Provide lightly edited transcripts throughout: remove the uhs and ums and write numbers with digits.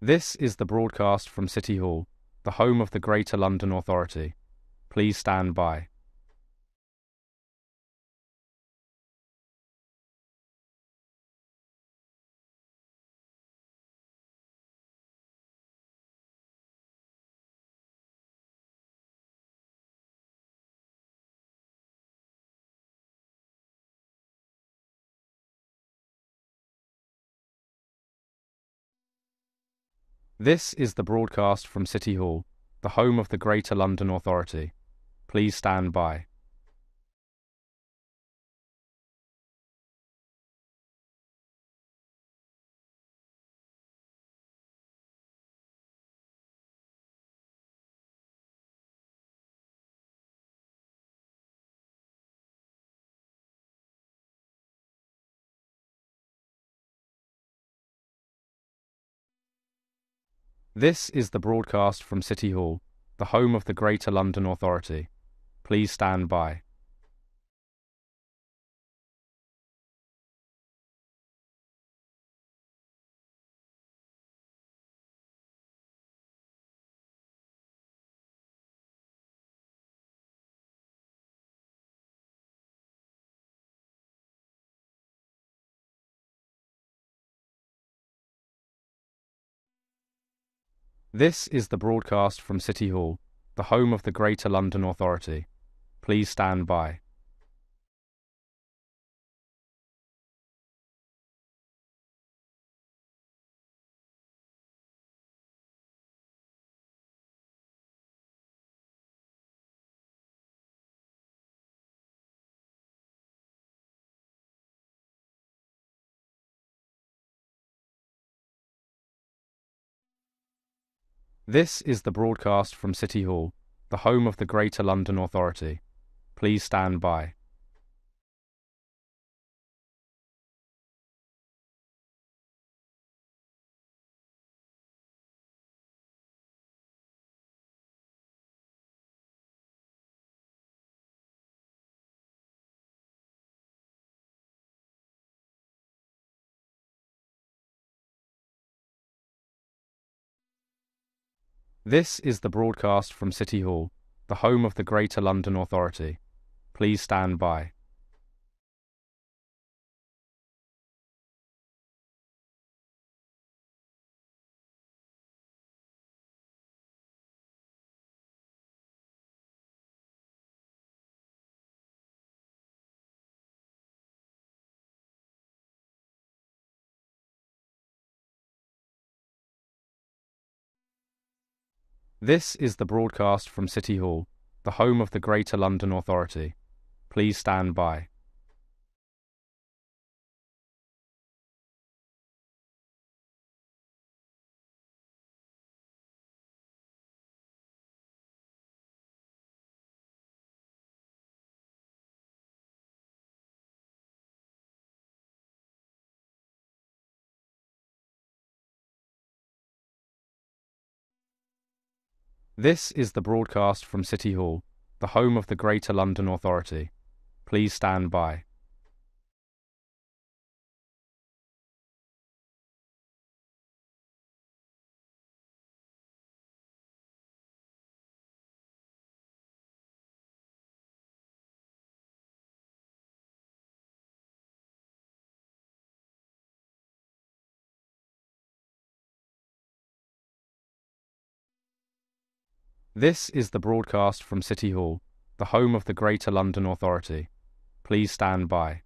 This is the broadcast from City Hall, the home of the Greater London Authority. Please stand by. This is the broadcast from City Hall, the home of the Greater London Authority. Please stand by. This is the broadcast from City Hall, the home of the Greater London Authority. Please stand by. This is the broadcast from City Hall, the home of the Greater London Authority. Please stand by. This is the broadcast from City Hall, the home of the Greater London Authority. Please stand by. This is the broadcast from City Hall, the home of the Greater London Authority. Please stand by. This is the broadcast from City Hall, the home of the Greater London Authority. Please stand by. This is the broadcast from City Hall, the home of the Greater London Authority. Please stand by. This is the broadcast from City Hall, the home of the Greater London Authority. Please stand by.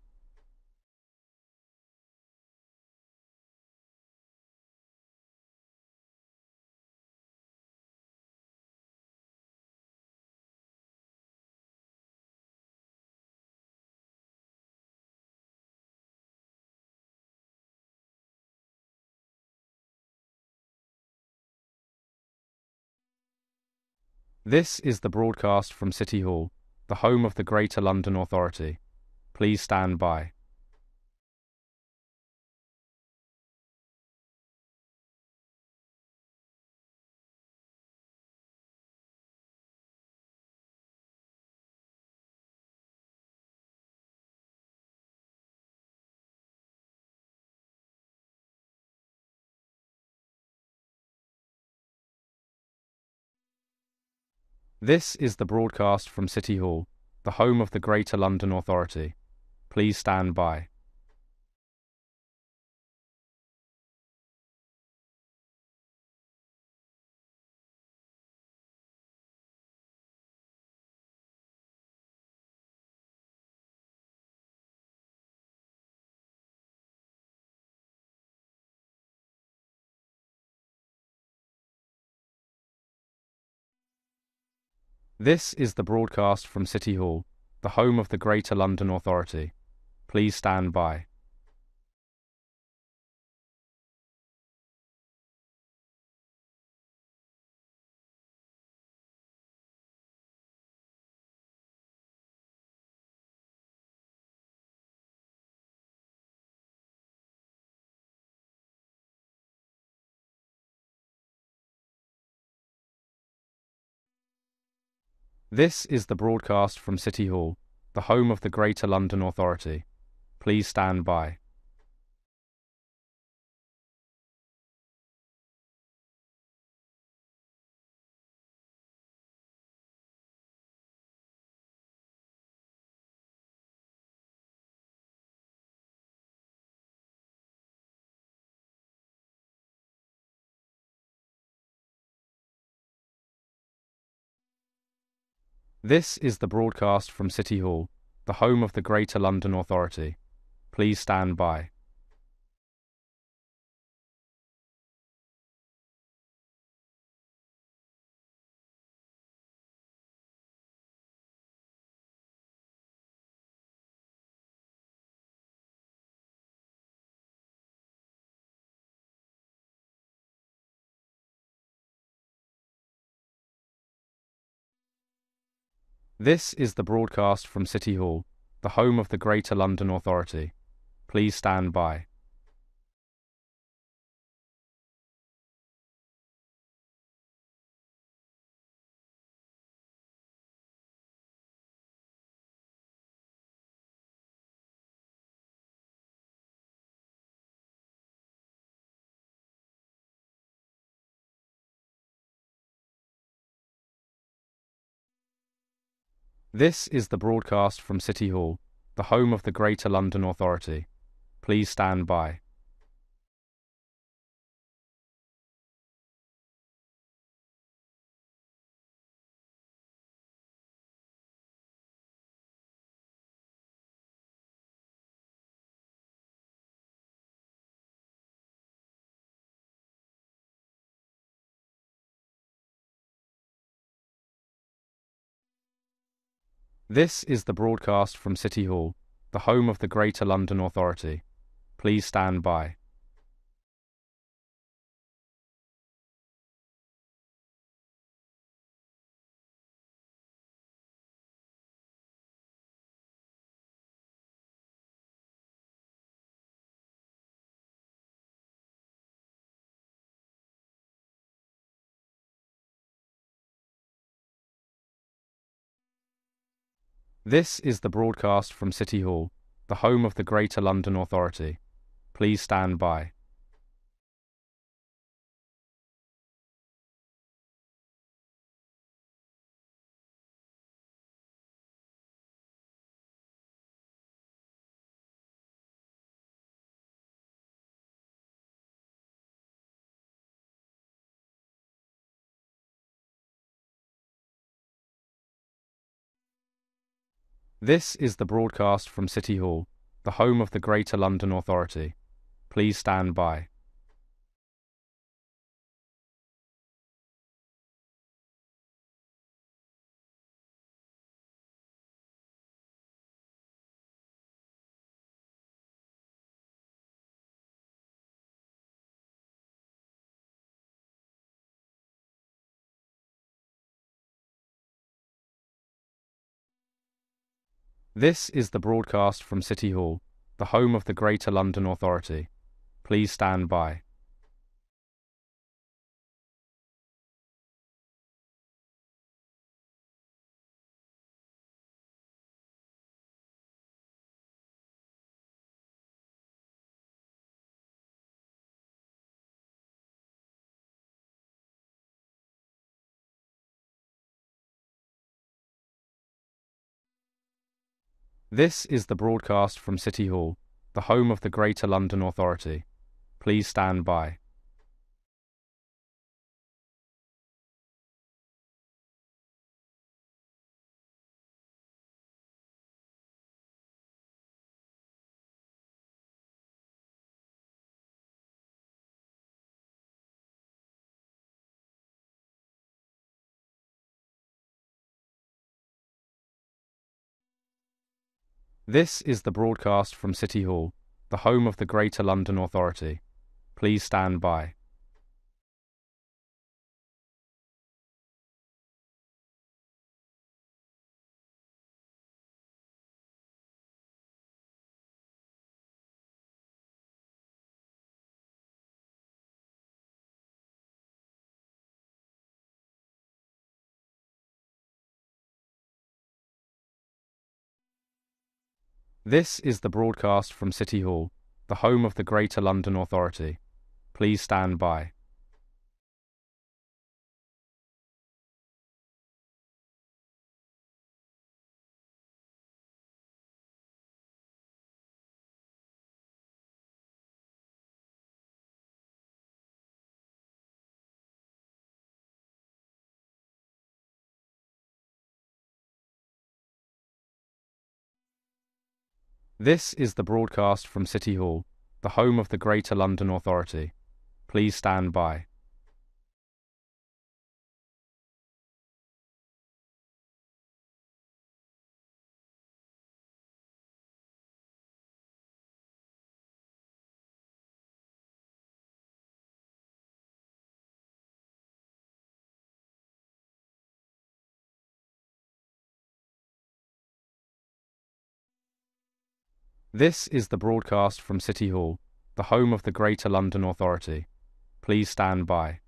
This is the broadcast from City Hall, the home of the Greater London Authority. Please stand by. This is the broadcast from City Hall, the home of the Greater London Authority. Please stand by. This is the broadcast from City Hall, the home of the Greater London Authority. Please stand by. This is the broadcast from City Hall, the home of the Greater London Authority. Please stand by. This is the broadcast from City Hall, the home of the Greater London Authority. Please stand by. This is the broadcast from City Hall, the home of the Greater London Authority. Please stand by. This is the broadcast from City Hall, the home of the Greater London Authority. Please stand by. This is the broadcast from City Hall, the home of the Greater London Authority. Please stand by. This is the broadcast from City Hall, the home of the Greater London Authority. Please stand by. This is the broadcast from City Hall, the home of the Greater London Authority. Please stand by. This is the broadcast from City Hall, the home of the Greater London Authority. Please stand by. This is the broadcast from City Hall, the home of the Greater London Authority. Please stand by. This is the broadcast from City Hall, the home of the Greater London Authority. Please stand by. This is the broadcast from City Hall, the home of the Greater London Authority. Please stand by. This is the broadcast from City Hall, the home of the Greater London Authority. Please stand by. This is the broadcast from City Hall, the home of the Greater London Authority. Please stand by.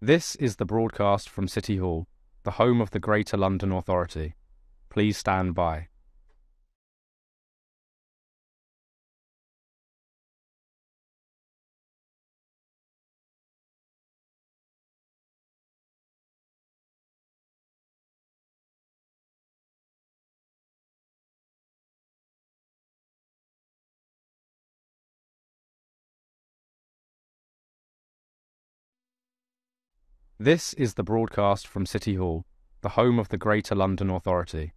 This is the broadcast from City Hall, the home of the Greater London Authority. Please stand by. This is the broadcast from City Hall, the home of the Greater London Authority.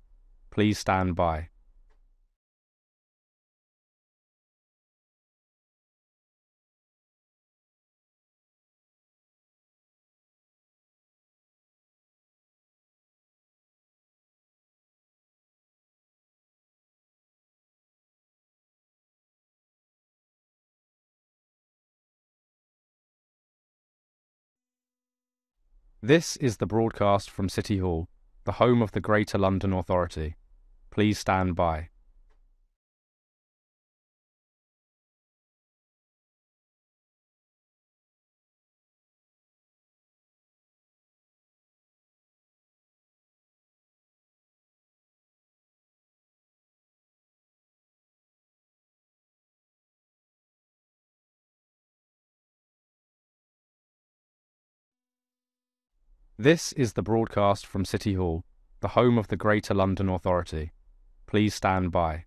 Please stand by. This is the broadcast from City Hall, the home of the Greater London Authority. Please stand by. This is the broadcast from City Hall, the home of the Greater London Authority. Please stand by.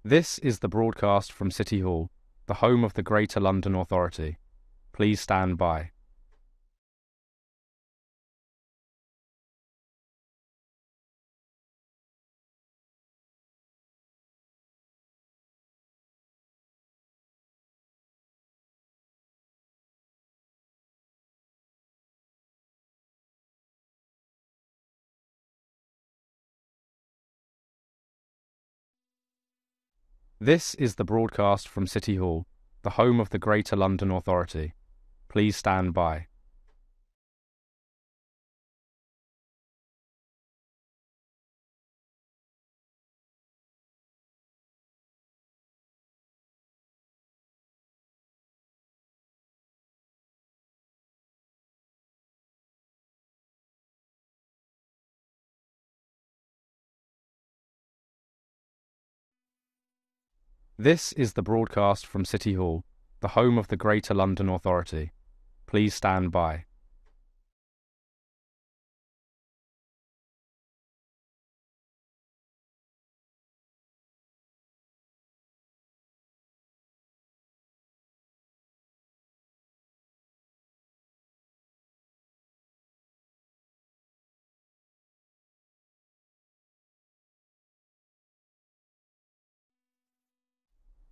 This is the broadcast from City Hall, the home of the Greater London Authority. Please stand by. This is the broadcast from City Hall, the home of the Greater London Authority. Please stand by. This is the broadcast from City Hall, the home of the Greater London Authority. Please stand by.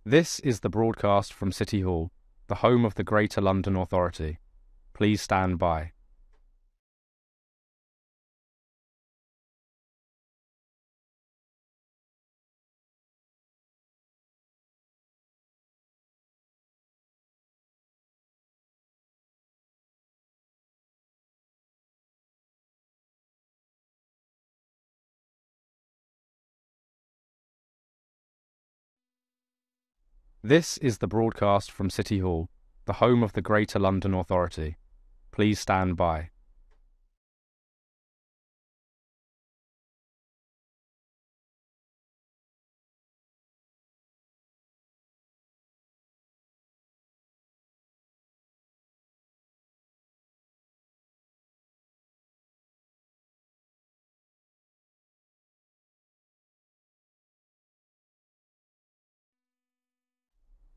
This is the broadcast from City Hall, the home of the Greater London Authority. Please stand by. This is the broadcast from City Hall, the home of the Greater London Authority. Please stand by.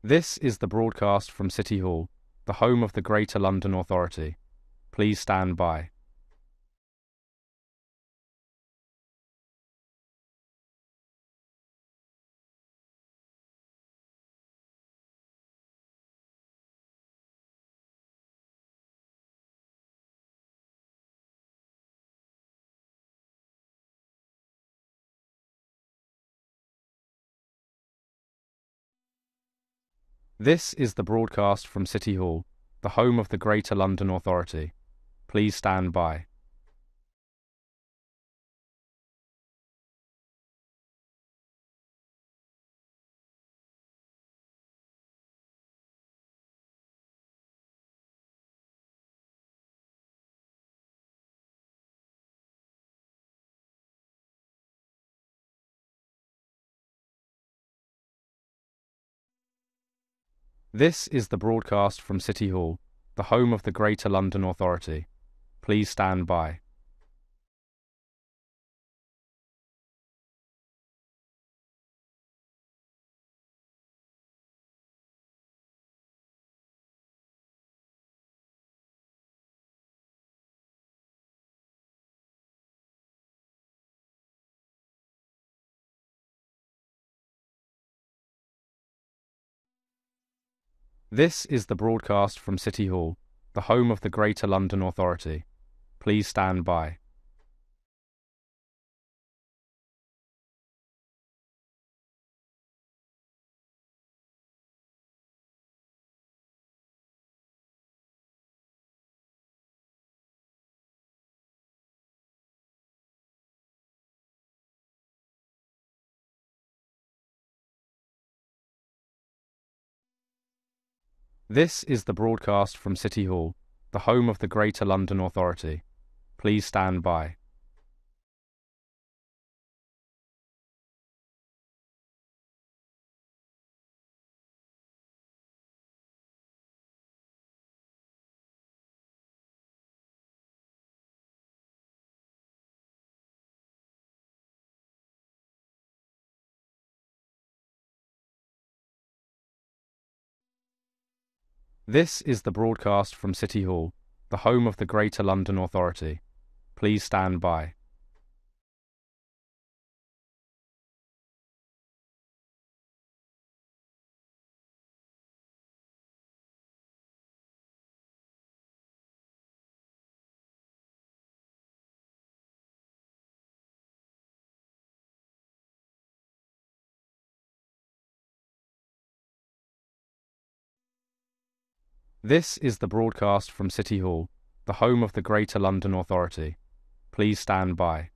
This is the broadcast from City Hall, the home of the Greater London Authority. Please stand by. This is the broadcast from City Hall, the home of the Greater London Authority. Please stand by. This is the broadcast from City Hall, the home of the Greater London Authority. Please stand by. This is the broadcast from City Hall, the home of the Greater London Authority. Please stand by. This is the broadcast from City Hall, the home of the Greater London Authority. Please stand by. This is the broadcast from City Hall, the home of the Greater London Authority. Please stand by. This is the broadcast from City Hall, the home of the Greater London Authority. Please stand by.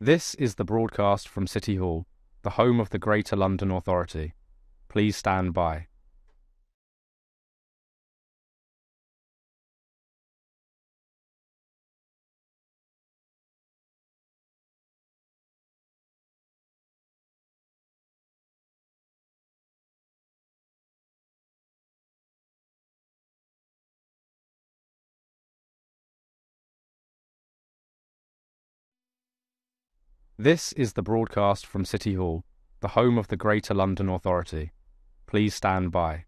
This is the broadcast from City Hall, the home of the Greater London Authority. Please stand by. This is the broadcast from City Hall, the home of the Greater London Authority. Please stand by.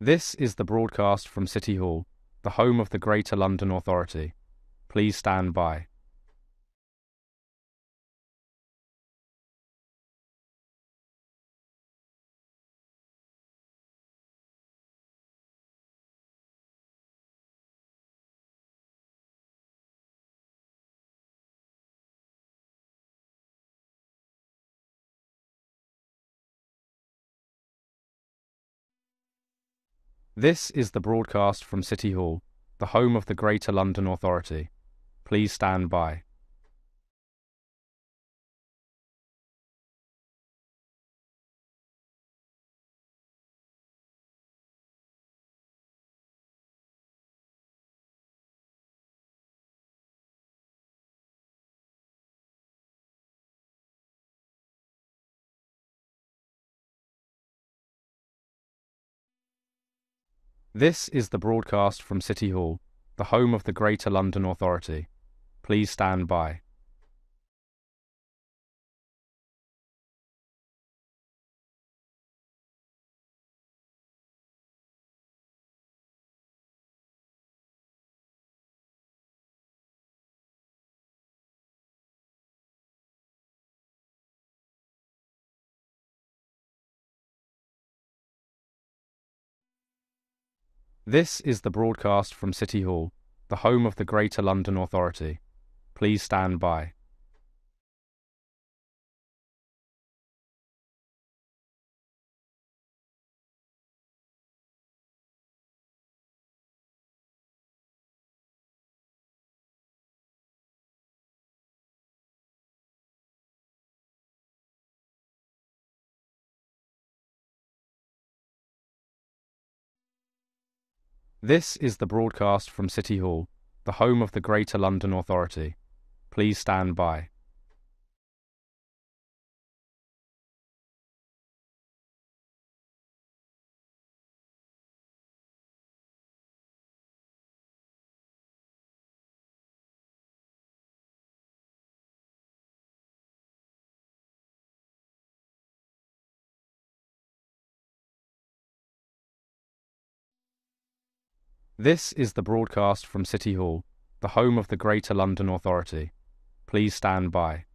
This is the broadcast from City Hall, the home of the Greater London Authority. Please stand by. This is the broadcast from City Hall, the home of the Greater London Authority. Please stand by. This is the broadcast from City Hall, the home of the Greater London Authority. Please stand by. This is the broadcast from City Hall, the home of the Greater London Authority. Please stand by. This is the broadcast from City Hall, the home of the Greater London Authority. Please stand by. This is the broadcast from City Hall, the home of the Greater London Authority. Please stand by.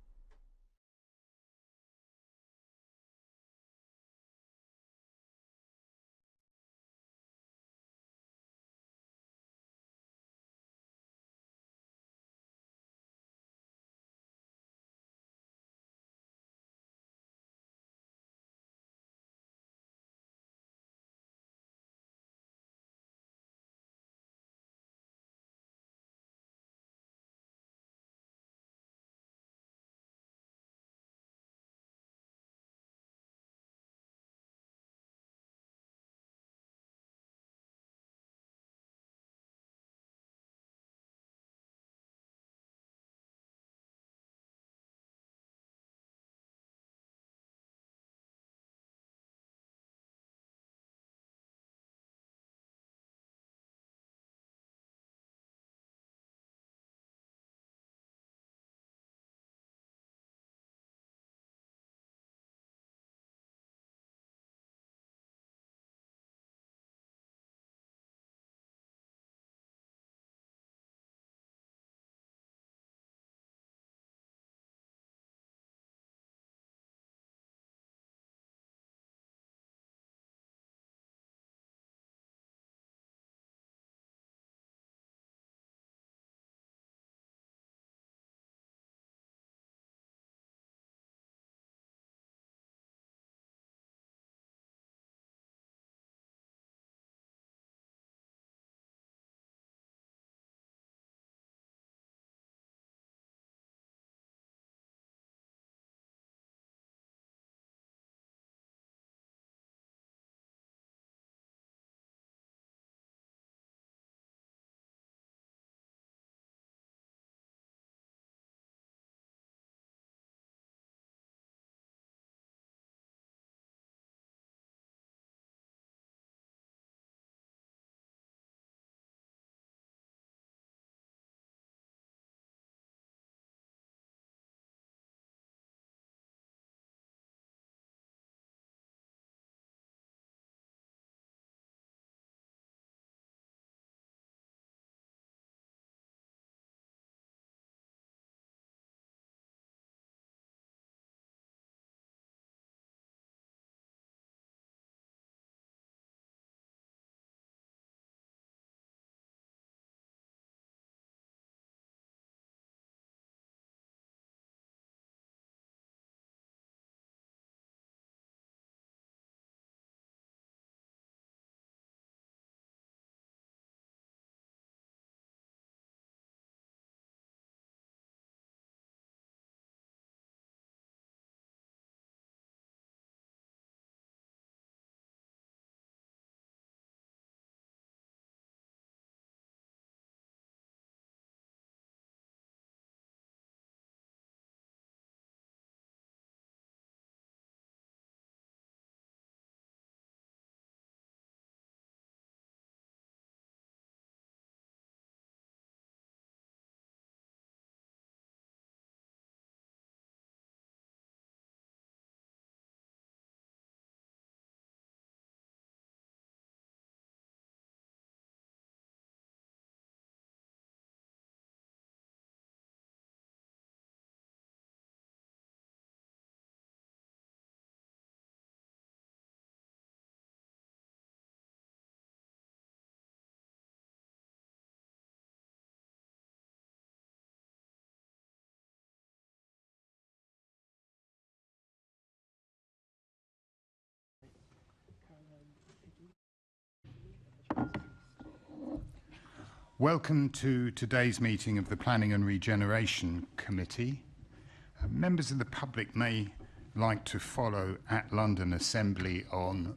Welcome to today's meeting of the Planning and Regeneration Committee. Members of the public may like to follow at London Assembly on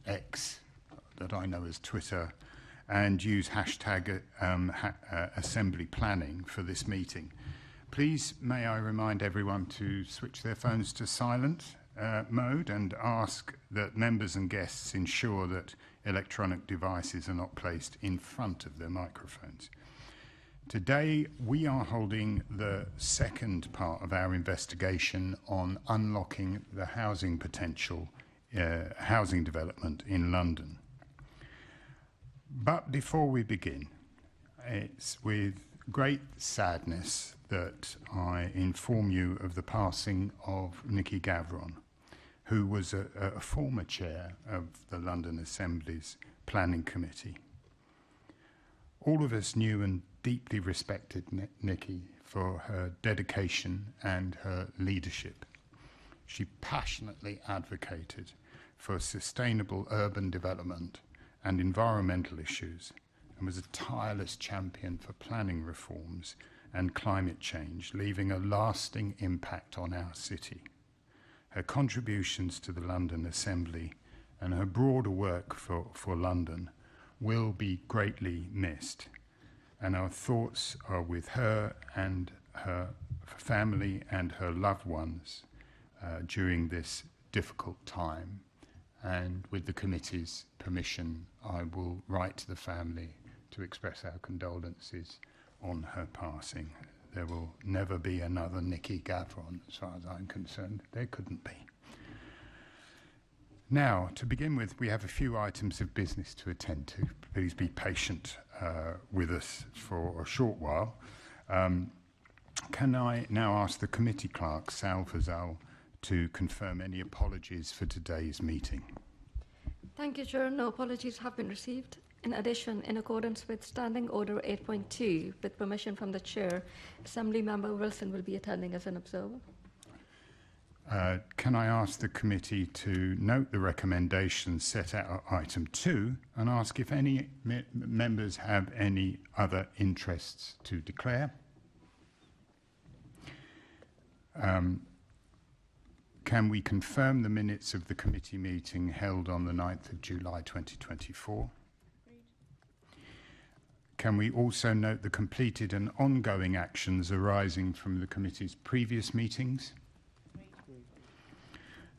X, that I know as Twitter, and use hashtag Assembly Planning for this meeting. Please may I remind everyone to switch their phones to silent mode and ask that members and guests ensure that electronic devices are not placed in front of their microphones. Today we are holding the second part of our investigation on unlocking the housing potential, housing development in London. But before we begin, it's with great sadness that I inform you of the passing of Nicky Gavron, who was a former chair of the London Assembly's Planning Committee. All of us knew and deeply respected Nicky for her dedication and her leadership. She passionately advocated for sustainable urban development and environmental issues, and was a tireless champion for planning reforms and climate change, leaving a lasting impact on our city. Her contributions to the London Assembly and her broader work for London will be greatly missed, and our thoughts are with her and her family and her loved ones during this difficult time. And with the committee's permission, I will write to the family to express our condolences on her passing. There will never be another Nicky Gavron, as far as I'm concerned. There couldn't be. Now, to begin with, we have a few items of business to attend to. Please be patient with us for a short while. Can I now ask the committee clerk, Sal Fazal, to confirm any apologies for today's meeting? Thank you, Chair. No apologies have been received. In addition, in accordance with Standing Order 8.2, with permission from the Chair, Assembly Member Wilson will be attending as an observer. Can I ask the committee to note the recommendations set out at item 2 and ask if any members have any other interests to declare? Can we confirm the minutes of the committee meeting held on the 9th of July 2024? Can we also note the completed and ongoing actions arising from the committee's previous meetings?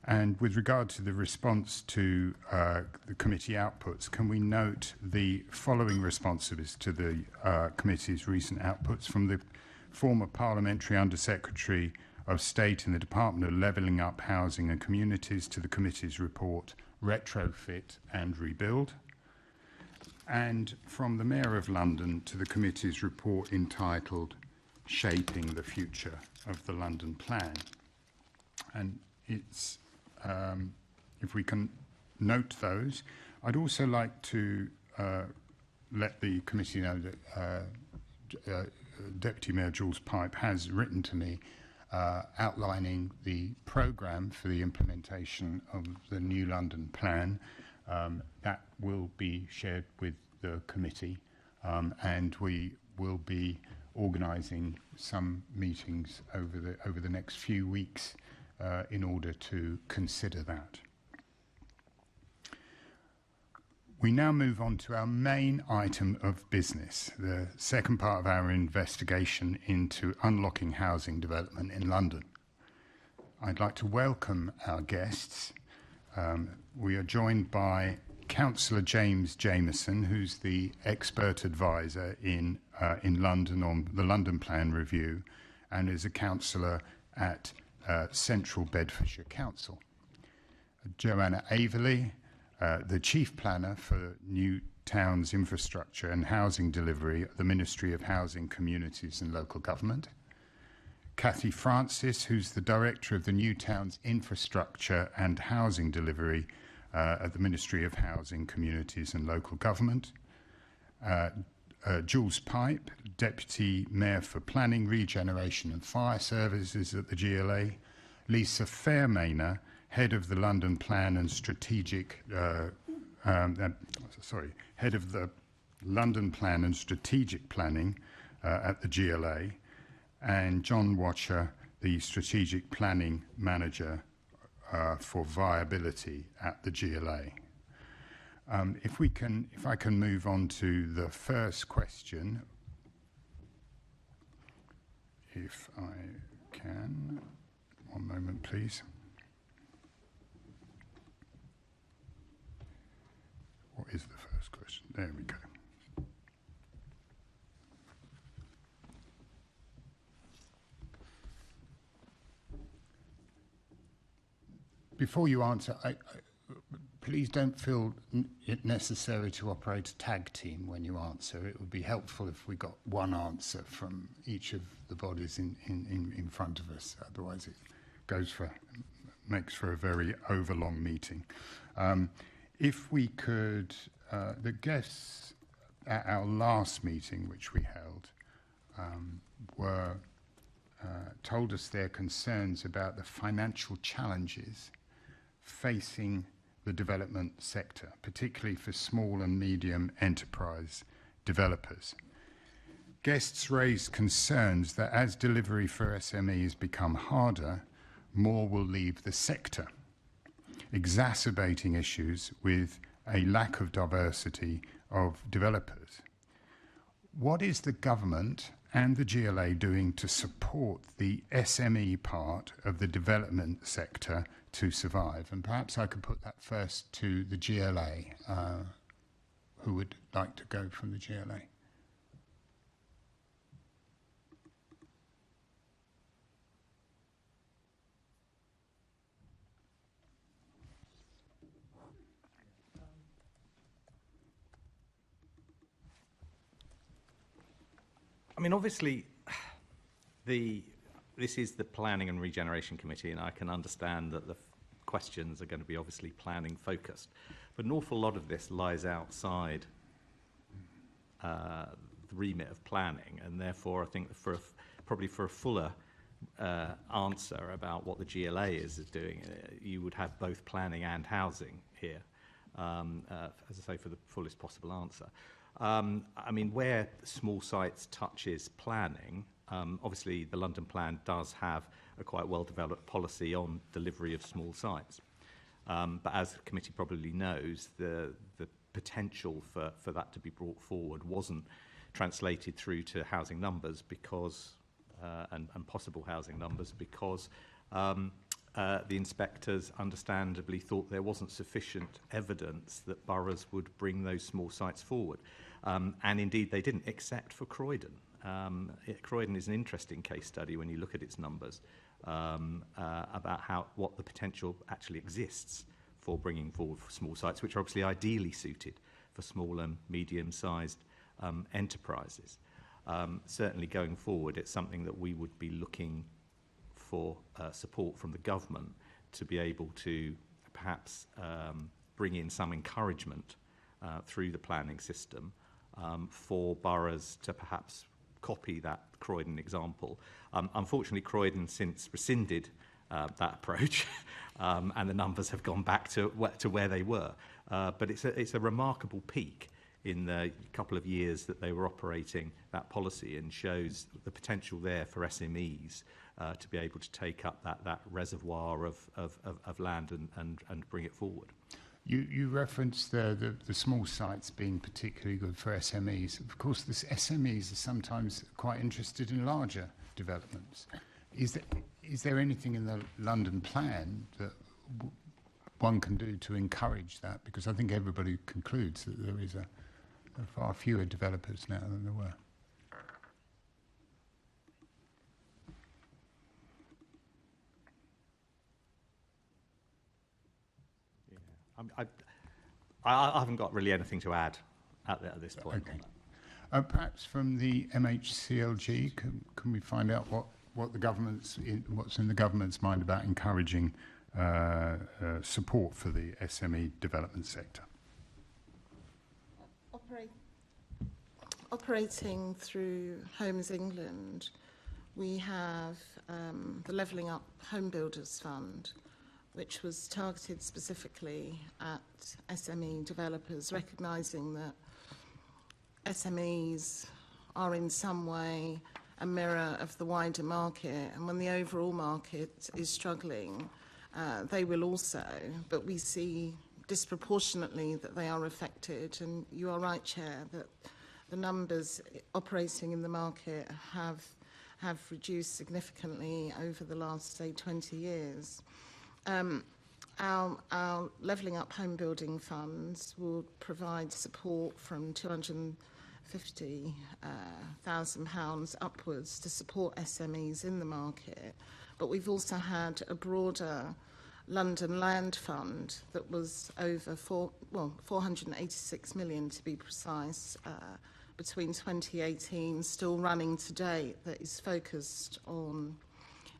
And with regard to the response to the committee outputs, can we note the following responses to the committee's recent outputs from the former Parliamentary Under-Secretary of State in the Department of Levelling Up Housing and Communities to the committee's report, Retrofit and Rebuild, and from the Mayor of London to the committee's report entitled Shaping the Future of the London Plan. And it's, if we can note those, I'd also like to let the committee know that Deputy Mayor Jules Pipe has written to me outlining the programme for the implementation of the new London Plan. That will be shared with the committee, and we will be organising some meetings over the next few weeks in order to consider that. We now move on to our main item of business, the second part of our investigation into unlocking housing development in London. I'd like to welcome our guests. We are joined by Councillor James Jameson, who's the expert advisor in London on the London Plan Review and is a councillor at Central Bedfordshire Council. Joanna Averley, the Chief Planner for New Towns Infrastructure and Housing Delivery at the Ministry of Housing, Communities and Local Government. Cathy Francis, who's the Director of the New Towns Infrastructure and Housing Delivery at the Ministry of Housing, Communities and Local Government. Jules Pipe, Deputy Mayor for Planning, Regeneration and Fire Services at the GLA. Lisa Fairmaner, Head of the London Plan and Strategic, Head of the London Plan and Strategic Planning at the GLA, and John Watcher, the Strategic Planning Manager for Viability at the GLA. If I can move on to the first question, if I can. One moment, please. What is the first question? There we go. Before you answer, please don't feel it necessary to operate a tag team when you answer. It would be helpful if we got one answer from each of the bodies in front of us. Otherwise, it makes for a very overlong meeting. If we could, the guests at our last meeting, which we held, told us their concerns about the financial challenges facing the development sector, particularly for small and medium enterprise developers. Guests raised concerns that as delivery for SMEs become harder, more will leave the sector, exacerbating issues with a lack of diversity of developers. What is the government and the GLA doing to support the SME part of the development sector to survive? And perhaps I could put that first to the GLA. Who would like to go from the GLA? I mean, obviously, this is the Planning and Regeneration Committee, and I can understand that the questions are going to be obviously planning focused. But an awful lot of this lies outside the remit of planning, and therefore I think probably for a fuller answer about what the GLA is doing, you would have both planning and housing here, as I say, for the fullest possible answer. I mean, where small sites touches planning, obviously the London Plan does have a quite well-developed policy on delivery of small sites. But as the committee probably knows, the potential for that to be brought forward wasn't translated through to housing numbers because, and possible housing numbers because the inspectors understandably thought there wasn't sufficient evidence that boroughs would bring those small sites forward. And indeed they didn't, except for Croydon. Croydon is an interesting case study when you look at its numbers about what the potential actually exists for bringing forward small sites, which are obviously ideally suited for small and medium-sized enterprises. Certainly going forward, it's something that we would be looking for support from the government to be able to perhaps bring in some encouragement through the planning system for boroughs to perhaps copy that Croydon example. Unfortunately, Croydon since rescinded that approach, and the numbers have gone back to where they were. But it's a remarkable peak in the couple of years that they were operating that policy, and shows the potential there for SMEs to be able to take up that reservoir of land and bring it forward. You referenced the small sites being particularly good for SMEs. Of course, the SMEs are sometimes quite interested in larger developments. Is there anything in the London Plan that one can do to encourage that? Because I think everybody concludes that there is far fewer developers now than there were. I haven't got really anything to add at this point. Okay. Perhaps from the MHCLG, can we find out what's in the government's mind about encouraging support for the SME development sector? Operating through Homes England, we have the Levelling Up Home Builders Fund, which was targeted specifically at SME developers, recognising that SMEs are in some way a mirror of the wider market, and when the overall market is struggling, they will also, but we see disproportionately that they are affected. And you are right, Chair, that the numbers operating in the market have reduced significantly over the last, say, 20 years. Our Levelling Up Home Building funds will provide support from £250,000 upwards to support SMEs in the market. But we've also had a broader London Land Fund that was over 486 million to be precise, between 2018, still running to date, that is focused on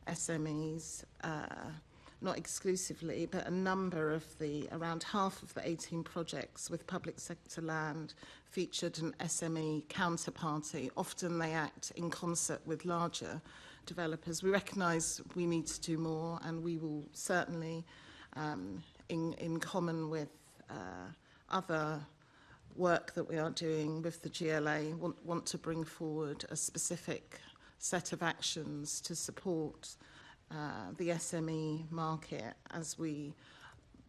SMEs, not exclusively, but a number of around half of the 18 projects with public sector land featured an SME counterparty. Often they act in concert with larger developers. We recognise we need to do more, and we will certainly, in common with other work that we are doing with the GLA, want to bring forward a specific set of actions to support the SME market as we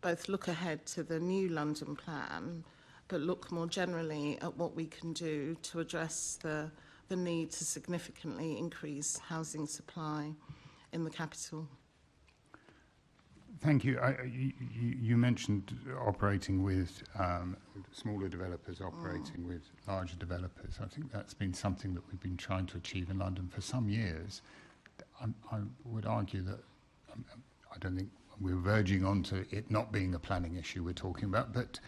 both look ahead to the new London plan, but look more generally at what we can do to address the need to significantly increase housing supply in the capital. Thank you. You mentioned operating with smaller developers, operating with larger developers. I think that's been something that we've been trying to achieve in London for some years. I would argue that I don't think we're verging on to it not being a planning issue we're talking about, but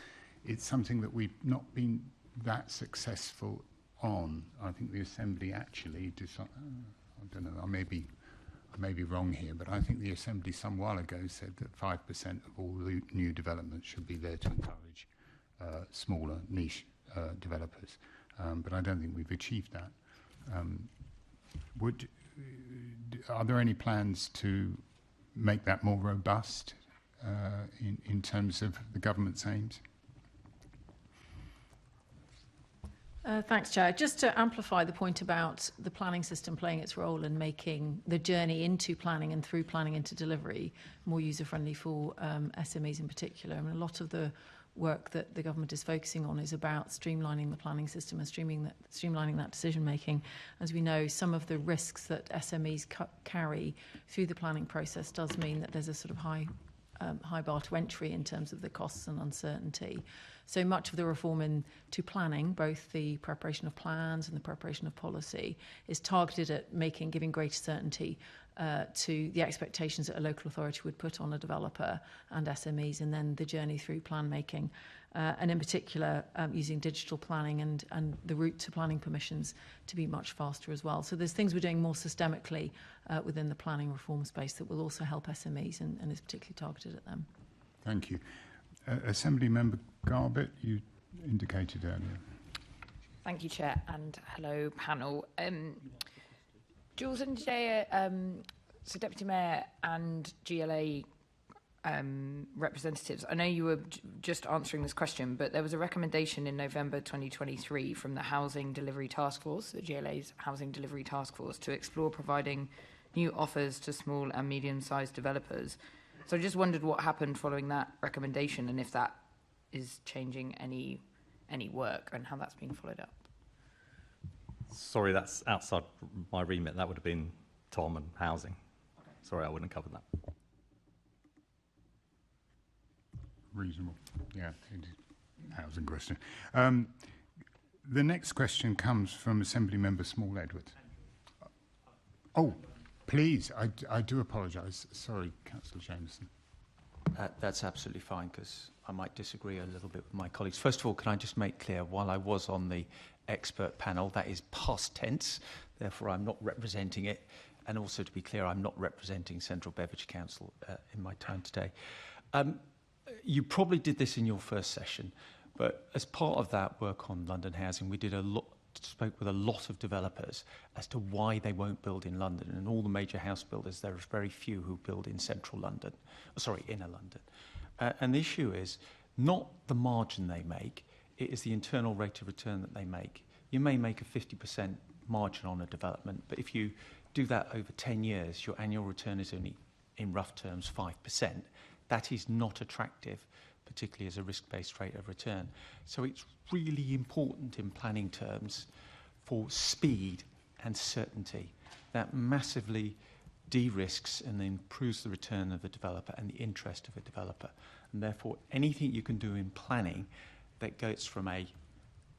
it's something that we've not been that successful on. I think the Assembly actually decided, I don't know, I may be wrong here, but I think the Assembly some while ago said that 5% of all the new developments should be there to encourage smaller niche developers. But I don't think we've achieved that. Are there any plans to make that more robust in terms of the government's aims? Thanks, Chair. Just to amplify the point about the planning system playing its role in making the journey into planning and through planning into delivery more user-friendly for SMEs in particular. I mean, a lot of the work that the government is focusing on is about streamlining the planning system and streamlining that decision-making. As we know, some of the risks that SMEs carry through the planning process does mean that there's a sort of high bar to entry in terms of the costs and uncertainty. So much of the reform into planning, both the preparation of plans and the preparation of policy, is targeted at giving greater certainty to the expectations that a local authority would put on a developer and SMEs, and then the journey through plan making, and in particular using digital planning and the route to planning permissions to be much faster as well. So there's things we're doing more systemically within the planning reform space that will also help SMEs and is particularly targeted at them. Thank you. Assembly Member Garbett, you indicated earlier. Thank you, Chair, and hello, panel. Jules and Jaya, so Deputy Mayor and GLA representatives, I know you were just answering this question, but there was a recommendation in November 2023 from the Housing Delivery Task Force, the GLA's Housing Delivery Task Force, to explore providing new offers to small and medium-sized developers. So I just wondered what happened following that recommendation and if that is changing any work and how that's being followed up. Sorry, that's outside my remit. That would have been Tom and housing. Okay. Sorry, I wouldn't have covered that. Reasonable. Yeah, it is a housing question. The next question comes from Assembly Member Small Edwards. Oh, please, I do apologise. Sorry, Councillor Jameson. That's absolutely fine, because I might disagree a little bit with my colleagues. First of all, can I just make clear, while I was on the expert panel, that is past tense, therefore I'm not representing it. And also, to be clear, I'm not representing Central Beveridge Council in my time today. You probably did this in your first session, but as part of that work on London housing, we spoke with a lot of developers as to why they won't build in London. And all the major house builders, there are very few who build in central London, inner London. And the issue is not the margin they make, it is the internal rate of return that they make. You may make a 50% margin on a development, but if you do that over 10 years, your annual return is only, in rough terms, 5%. That is not attractive, particularly as a risk-based rate of return. So it's really important in planning terms for speed and certainty. That massively de-risks and improves the return of the developer and the interest of a developer. And therefore, anything you can do in planning that goes from a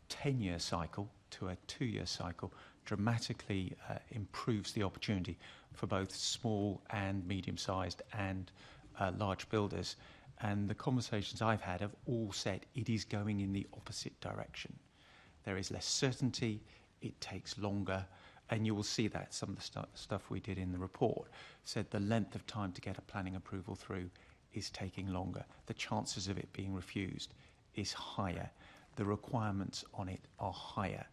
10-year cycle to a 2-year cycle dramatically improves the opportunity for both small and medium-sized and large builders. And the conversations I've had have all said it is going in the opposite direction. There is less certainty, it takes longer, and you will see that some of the stuff we did in the report said the length of time to get a planning approval through is taking longer. The chances of it being refused is higher. The requirements on it are higher.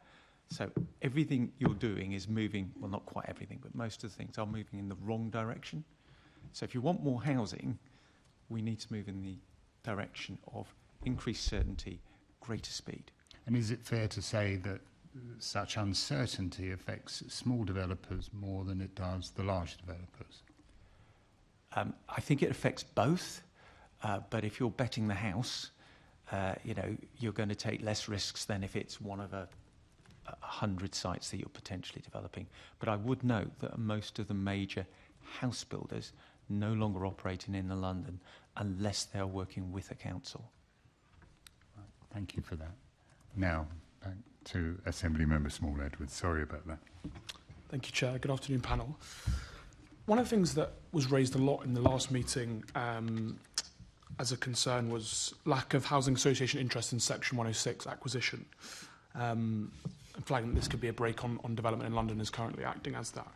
So everything you're doing is moving, well, not quite everything, but most of the things are moving in the wrong direction. So if you want more housing, we need to move in the direction of increased certainty, greater speed. And is it fair to say that such uncertainty affects small developers more than it does the large developers? I think it affects both, but if you're betting the house, you're going to take less risks than if it's one of 100 sites that you're potentially developing. But I would note that most of the major house builders no longer operating in London unless they're working with a council. Right. Thank you for that. Now, back to Assembly Member Small Edwards. Sorry about that. Thank you, Chair. Good afternoon, panel. One of the things that was raised a lot in the last meeting as a concern was lack of housing association interest in Section 106 acquisition. And flagging that this could be a brake on development in London is currently acting as that.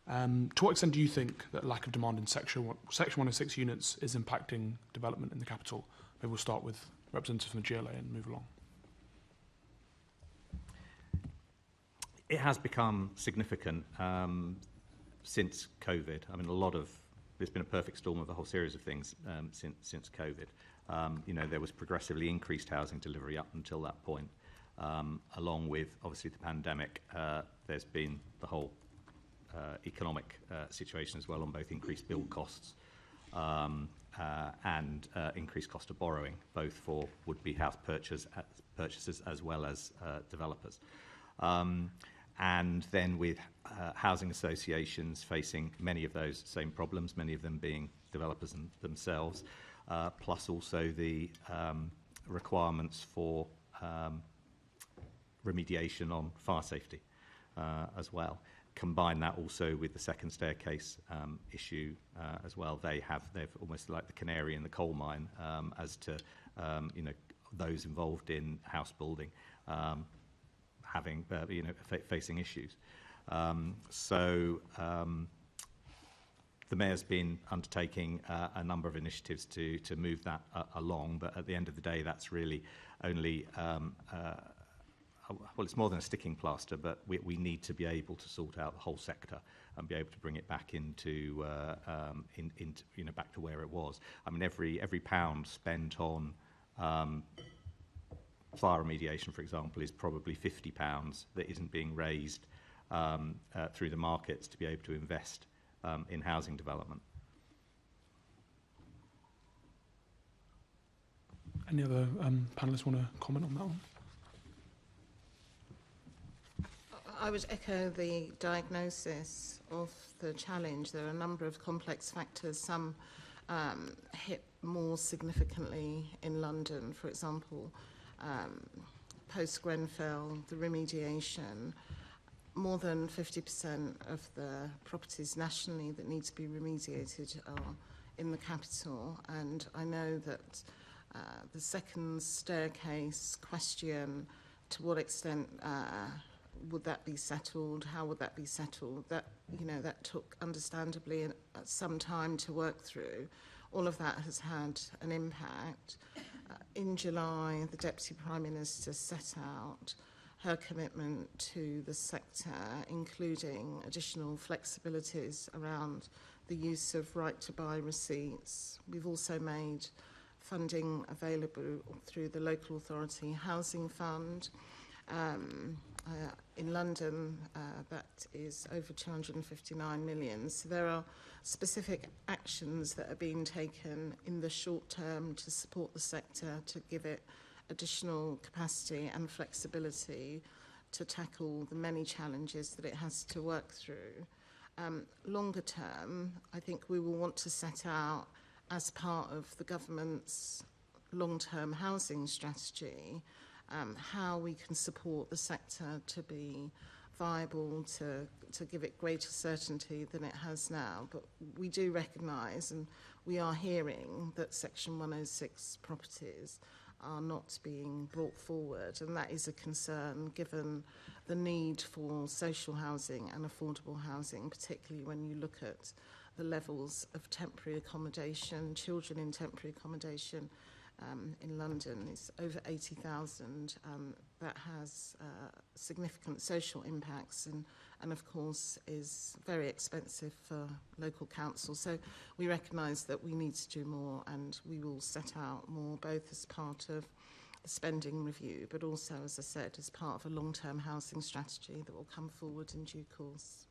To what extent do you think that lack of demand in Section 106 units is impacting development in the capital? Maybe we'll start with representatives from the GLA and move along. It has become significant since COVID. I mean, there's been a perfect storm of a whole series of things since COVID. There was progressively increased housing delivery up until that point. Along with, obviously, the pandemic, there's been the whole economic situation as well on both increased build costs and increased cost of borrowing, both for would-be house purchasers as well as developers. And then with housing associations facing many of those same problems, many of them being developers themselves, plus also the requirements for remediation on fire safety as well. Combine that also with the second staircase issue as well. They've almost like the canary in the coal mine as to those involved in house building having facing issues. So the Mayor's been undertaking a number of initiatives to move that along, but at the end of the day, that's really only well, it's more than a sticking plaster, but we need to be able to sort out the whole sector and be able to bring it back into back to where it was. I mean, every pound spent on fire remediation, for example, is probably £50 that isn't being raised through the markets to be able to invest in housing development. Any other panellists want to comment on that one? I would echo the diagnosis of the challenge. There are a number of complex factors. Some hit more significantly in London, for example, post-Grenfell, the remediation. More than 50% of the properties nationally that need to be remediated are in the capital. And I know that the second staircase question, to what extent would that be settled? How would that be settled? That took understandably some time to work through. All of that has had an impact. In July, the Deputy Prime Minister set out her commitment to the sector, including additional flexibilities around the use of right-to-buy receipts. We've also made funding available through the Local Authority Housing Fund. In London, that is over 259 million. So there are specific actions that are being taken in the short term to support the sector, to give it additional capacity and flexibility to tackle the many challenges that it has to work through. Longer term, I think we will want to set out, as part of the government's long-term housing strategy, how we can support the sector to be viable, to give it greater certainty than it has now. But we do recognise, and we are hearing, that Section 106 properties are not being brought forward, and that is a concern given the need for social housing and affordable housing, particularly when you look at the levels of temporary accommodation. Children in temporary accommodation in London is over 80,000. That has significant social impacts and of course is very expensive for local council. So we recognise that we need to do more, and we will set out more, both as part of the spending review, but also, as I said, as part of a long-term housing strategy that will come forward in due course.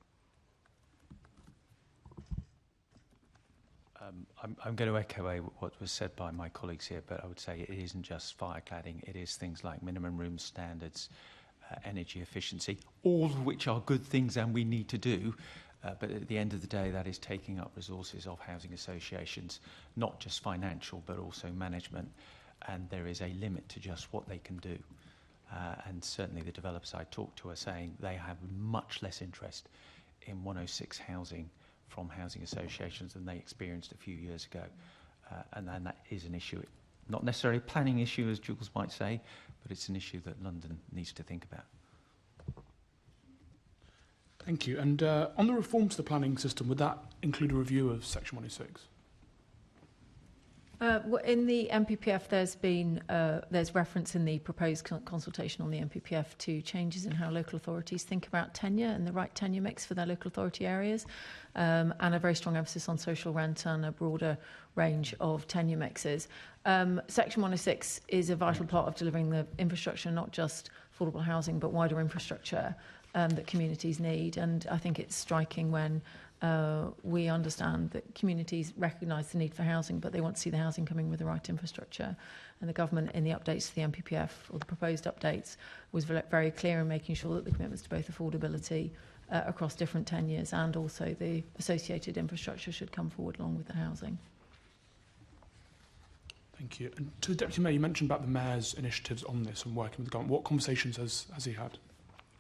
I'm going to echo what was said by my colleagues here, but I would say it isn't just fire cladding. It is things like minimum room standards, energy efficiency, all of which are good things and we need to do. But at the end of the day, that is taking up resources of housing associations, not just financial, but also management. And there is a limit to just what they can do. And certainly the developers I talked to are saying they have much less interest in 106 housing from housing associations than they experienced a few years ago. And then that is an issue, not necessarily a planning issue, as Jules might say, but it's an issue that London needs to think about. Thank you. And on the reform to the planning system, would that include a review of Section 106? In the MPPF, there's reference in the proposed consultation on the MPPF to changes in how local authorities think about tenure and the right tenure mix for their local authority areas, and a very strong emphasis on social rent and a broader range of tenure mixes. Section 106 is a vital part of delivering the infrastructure, not just affordable housing, but wider infrastructure that communities need. And I think it's striking when we understand that communities recognise the need for housing, but they want to see the housing coming with the right infrastructure. And the government, in the updates to the MPPF, or the proposed updates, was very clear in making sure that the commitments to both affordability across different tenures and also the associated infrastructure should come forward along with the housing. Thank you. And to the Deputy Mayor, you mentioned about the Mayor's initiatives on this and working with the government. What conversations has he had?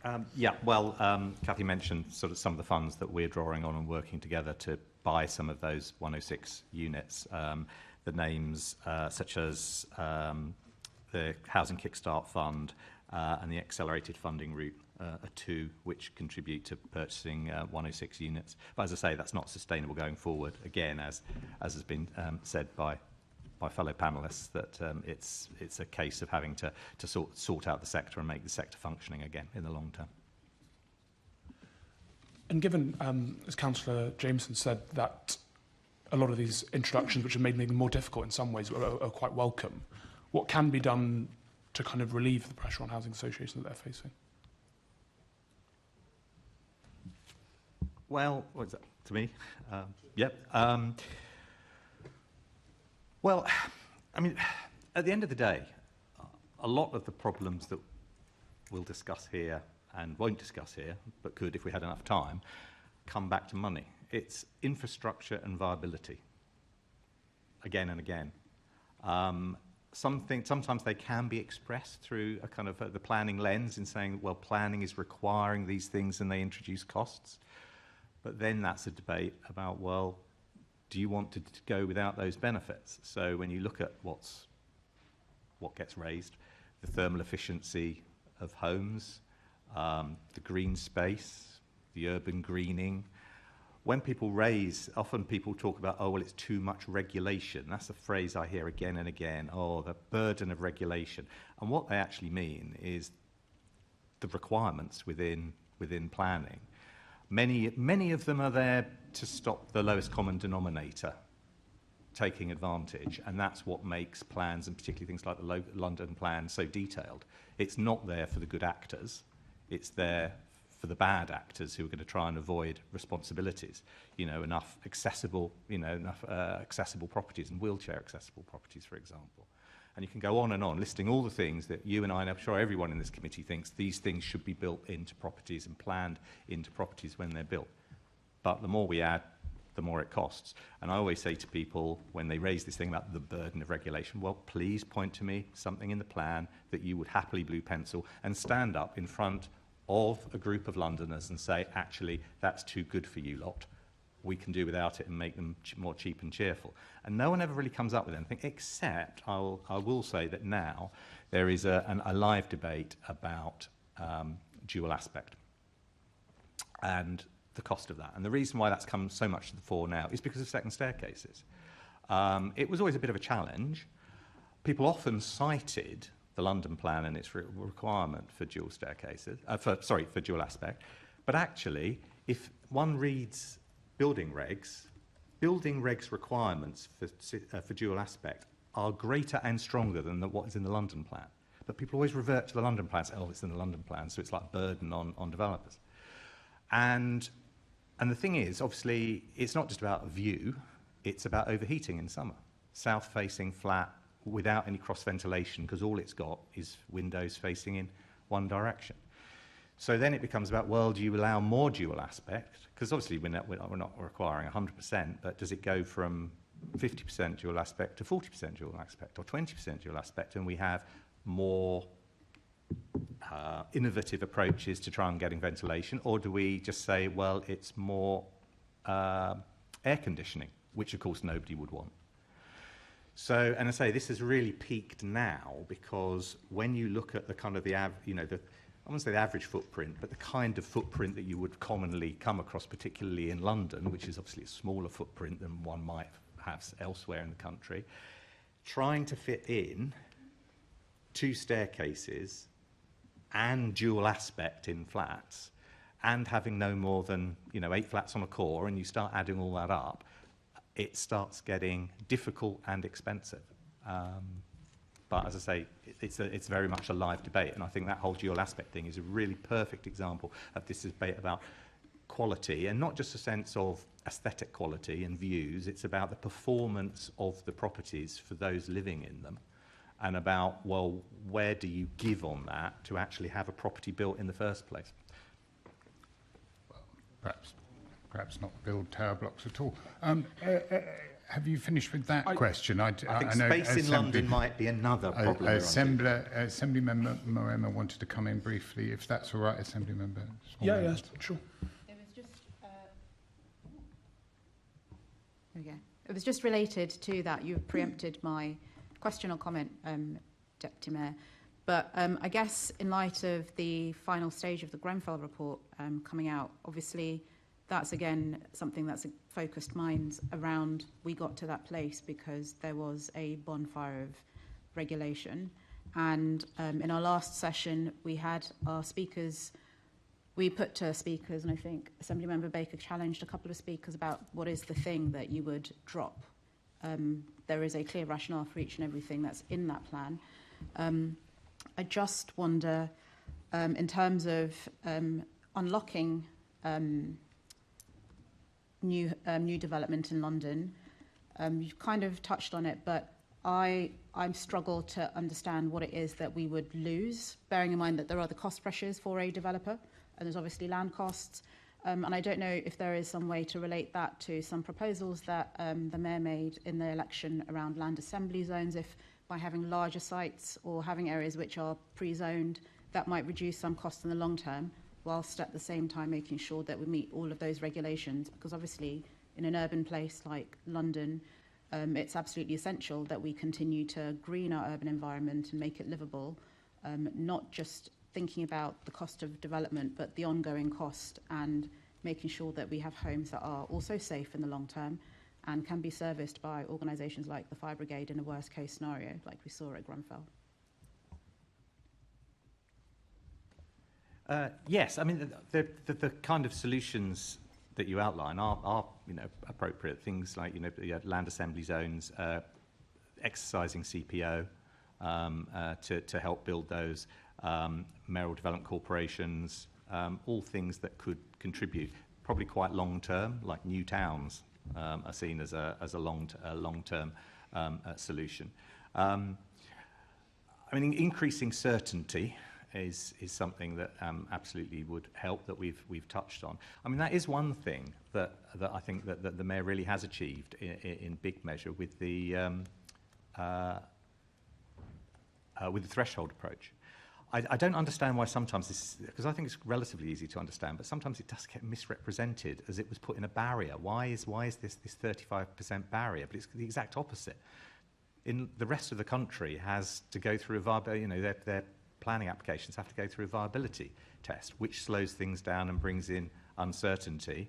Cathy mentioned sort of some of the funds that we're drawing on and working together to buy some of those 106 units. The names such as the Housing Kickstart Fund and the Accelerated Funding Route are two which contribute to purchasing 106 units. But as I say, that's not sustainable going forward. Again, as has been said by fellow panellists, that it's a case of having to sort out the sector and make the sector functioning again in the long term. And given, as Councillor Jameson said, that a lot of these introductions, which have made them more difficult in some ways, are quite welcome, what can be done to kind of relieve the pressure on housing associations that they're facing? Well, what is that to me? Well, I mean, at the end of the day, a lot of the problems that we'll discuss here and won't discuss here, but could if we had enough time, come back to money. It's infrastructure and viability, again and again. Sometimes they can be expressed through a kind of the planning lens in saying, well, planning is requiring these things and they introduce costs. But then that's a debate about, well, do you want to go without those benefits? So when you look at what gets raised, the thermal efficiency of homes, the green space, the urban greening. When people often people talk about, oh, well, it's too much regulation. That's a phrase I hear again and again. Oh, the burden of regulation. And what they actually mean is the requirements within planning. Many of them are there to stop the lowest common denominator taking advantage, and that's what makes plans, and particularly things like the London plan, so detailed. It's not there for the good actors, it's there for the bad actors who are going to try and avoid responsibilities. You know, enough accessible properties, and wheelchair accessible properties, for example. And you can go on and on, listing all the things that you and I, and I'm sure everyone in this committee thinks these things should be built into properties and planned into properties when they're built. But the more we add, the more it costs. And I always say to people when they raise this thing about the burden of regulation, well, please point to me something in the plan that you would happily blue pencil and stand up in front of a group of Londoners and say, actually, that's too good for you lot. We can do without it and make them more cheap and cheerful. And no one ever really comes up with anything, except I will say that now there is a live debate about dual aspect and the cost of that. And the reason why that's come so much to the fore now is because of second staircases. It was always a bit of a challenge. People often cited the London plan and its requirement for dual staircases, for dual aspect. But actually, if one reads building regs requirements for dual aspect are greater and stronger than what is in the London plan. But people always revert to the London plan and say, oh, it's in the London plan, so it's like a burden on developers. And the thing is, obviously, it's not just about view, it's about overheating in summer. South-facing flat without any cross-ventilation, because all it's got is windows facing in one direction. So then it becomes about, well, do you allow more dual aspect? Because obviously we're not requiring 100%, but does it go from 50% dual aspect to 40% dual aspect or 20% dual aspect, and we have more innovative approaches to try and getting ventilation, or do we just say, well, it's more air conditioning, which of course nobody would want. So, and I say this has really peaked now because when you look at the kind of I wouldn't say the average footprint, but the kind of footprint that you would commonly come across, particularly in London, which is obviously a smaller footprint than one might have elsewhere in the country, trying to fit in 2 staircases and dual aspect in flats and having no more than 8 flats on a core, and you start adding all that up, it starts getting difficult and expensive. But as I say, it's very much a live debate, and I think that whole dual aspect thing is a really perfect example of this debate about quality, and not just a sense of aesthetic quality and views, it's about the performance of the properties for those living in them, and about, well, where do you give on that to actually have a property built in the first place? Well, perhaps not build tower blocks at all. Have you finished with that question? I think space in London might be another problem. Assembly Member Moema wanted to come in briefly, if that's all right, Assembly Member. Yeah, sure. It was just It was just related to that. You've preempted my question or comment, Deputy Mayor. But I guess in light of the final stage of the Grenfell report coming out, obviously that's again something that's focused minds around. We got to that place because there was a bonfire of regulation. And in our last session, we had our speakers, we put to speakers, and I think Assemblymember Baker challenged a couple of speakers about what is the thing that you would drop. There is a clear rationale for each and everything that's in that plan. I just wonder, in terms of unlocking new development in London, you've kind of touched on it, but I struggle to understand what it is that we would lose, bearing in mind that there are the cost pressures for a developer, and there's obviously land costs. And I don't know if there is some way to relate that to some proposals that the Mayor made in the election around land assembly zones, if by having larger sites or having areas which are pre-zoned, that might reduce some costs in the long term, whilst at the same time making sure that we meet all of those regulations. Because obviously in an urban place like London, it's absolutely essential that we continue to green our urban environment and make it livable, not just thinking about the cost of development, but the ongoing cost, and making sure that we have homes that are also safe in the long term and can be serviced by organisations like the Fire Brigade in a worst case scenario, like we saw at Grenfell. Yes, I mean, the kind of solutions, that you outline are appropriate. Things like you have land assembly zones, exercising CPO to help build those, mayoral development corporations, all things that could contribute. Probably quite long term, like new towns are seen as a long term solution. Increasing certainty is something that absolutely would help, that we've touched on. That is one thing that I think that the mayor really has achieved in big measure with the threshold approach. I don't understand why sometimes this, because I think it's relatively easy to understand, but sometimes it does get misrepresented as it was put in a barrier. Why is this 35% barrier? But it's the exact opposite. In the rest of the country has to go through a viability, their planning applications have to go through a viability test, which slows things down and brings in uncertainty,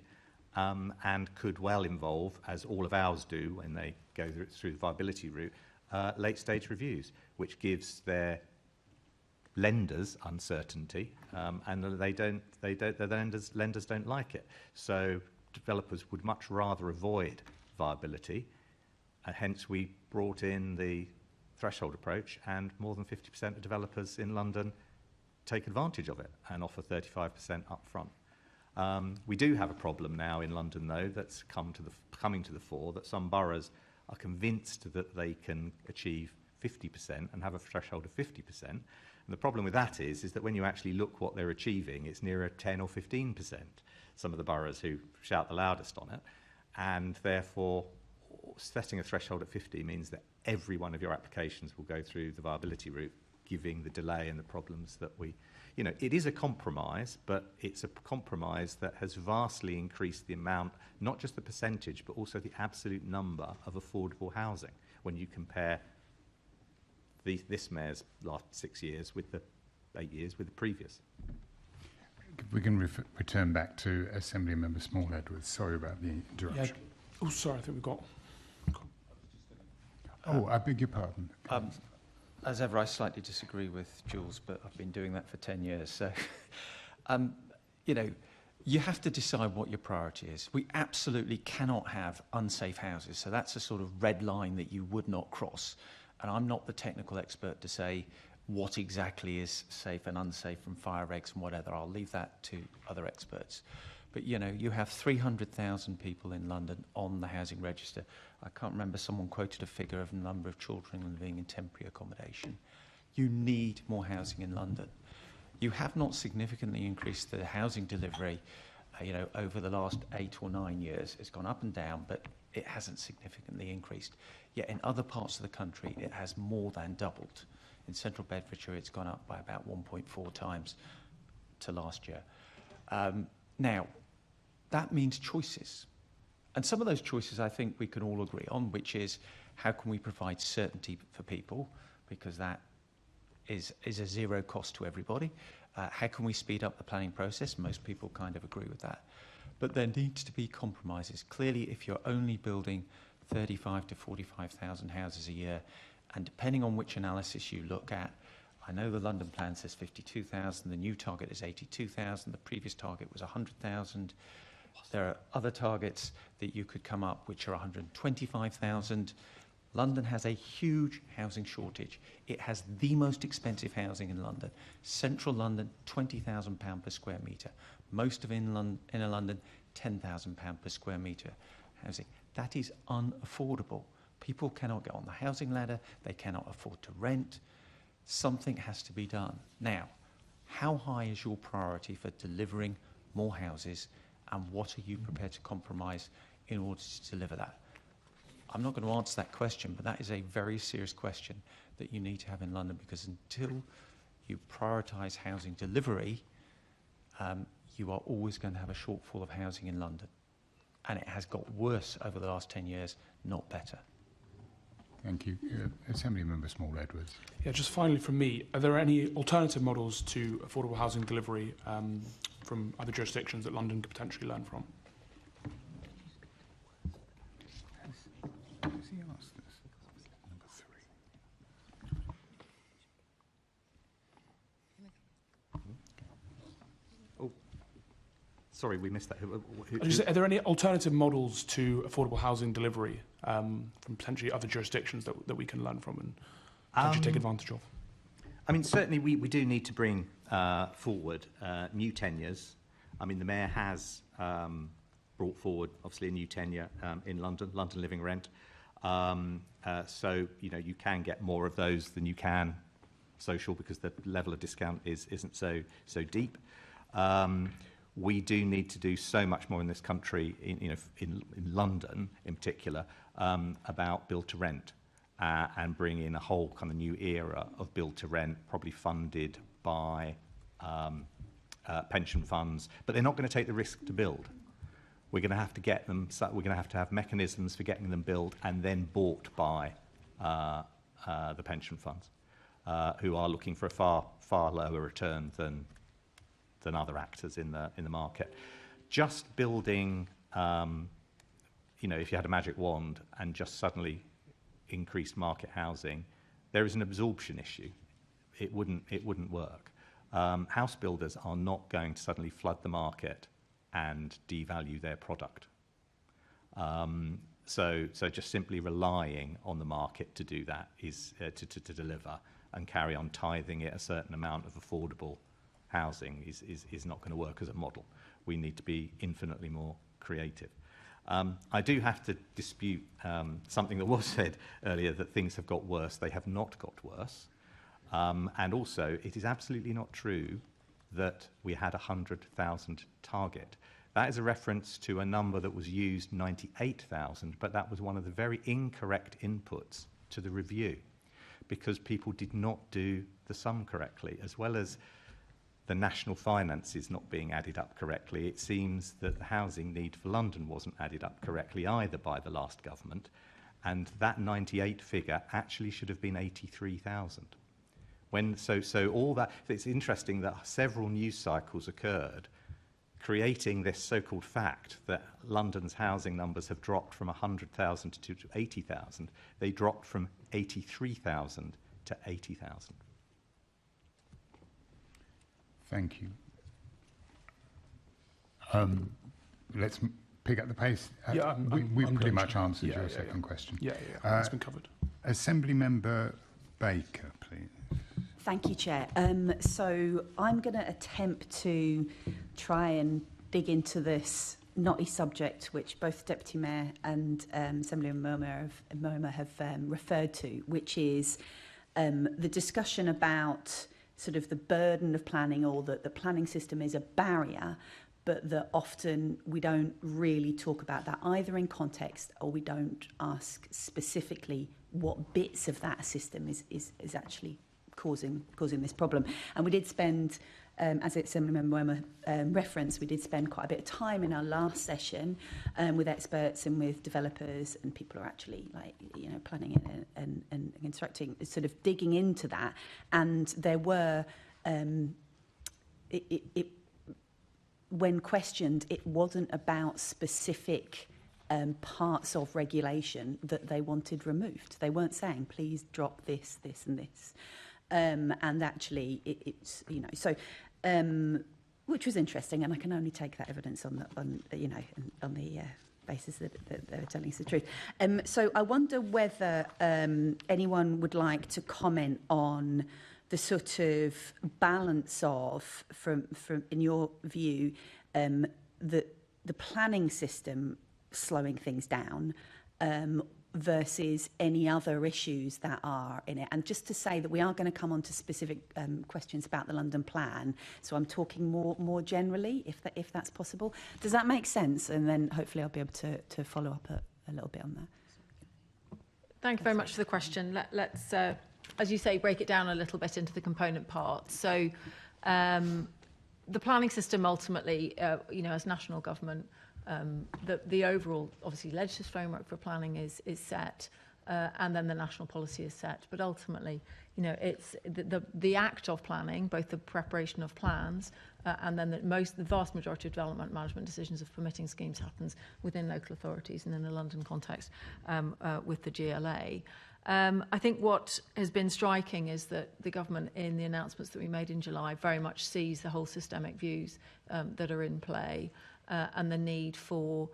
and could well involve, as all of ours do when they go through the viability route, late-stage reviews, which gives their lenders uncertainty, and the lenders don't like it. So developers would much rather avoid viability, and hence we brought in the threshold approach, and more than 50% of developers in London take advantage of it and offer 35% up front. We do have a problem now in London, though, that's coming to the fore, that some boroughs are convinced that they can achieve 50% and have a threshold of 50%. And the problem with that is that when you actually look what they're achieving, it's nearer 10 or 15%, some of the boroughs who shout the loudest on it. And therefore, setting a threshold at 50 means that every one of your applications will go through the viability route, giving the delay and the problems that it is a compromise, but it's a compromise that has vastly increased the amount, not just the percentage, but also the absolute number of affordable housing when you compare this mayor's last 6 years with the 8 years with the previous. We can return back to Assembly Member Small Edwards. Sorry about the interruption. Yeah. Oh, sorry, I think we've got... I beg your pardon. As ever, I slightly disagree with Jules, but I've been doing that for 10 years. So, you have to decide what your priority is. We absolutely cannot have unsafe houses. So that's a sort of red line that you would not cross. And I'm not the technical expert to say what exactly is safe and unsafe from fire regs and whatever. I'll leave that to other experts. But, you have 300,000 people in London on the housing register. I can't remember, someone quoted a figure of the number of children living in temporary accommodation. You need more housing in London. You have not significantly increased the housing delivery, over the last 8 or 9 years. It's gone up and down, but it hasn't significantly increased. Yet in other parts of the country, it has more than doubled. In central Bedfordshire, it's gone up by about 1.4 times to last year. Now, that means choices. And some of those choices I think we can all agree on, which is how can we provide certainty for people, because that is a zero cost to everybody. How can we speed up the planning process? Most people kind of agree with that. But there needs to be compromises. Clearly, if you're only building 35 to 45,000 houses a year, and depending on which analysis you look at, I know the London plan says 52,000, the new target is 82,000, the previous target was 100,000. There are other targets that you could come up which are 125,000. London has a huge housing shortage. It has the most expensive housing in London. Central London, £20,000 per square metre. Most of inner London, £10,000 per square metre housing. That is unaffordable. People cannot get on the housing ladder. They cannot afford to rent. Something has to be done. Now, how high is your priority for delivering more houses, and what are you prepared to compromise in order to deliver that? I'm not going to answer that question, but that is a very serious question that you need to have in London, because until you prioritise housing delivery, you are always going to have a shortfall of housing in London. And it has got worse over the last 10 years, not better. Thank you. Assembly Member Small Edwards. Yeah, just finally from me, are there any alternative models to affordable housing delivery from other jurisdictions that London could potentially learn from? Has he asked this? Number 3. Sorry, we missed that. Are there any alternative models to affordable housing delivery from potentially other jurisdictions that we can learn from and potentially take advantage of? I mean, certainly we do need to bring forward new tenures. I mean, the Mayor has brought forward, obviously, a new tenure in London Living Rent. So, you can get more of those than you can social because the level of discount isn't so deep. We do need to do so much more in this country, in London in particular, about build to rent and bring in a whole kind of new era of build to rent, probably funded by pension funds, but they're not going to take the risk to build. We're going to have to get them. We're going to have mechanisms for getting them built and then bought by the pension funds, who are looking for a far lower return than other actors in the market. Just building, if you had a magic wand and just suddenly increased market housing, there is an absorption issue. It wouldn't work. House builders are not going to suddenly flood the market and devalue their product. So just simply relying on the market to do that is to deliver and carry on tithing it a certain amount of affordable housing is not going to work as a model. We need to be infinitely more creative. I do have to dispute something that was said earlier, that things have got worse. They have not got worse. And also, it is absolutely not true that we had a 100,000 target. That is a reference to a number that was used, 98,000, but that was one of the very incorrect inputs to the review because people did not do the sum correctly, as well as the national finances not being added up correctly. It seems that the housing need for London wasn't added up correctly either by the last government, and that 98 figure actually should have been 83,000. So all that, it's interesting that several news cycles occurred creating this so-called fact that London's housing numbers have dropped from 100,000 to 80,000. They dropped from 83,000 to 80,000. Thank you. Let's pick up the pace. We've pretty much answered your second question. Yeah, it's been covered. Assembly Member Baker, please. Thank you, Chair. So I'm going to attempt to try and dig into this knotty subject, which both Deputy Mayor and Assemblyman Momer have referred to, which is the discussion about sort of the burden of planning, or that the planning system is a barrier, but that often we don't really talk about that either in context, or we don't ask specifically what bits of that system is actually causing this problem. And we did spend, as Assemblymember Wormer referenced, we did spend quite a bit of time in our last session with experts and with developers and people who are actually planning it and constructing, sort of digging into that. And there were, when questioned, it wasn't about specific parts of regulation that they wanted removed. They weren't saying, please drop this, this and this. And actually, it's which was interesting, and I can only take that evidence on the basis that they were telling us the truth. So I wonder whether anyone would like to comment on the sort of balance of, from in your view, the planning system slowing things down. Versus any other issues that are in it. And just to say that we are going to come on to specific questions about the London plan, so I'm talking more generally, if that's possible. Does that make sense? And then hopefully I'll be able to follow up a little bit on that. Thank you very much for the question. Let's, as you say, break it down a little bit into the component parts. So the planning system ultimately, as national government, the overall, obviously, legislative framework for planning is set, and then the national policy is set. But ultimately, it's the act of planning, both the preparation of plans and then the vast majority of development management decisions of permitting schemes happens within local authorities and in the London context with the GLA. I think what has been striking is that the government, in the announcements that we made in July, very much sees the whole systemic views that are in play. and the need for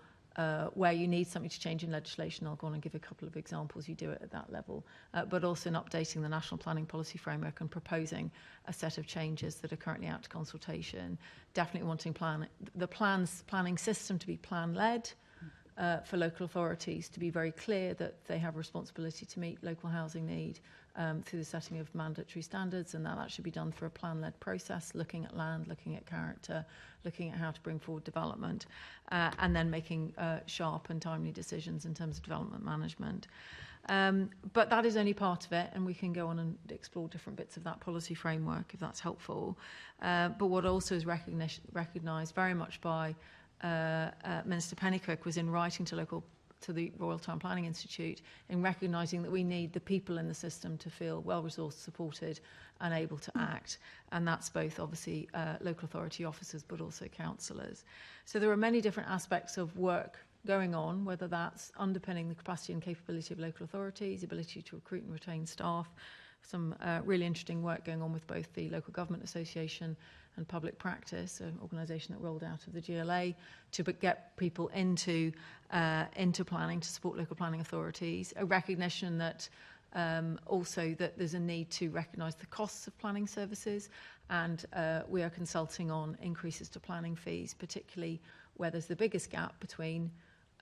where you need something to change in legislation. I'll go on and give a couple of examples. You do it at that level, but also in updating the National Planning Policy Framework and proposing a set of changes that are currently out to consultation. Definitely wanting the planning system to be plan-led, for local authorities to be very clear that they have responsibility to meet local housing need through the setting of mandatory standards, and that should be done through a plan-led process, looking at land, looking at character, looking at how to bring forward development, and then making sharp and timely decisions in terms of development management. But that is only part of it, and we can go on and explore different bits of that policy framework if that's helpful. But what also is recognised very much by Minister Pennycook was in writing to the Royal Town Planning Institute, in recognising that we need the people in the system to feel well-resourced, supported and able to act. And that's both obviously local authority officers but also councillors. So there are many different aspects of work going on, whether that's underpinning the capacity and capability of local authorities, ability to recruit and retain staff, some really interesting work going on with both the Local Government Association and Public Practice, an organisation that rolled out of the GLA to get people into planning, to support local planning authorities. A recognition that also that there's a need to recognise the costs of planning services, and we are consulting on increases to planning fees, particularly where there's the biggest gap between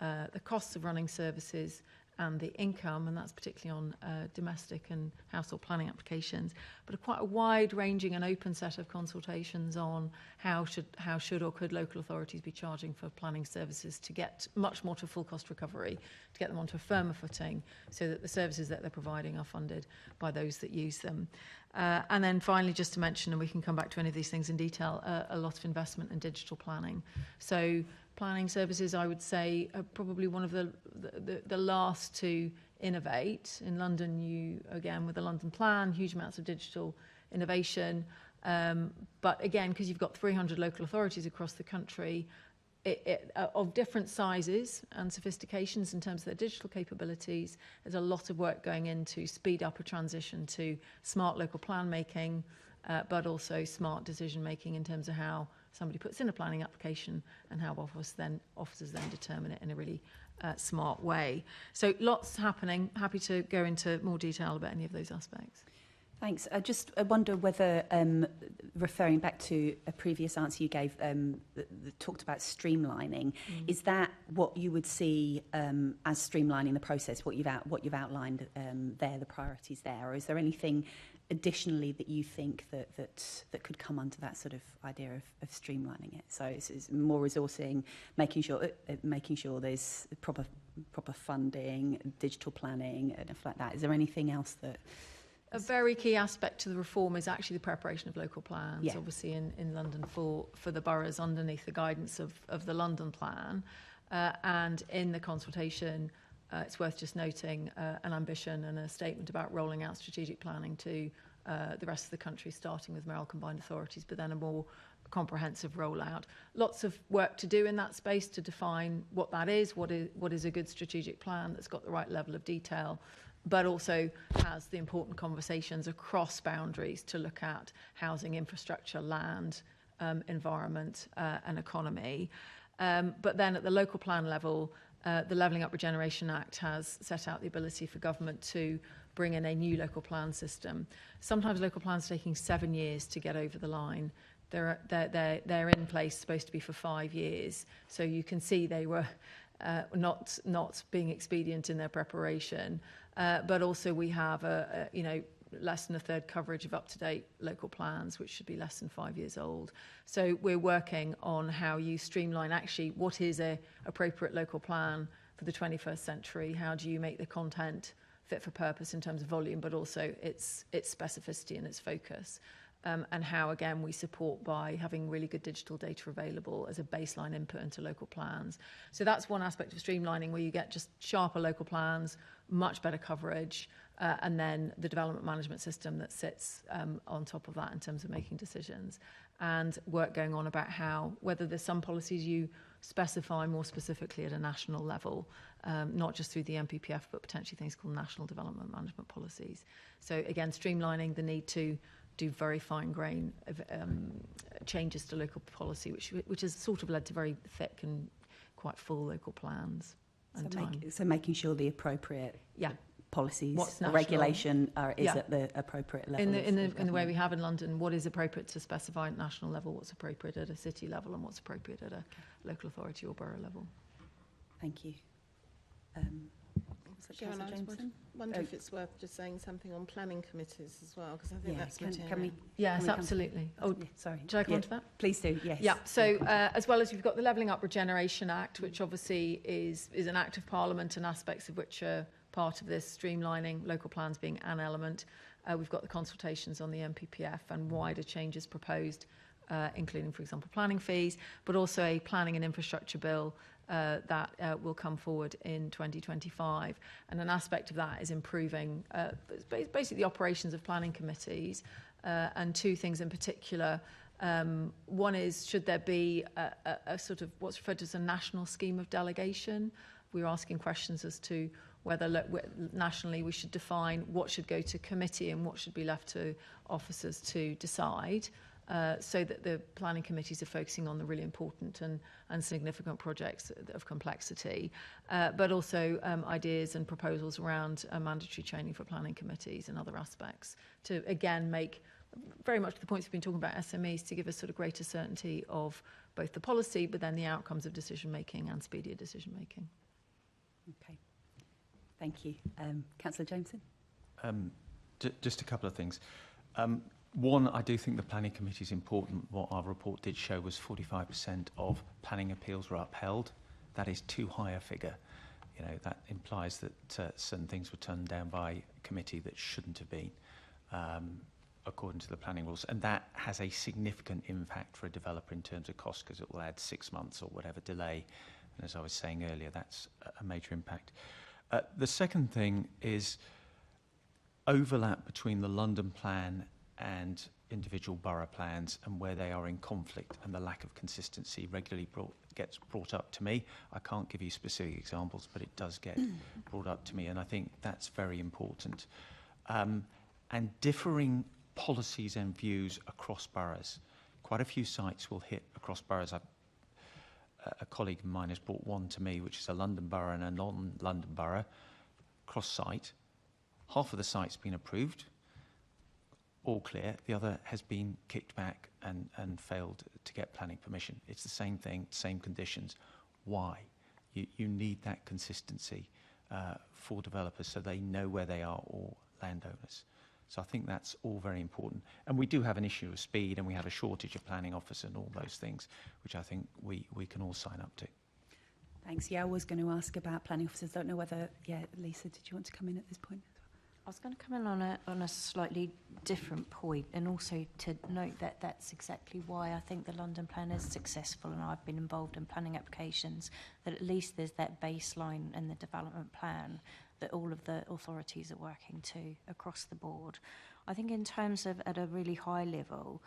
the costs of running services and the income, and that's particularly on domestic and household planning applications, but quite a wide-ranging and open set of consultations on how should or could local authorities be charging for planning services to get much more to full cost recovery, to get them onto a firmer footing, so that the services that they're providing are funded by those that use them. And then finally, just to mention, and we can come back to any of these things in detail, a lot of investment in digital planning. So planning services, I would say, are probably one of the last to innovate. In London, you, again, with the London Plan, huge amounts of digital innovation. But again, because you've got 300 local authorities across the country, of different sizes and sophistications in terms of their digital capabilities, there's a lot of work going in to speed up a transition to smart local plan making, but also smart decision making in terms of how somebody puts in a planning application and how officers then determine it in a really smart way. So lots happening. Happy to go into more detail about any of those aspects. Thanks. I wonder whether, referring back to a previous answer you gave, that talked about streamlining, is that what you would see as streamlining the process? What you've outlined there, the priorities there, or is there anything additionally that you think that could come under that sort of idea of streamlining it? So it's more resourcing, making sure there's proper funding, digital planning, and stuff like that. Is there anything else that? A very key aspect to the reform is actually the preparation of local plans, obviously in London for the boroughs underneath the guidance of the London Plan. And in the consultation, it's worth just noting an ambition and a statement about rolling out strategic planning to the rest of the country, starting with mayoral combined authorities, but then a more comprehensive rollout. Lots of work to do in that space to define what that is, what is a good strategic plan that's got the right level of detail, but also has the important conversations across boundaries to look at housing, infrastructure, land, environment and economy. But then at the local plan level, the Levelling Up Regeneration Act has set out the ability for government to bring in a new local plan system. Sometimes local plans are taking 7 years to get over the line. They're in place, supposed to be for 5 years. So you can see they were not being expedient in their preparation. But also we have less than a third coverage of up-to-date local plans, which should be less than 5 years old. So we're working on how you streamline actually what is a appropriate local plan for the 21st century. How do you make the content fit for purpose in terms of volume, but also its specificity and its focus. And how, again, we support by having really good digital data available as a baseline input into local plans. So that's one aspect of streamlining, where you get just sharper local plans, much better coverage, and then the development management system that sits on top of that in terms of making decisions. And work going on about whether there's some policies you specify more specifically at a national level, not just through the MPPF, but potentially things called national development management policies. So again, streamlining the need to do very fine grain of, changes to local policy, which has sort of led to very thick and quite full local plans and time. So making sure the appropriate policies What's or national? regulation is at the appropriate level. In the way we have in London, what is appropriate to specify at national level, what's appropriate at a city level, and what's appropriate at a local authority or borough level. Thank you. Sharon, I just wonder if it's worth just saying something on planning committees as well, because I think that's material. Can we? Yes, can we absolutely. sorry. Should I come on to that? Please do. Yes. Yeah. So as well as we've got the Levelling Up Regeneration Act, which obviously is an act of Parliament and aspects of which are part of this streamlining local plans being an element. We've got the consultations on the MPPF and wider changes proposed, including, for example, planning fees, but also a planning and infrastructure bill that will come forward in 2025. And an aspect of that is improving basically the operations of planning committees, and two things in particular. One is, should there be a sort of what's referred to as a national scheme of delegation? We're asking questions as to whether nationally we should define what should go to committee and what should be left to officers to decide, so that the planning committees are focusing on the really important and significant projects of complexity, but also ideas and proposals around mandatory training for planning committees and other aspects to, again, make very much the points we've been talking about SMEs, to give us sort of greater certainty of both the policy but then the outcomes of decision making and speedier decision making. Okay. Thank you. Councillor Jameson? Just a couple of things. One, I do think the planning committee is important. What our report did show was 45% of planning appeals were upheld. That is too high a figure. You know, that implies that certain things were turned down by committee that shouldn't have been, according to the planning rules. And that has a significant impact for a developer in terms of cost, because it will add 6 months or whatever delay. And as I was saying earlier, that's a major impact. The second thing is overlap between the London plan and individual borough plans, and where they are in conflict, and the lack of consistency regularly gets brought up to me. I can't give you specific examples, but it does get brought up to me, and I think that's very important. And differing policies and views across boroughs. Quite a few sites will hit across boroughs. A colleague of mine has brought one to me, which is a London borough and a non-London borough, cross-site. Half of the site's been approved, all clear. The other has been kicked back and failed to get planning permission. It's the same thing, same conditions. Why? You need that consistency for developers so they know where they are, or landowners. So I think that's all very important. And we do have an issue of speed, and we have a shortage of planning officers and all those things, which I think we can all sign up to. Thanks. Yeah, I was going to ask about planning officers. Don't know whether, Lisa, did you want to come in at this point? I was going to come in on a slightly different point, and also to note that that's exactly why I think the London plan is successful, and I've been involved in planning applications, that at least there's that baseline in the development plan that all of the authorities are working to across the board. I think in terms of at a really high level,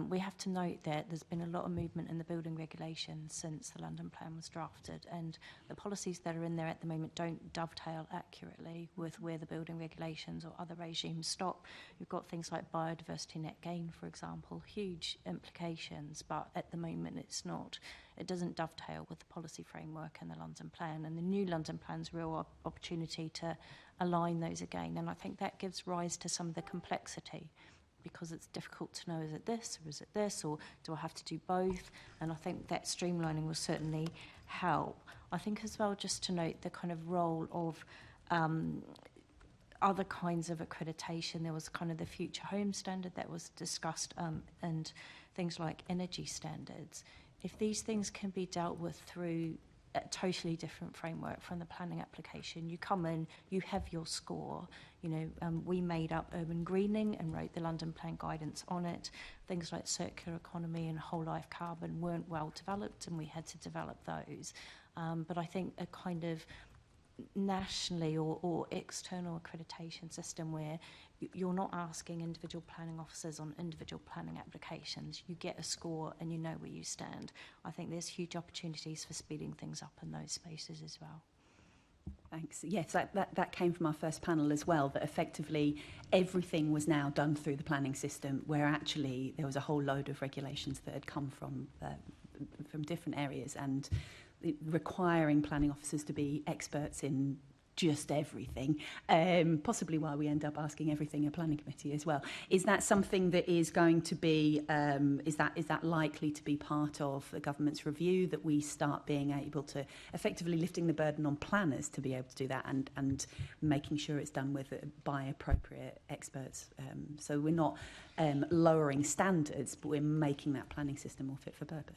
we have to note that there's been a lot of movement in the building regulations since the London plan was drafted, and the policies that are in there at the moment don't dovetail accurately with where the building regulations or other regimes stop. You've got things like biodiversity net gain, for example, huge implications, but at the moment it doesn't dovetail with the policy framework in the London plan, and the new London plan's real opportunity to align those again, and I think that gives rise to some of the complexity, because it's difficult to know, is it this or is it this, or do I have to do both? And I think that streamlining will certainly help. I think as well, just to note the kind of role of other kinds of accreditation. There was kind of the future home standard that was discussed, and things like energy standards. If these things can be dealt with through a totally different framework from the planning application, you come in, you have your score. You know, we made up urban greening and wrote the London plan guidance on it. Things like circular economy and whole life carbon weren't well developed, and we had to develop those. But I think a kind of nationally or external accreditation system where you're not asking individual planning officers on individual planning applications. You get a score and you know where you stand. I think there's huge opportunities for speeding things up in those spaces as well. Thanks. Yes, that came from our first panel as well, that effectively everything was now done through the planning system, where actually there was a whole load of regulations that had come from different areas, and requiring planning officers to be experts in just everything, possibly why we end up asking everything a planning committee as well. Is that something that is going to be, is that likely to be part of the government's review, that we start being able to, effectively lifting the burden on planners to be able to do that, and making sure it's done by appropriate experts? So we're not lowering standards, but we're making that planning system more fit for purpose.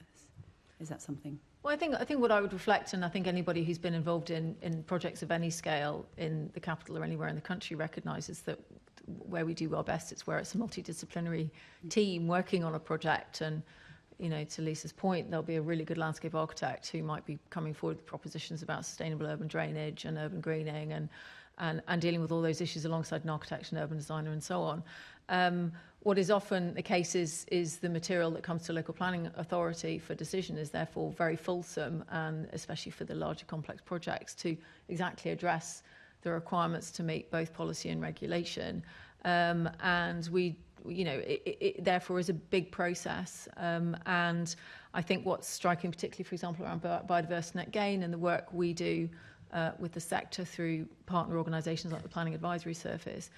Is that something? Well, I think what I would reflect, and I think anybody who's been involved in projects of any scale in the capital or anywhere in the country recognises that where we do our best, it's where it's a multidisciplinary team working on a project. And, you know, to Lisa's point, there'll be a really good landscape architect who might be coming forward with propositions about sustainable urban drainage and urban greening and dealing with all those issues alongside an architect and urban designer and so on. What is often the case is the material that comes to local planning authority for decision is therefore very fulsome, and especially for the larger complex projects, to exactly address the requirements to meet both policy and regulation. And we, you know, it therefore is a big process. And I think what's striking, particularly, for example, around biodiversity net gain and the work we do with the sector through partner organisations like the Planning Advisory Service,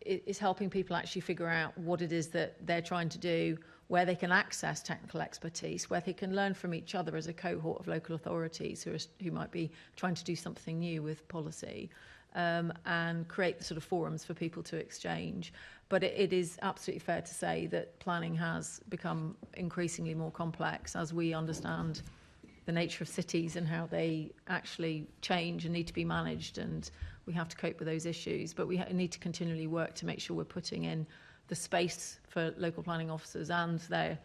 is helping people actually figure out what it is that they're trying to do, where they can access technical expertise, where they can learn from each other as a cohort of local authorities who might be trying to do something new with policy, and create the sort of forums for people to exchange. But it is absolutely fair to say that planning has become increasingly more complex as we understand the nature of cities and how they actually change and need to be managed, and we have to cope with those issues. But we need to continually work to make sure we're putting in the space for local planning officers and their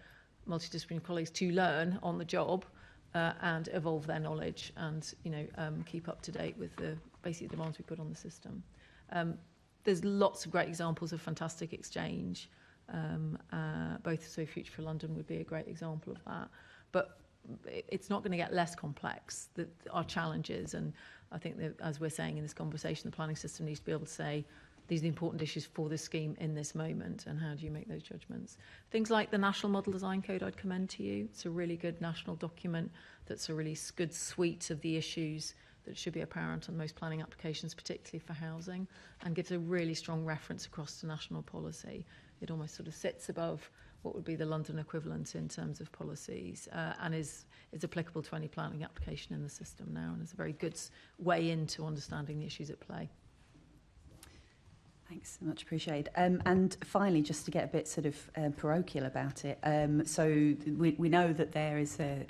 multidisciplinary colleagues to learn on the job and evolve their knowledge, and keep up to date with the basic demands we put on the system. There's lots of great examples of fantastic exchange. Both So Future for London would be a great example of that. But it's not going to get less complex. Our challenges, and I think that, as we're saying in this conversation, the planning system needs to be able to say, these are the important issues for this scheme in this moment, and how do you make those judgments? Things like the National Model Design Code I'd commend to you. It's a really good national document that's a really good suite of the issues that should be apparent on most planning applications, particularly for housing, and gives a really strong reference across to national policy. It almost sort of sits above what would be the London equivalent in terms of policies, and is applicable to any planning application in the system now, and is a very good way into understanding the issues at play. Thanks, much appreciated. And finally, just to get a bit sort of parochial about it, so we know that there is a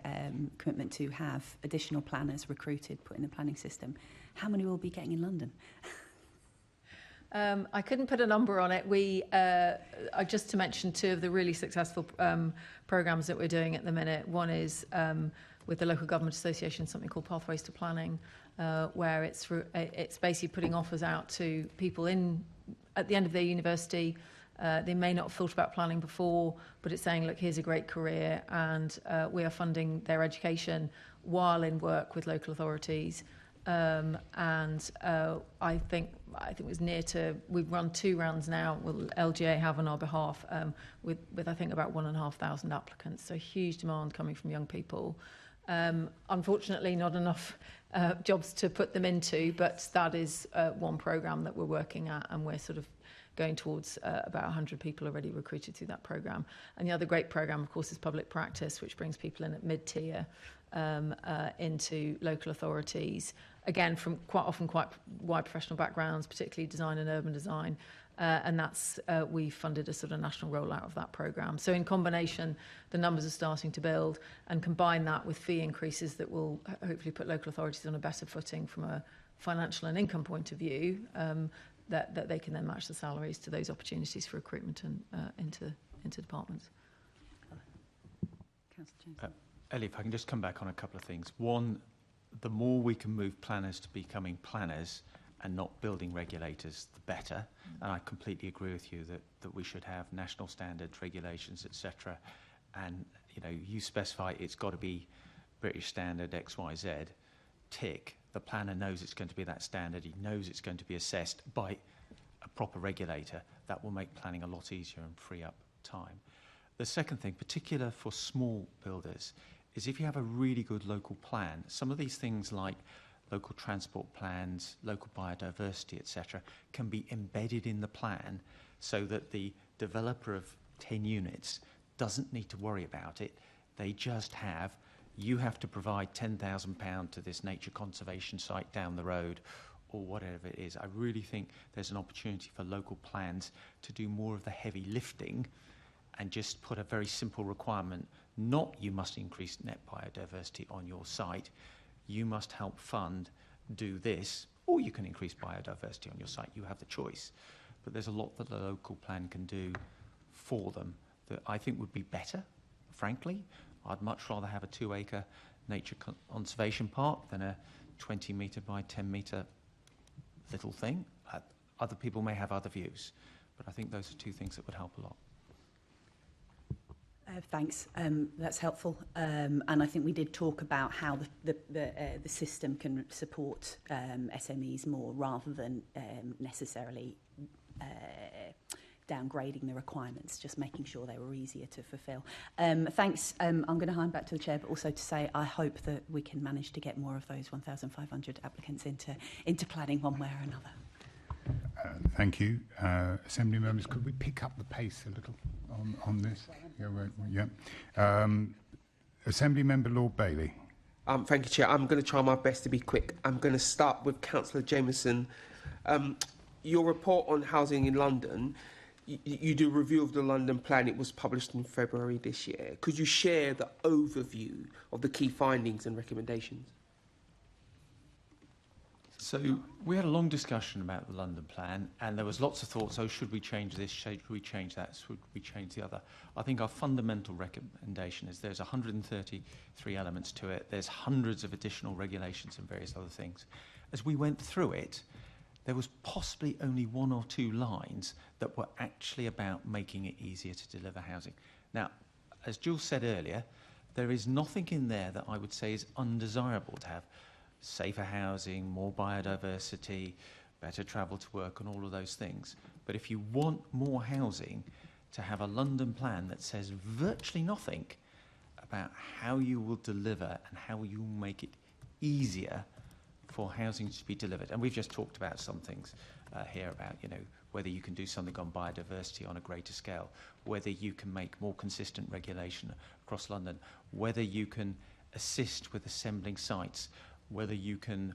commitment to have additional planners recruited, put in the planning system. How many will be getting in London? I couldn't put a number on it. Just to mention two of the really successful programmes that we're doing at the minute. One is with the Local Government Association, something called Pathways to Planning, where it's basically putting offers out to people at the end of their university. They may not have thought about planning before, but it's saying, look, here's a great career, and we are funding their education while in work with local authorities. I think it was we've run 2 rounds now, will LGA have on our behalf, with I think about 1,500 applicants, so huge demand coming from young people. Unfortunately, not enough jobs to put them into, but that is one programme that we're working at, and we're sort of going towards about 100 people already recruited through that programme. And the other great programme, of course, is Public Practice, which brings people in at mid-tier into local authorities, again from quite wide professional backgrounds, particularly design and urban design, and that's we funded a sort of national rollout of that programme. So in combination, the numbers are starting to build, and combine that with fee increases that will hopefully put local authorities on a better footing from a financial and income point of view, that they can then match the salaries to those opportunities for recruitment and into departments. Ellie, if I can just come back on a couple of things. One, the more we can move planners to becoming planners and not building regulators, the better. And I completely agree with you that we should have national standards, regulations, etc. And you specify it's got to be British standard X, Y, Z. Tick. the planner knows it's going to be that standard, he knows it's going to be assessed by a proper regulator. That will make planning a lot easier and free up time. The second thing, particular for small builders, is if you have a really good local plan, some of these things like local transport plans, local biodiversity, etc., can be embedded in the plan so that the developer of 10 units doesn't need to worry about it. They just have, you have to provide £10,000 to this nature conservation site down the road, or whatever it is. I really think there's an opportunity for local plans to do more of the heavy lifting and just put a very simple requirement, not you must increase net biodiversity on your site, you must help fund do this, or you can increase biodiversity on your site, you have the choice. But there's a lot that the local plan can do for them that I think would be better, frankly. I'd much rather have a 2-acre nature conservation park than a 20-metre by 10-metre little thing. Other people may have other views, but I think those are two things that would help a lot. Thanks. That's helpful. And I think we did talk about how the system can support SMEs more rather than necessarily downgrading the requirements, just making sure they were easier to fulfil. Thanks. I'm going to hand back to the chair, but also to say I hope that we can manage to get more of those 1,500 applicants into planning one way or another. Thank you. Assembly members, could we pick up the pace a little on this? Assembly member Lord Bailey. Thank you, Chair. I'm going to try my best to be quick. I'm going to start with Councillor Jameson. Your report on housing in London, you do a review of the London plan. It was published in February this year. Could you share the overview of the key findings and recommendations? So we had a long discussion about the London plan, and there was lots of thoughts, oh, should we change this, should we change that, should we change the other? I think our fundamental recommendation is there's 133 elements to it, there's hundreds of additional regulations and various other things. As we went through it, there was possibly only 1 or 2 lines that were actually about making it easier to deliver housing. Now, as Jules said earlier, there is nothing in there that I would say is undesirable to have. Safer housing, more biodiversity, better travel to work, and all of those things. But if you want more housing, to have a London plan that says virtually nothing about how you will deliver and how you will make it easier for housing to be delivered. And we've just talked about some things here about, you know, whether you can do something on biodiversity on a greater scale, whether you can make more consistent regulation across London, whether you can assist with assembling sites, whether you can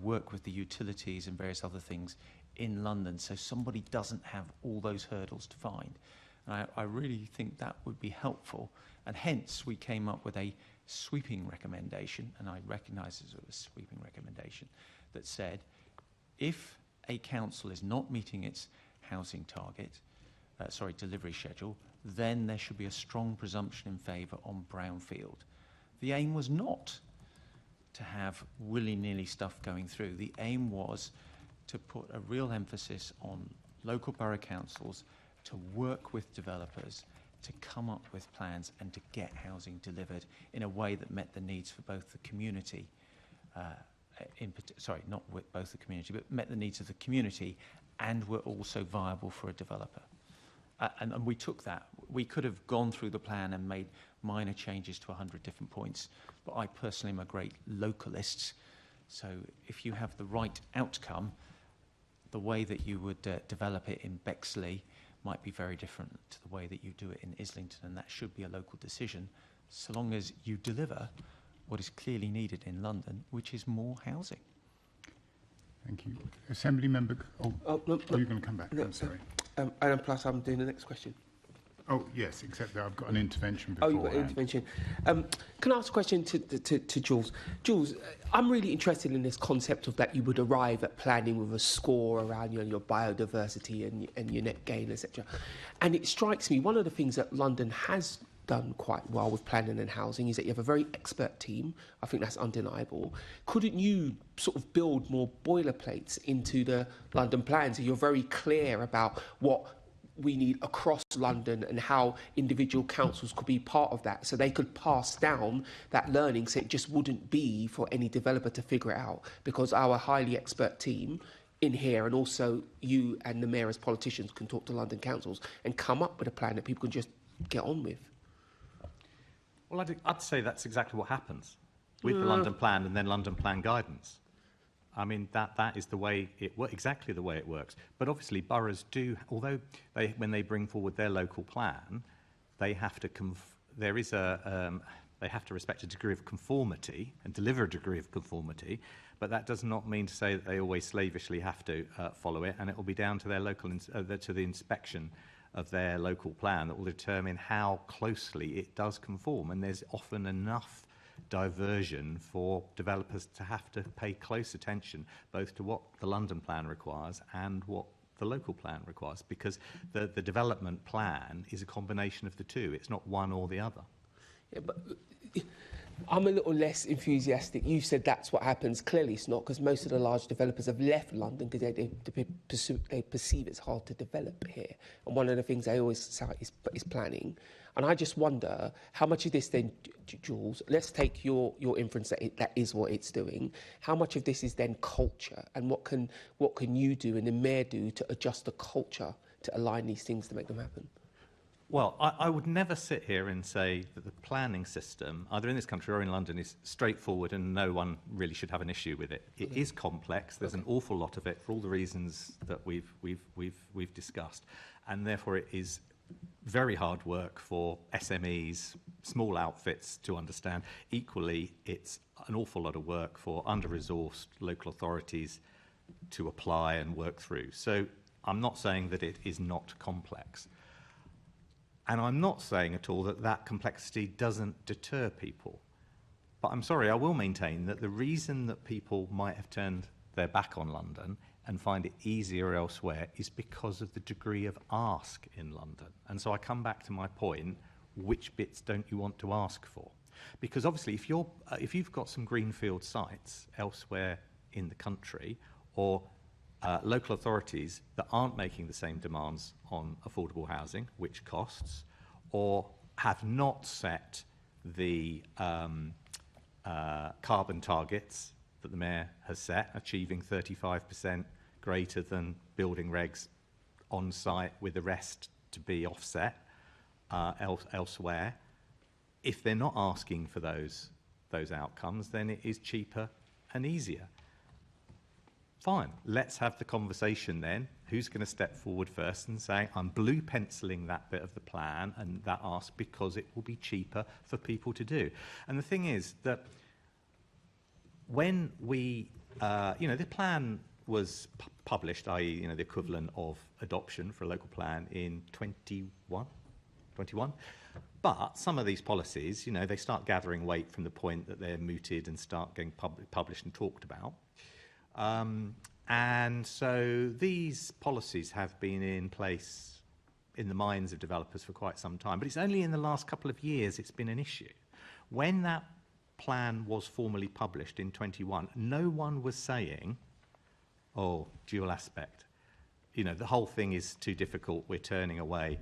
work with the utilities and various other things in London so somebody doesn't have all those hurdles to find. And I really think that would be helpful. And hence we came up with a sweeping recommendation, and I recognise it as a sweeping recommendation, that said if a council is not meeting its housing target, delivery schedule, then there should be a strong presumption in favour on brownfield. The aim was not to have willy-nilly stuff going through. The aim was to put a real emphasis on local borough councils to work with developers to come up with plans and to get housing delivered in a way that met the needs for both the community, not with both the community, but met the needs of the community and were also viable for a developer. And we took that. We could have gone through the plan and made minor changes to 100 different points, but I personally am a great localist, so if you have the right outcome, the way that you would develop it in Bexley might be very different to the way that you do it in Islington, and that should be a local decision, so long as you deliver what is clearly needed in London, which is more housing. Thank you. Assembly member... you're going to come back. No, I'm sorry. And plus, I'm doing the next question. Oh, yes, except that I've got an intervention before. Oh, you've got an intervention. Can I ask a question to Jules? Jules, I'm really interested in this concept of that you would arrive at planning with a score around your biodiversity and your net gain, etc. And it strikes me, one of the things that London has done quite well with planning and housing is that you have a very expert team. I think that's undeniable. Couldn't you sort of build more boilerplates into the London plan so you're very clear about what we need across London, and how individual councils could be part of that, so they could pass down that learning, so it just wouldn't be for any developer to figure it out, because our highly expert team in here, and also you and the mayor as politicians, can talk to London councils and come up with a plan that people can just get on with. Well, I'd say that's exactly what happens with the London Plan and then London Plan guidance. I mean, that is the way exactly the way it works. But obviously, boroughs do, although when they bring forward their local plan, they have to they have to respect a degree of conformity and deliver a degree of conformity. But that does not mean to say that they always slavishly have to follow it, and it will be down to their local to the inspection of their local plan that will determine how closely it does conform. And there's often enough diversion for developers to have to pay close attention both to what the London plan requires and what the local plan requires, because the development plan is a combination of the two. It's not one or the other. Yeah, but I'm a little less enthusiastic. You said that's what happens. Clearly it's not, because most of the large developers have left London because they perceive it's hard to develop here. And one of the things they always cite is planning. And I just wonder, how much of this then, Jules, let's take your inference that is what it's doing. How much of this is then culture? And what can you do and the mayor do to adjust the culture to align these things to make them happen? Well, I would never sit here and say that the planning system, either in this country or in London, is straightforward and no one really should have an issue with it. It is complex. There's an awful lot of it for all the reasons that we've discussed, and therefore it is very hard work for SMEs, small outfits to understand. Equally, it's an awful lot of work for under-resourced local authorities to apply and work through. So I'm not saying that it is not complex. And I'm not saying at all that that complexity doesn't deter people. But I'm sorry, I will maintain that the reason that people might have turned their back on London and find it easier elsewhere is because of the degree of ask in London. And so I come back to my point, which bits don't you want to ask for? Because obviously if you've got some greenfield sites elsewhere in the country, or local authorities that aren't making the same demands on affordable housing, which costs, or have not set the carbon targets that the mayor has set, achieving 35% greater than building regs on site, with the rest to be offset elsewhere. If they're not asking for those outcomes, then it is cheaper and easier. Fine, let's have the conversation then. Who's going to step forward first and say, I'm blue penciling that bit of the plan and that ask because it will be cheaper for people to do. And the thing is that when we, the plan was published, i.e., the equivalent of adoption for a local plan in 21. But some of these policies, they start gathering weight from the point that they're mooted and start getting published and talked about. And so these policies have been in place in the minds of developers for quite some time, but it's only in the last couple of years it's been an issue. When that plan was formally published in 21, no one was saying, oh, dual aspect, the whole thing is too difficult, we're turning away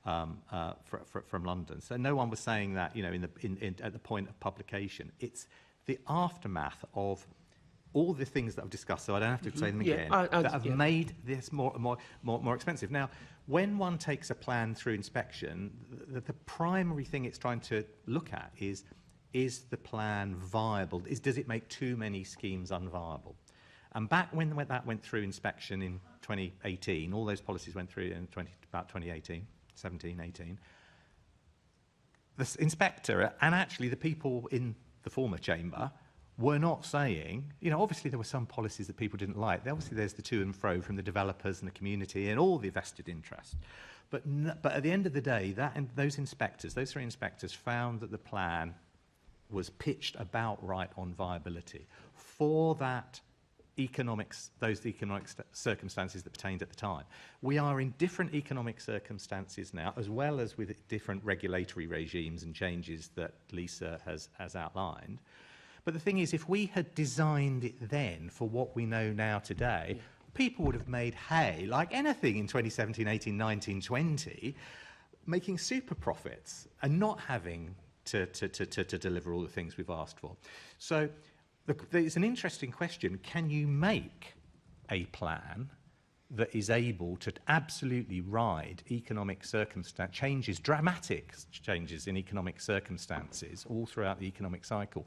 from London. So no one was saying that, at the point of publication. It's the aftermath of all the things that I've discussed, so I don't have to say them again, that have made this more expensive. Now, when one takes a plan through inspection, the primary thing it's trying to look at is the plan viable? Does it make too many schemes unviable? And back when that went through inspection in 2018, all those policies went through in about 2018, 17, 18, the inspector, and actually the people in the former chamber, were not saying, obviously there were some policies that people didn't like. Obviously there's the to and fro from the developers and the community and all the vested interest. But at the end of the day, those three inspectors found that the plan was pitched about right on viability for those economic circumstances that pertained at the time. We are in different economic circumstances now, as well as with different regulatory regimes and changes that Lisa has outlined. But the thing is, if we had designed it then for what we know now today, people would have made hay like anything in 2017, 18, 19, 20, making super profits and not having to deliver all the things we've asked for. So it's an interesting question. Can you make a plan that is able to absolutely ride economic changes, dramatic changes in economic circumstances all throughout the economic cycle?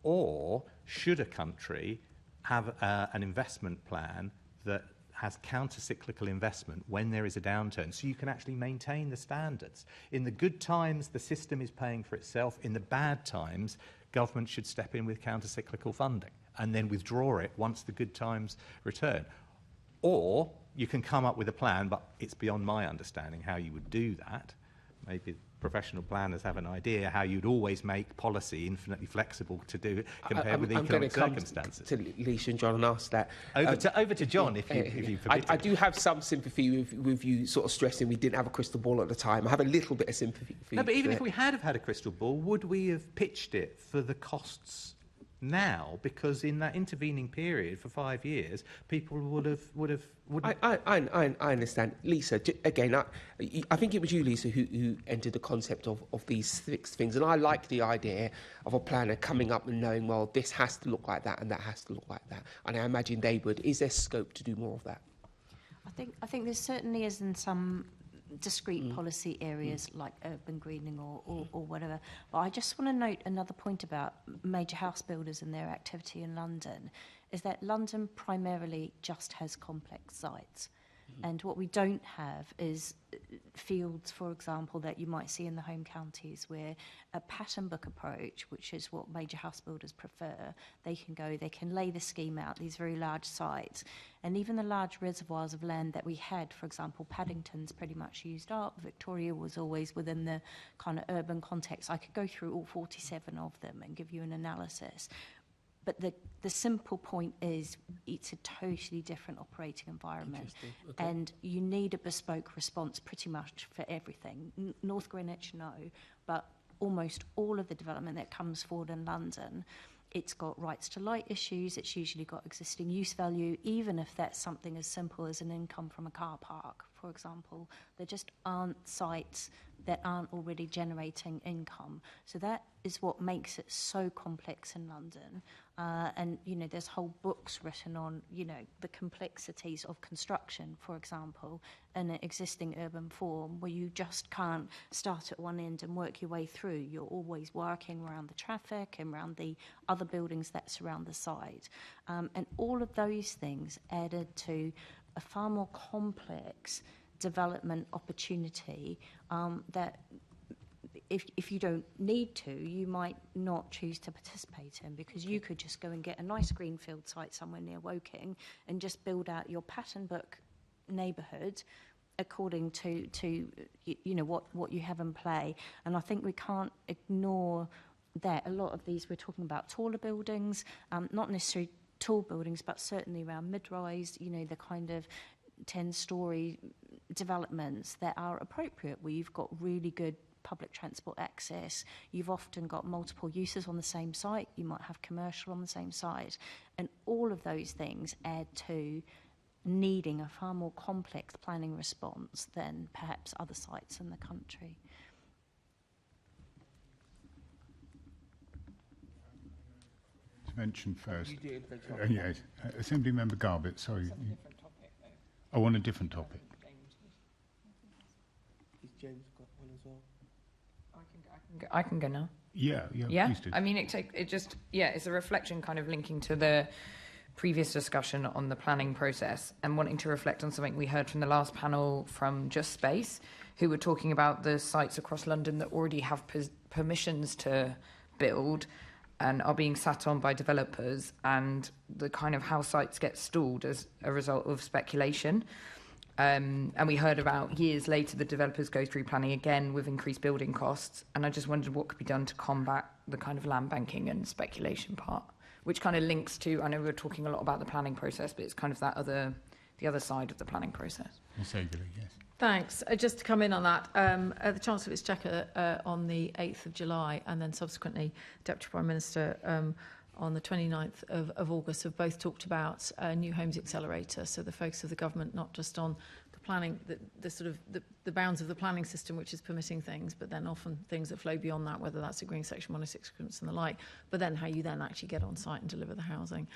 Or should a country have an investment plan that has counter-cyclical investment when there is a downturn, so you can actually maintain the standards? In the good times, the system is paying for itself. In the bad times, government should step in with counter-cyclical funding and then withdraw it once the good times return. Or you can come up with a plan, but it's beyond my understanding how you would do that. Maybe professional planners have an idea how you'd always make policy infinitely flexible to do compared with economic circumstances. To Lisa and John and ask that. Over to John, if you permit. I do have some sympathy with you sort of stressing we didn't have a crystal ball at the time. I have a little bit of sympathy for you. No, but even if we had have had a crystal ball, would we have pitched it for the costs now? Because in that intervening period for 5 years, people wouldn't. I understand, Lisa. Again, I think it was you, Lisa, who entered the concept of these fixed things, and I like the idea of a planner coming up and knowing, well, this has to look like that and that has to look like that. And I imagine they would. Is there scope to do more of that? I think there certainly is in some discrete policy areas like urban greening or whatever. But I just want to note another point about major house builders and their activity in London, is that London primarily just has complex sites. And what we don't have is fields, for example, that you might see in the home counties where a pattern book approach, which is what major house builders prefer, they can lay the scheme out, these very large sites. And even the large reservoirs of land that we had, for example, Paddington's pretty much used up. Victoria was always within the kind of urban context. I could go through all 47 of them and give you an analysis. But the simple point is it's a totally different operating environment. Okay. And you need a bespoke response pretty much for everything. North Greenwich, no, but almost all of the development that comes forward in London, it's got rights to light issues, it's usually got existing use value, even if that's something as simple as an income from a car park, for example. There just aren't sites that aren't already generating income. So that is what makes it so complex in London. And, there's whole books written on, the complexities of construction, for example, in an existing urban form where you just can't start at one end and work your way through. You're always working around the traffic and around the other buildings that surround the site. And all of those things added to a far more complex development opportunity that if you don't need to, you might not choose to participate in, because you could just go and get a nice greenfield site somewhere near Woking and just build out your pattern book neighbourhood according to what you have in play. And I think we can't ignore that. A lot of these, we're talking about taller buildings, not necessarily tall buildings, but certainly around mid-rise, the kind of 10-storey developments that are appropriate, where you've got really good public transport access. You've often got multiple uses on the same site. You might have commercial on the same site. And all of those things add to needing a far more complex planning response than perhaps other sites in the country. To mention first, yes, Assembly Member Garbett, sorry. I want a different topic. James got one as well? I can go now. Yeah. Please do. I mean, it's a reflection kind of linking to the previous discussion on the planning process and wanting to reflect on something we heard from the last panel from Just Space, who were talking about the sites across London that already have permissions to build and are being sat on by developers, and the kind of how sites get stalled as a result of speculation. And we heard about years later the developers go through planning again with increased building costs. And I just wondered what could be done to combat the kind of land banking and speculation part, which kind of links to, I know we were talking a lot about the planning process, but it's kind of the other side of the planning process. Ms. Agerley, yes. Thanks. Just to come in on that, the Chancellor of Exchequer on the 8th of July and then subsequently Deputy Prime Minister on the 29th of August have both talked about a new homes accelerator. So the focus of the government, not just on the planning, the sort of the bounds of the planning system, which is permitting things, but then often things that flow beyond that, whether that's agreeing Section 106 agreements and the like, but then how you then actually get on site and deliver the housing.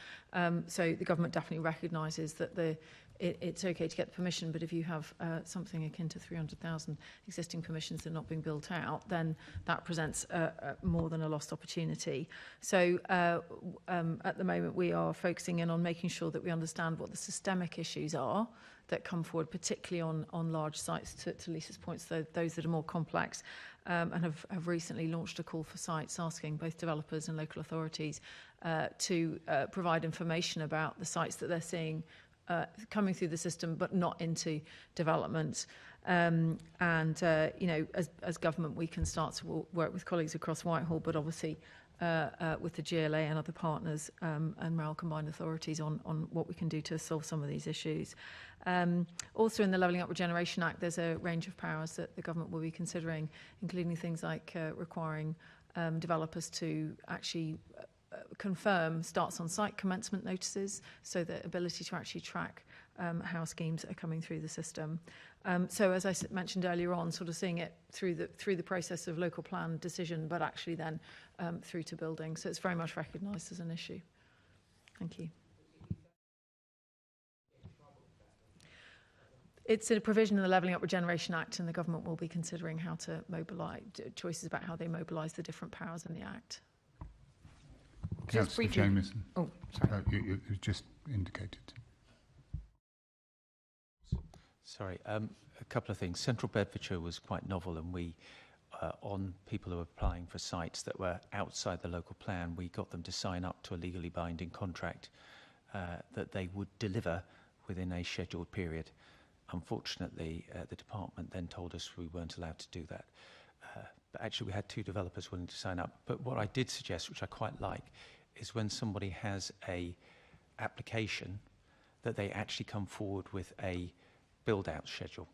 So the government definitely recognises that it's okay to get the permission, but if you have something akin to 300,000 existing permissions that are not being built out, then that presents more than a lost opportunity. So at the moment we are focusing in on making sure that we understand what the systemic issues are that come forward, particularly on large sites, to Lisa's points, those that are more complex, and have recently launched a call for sites asking both developers and local authorities to provide information about the sites that they're seeing coming through the system but not into development. You know, as government we can start to work with colleagues across Whitehall, but obviously with the GLA and other partners and RAL combined authorities on what we can do to solve some of these issues. Also in the Levelling Up Regeneration Act there's a range of powers that the government will be considering, including things like requiring developers to actually confirm starts on site commencement notices, so the ability to actually track how schemes are coming through the system. So as I mentioned earlier on, sort of seeing it through the process of local plan decision, but actually then through to building. So it's very much recognised as an issue. Thank you. It's a provision in the Levelling Up Regeneration Act, and the government will be considering how to mobilise, choices about how they mobilise the different powers in the Act. Councillor Jamieson. Oh, sorry. You just indicated. Sorry, a couple of things. Central Bedfordshire was quite novel, and we, on people who were applying for sites that were outside the local plan, we got them to sign up to a legally binding contract that they would deliver within a scheduled period. Unfortunately, the department then told us we weren't allowed to do that. But actually, we had 2 developers willing to sign up. But what I did suggest, which I quite like, is when somebody has a application, that they actually come forward with a build-out schedule.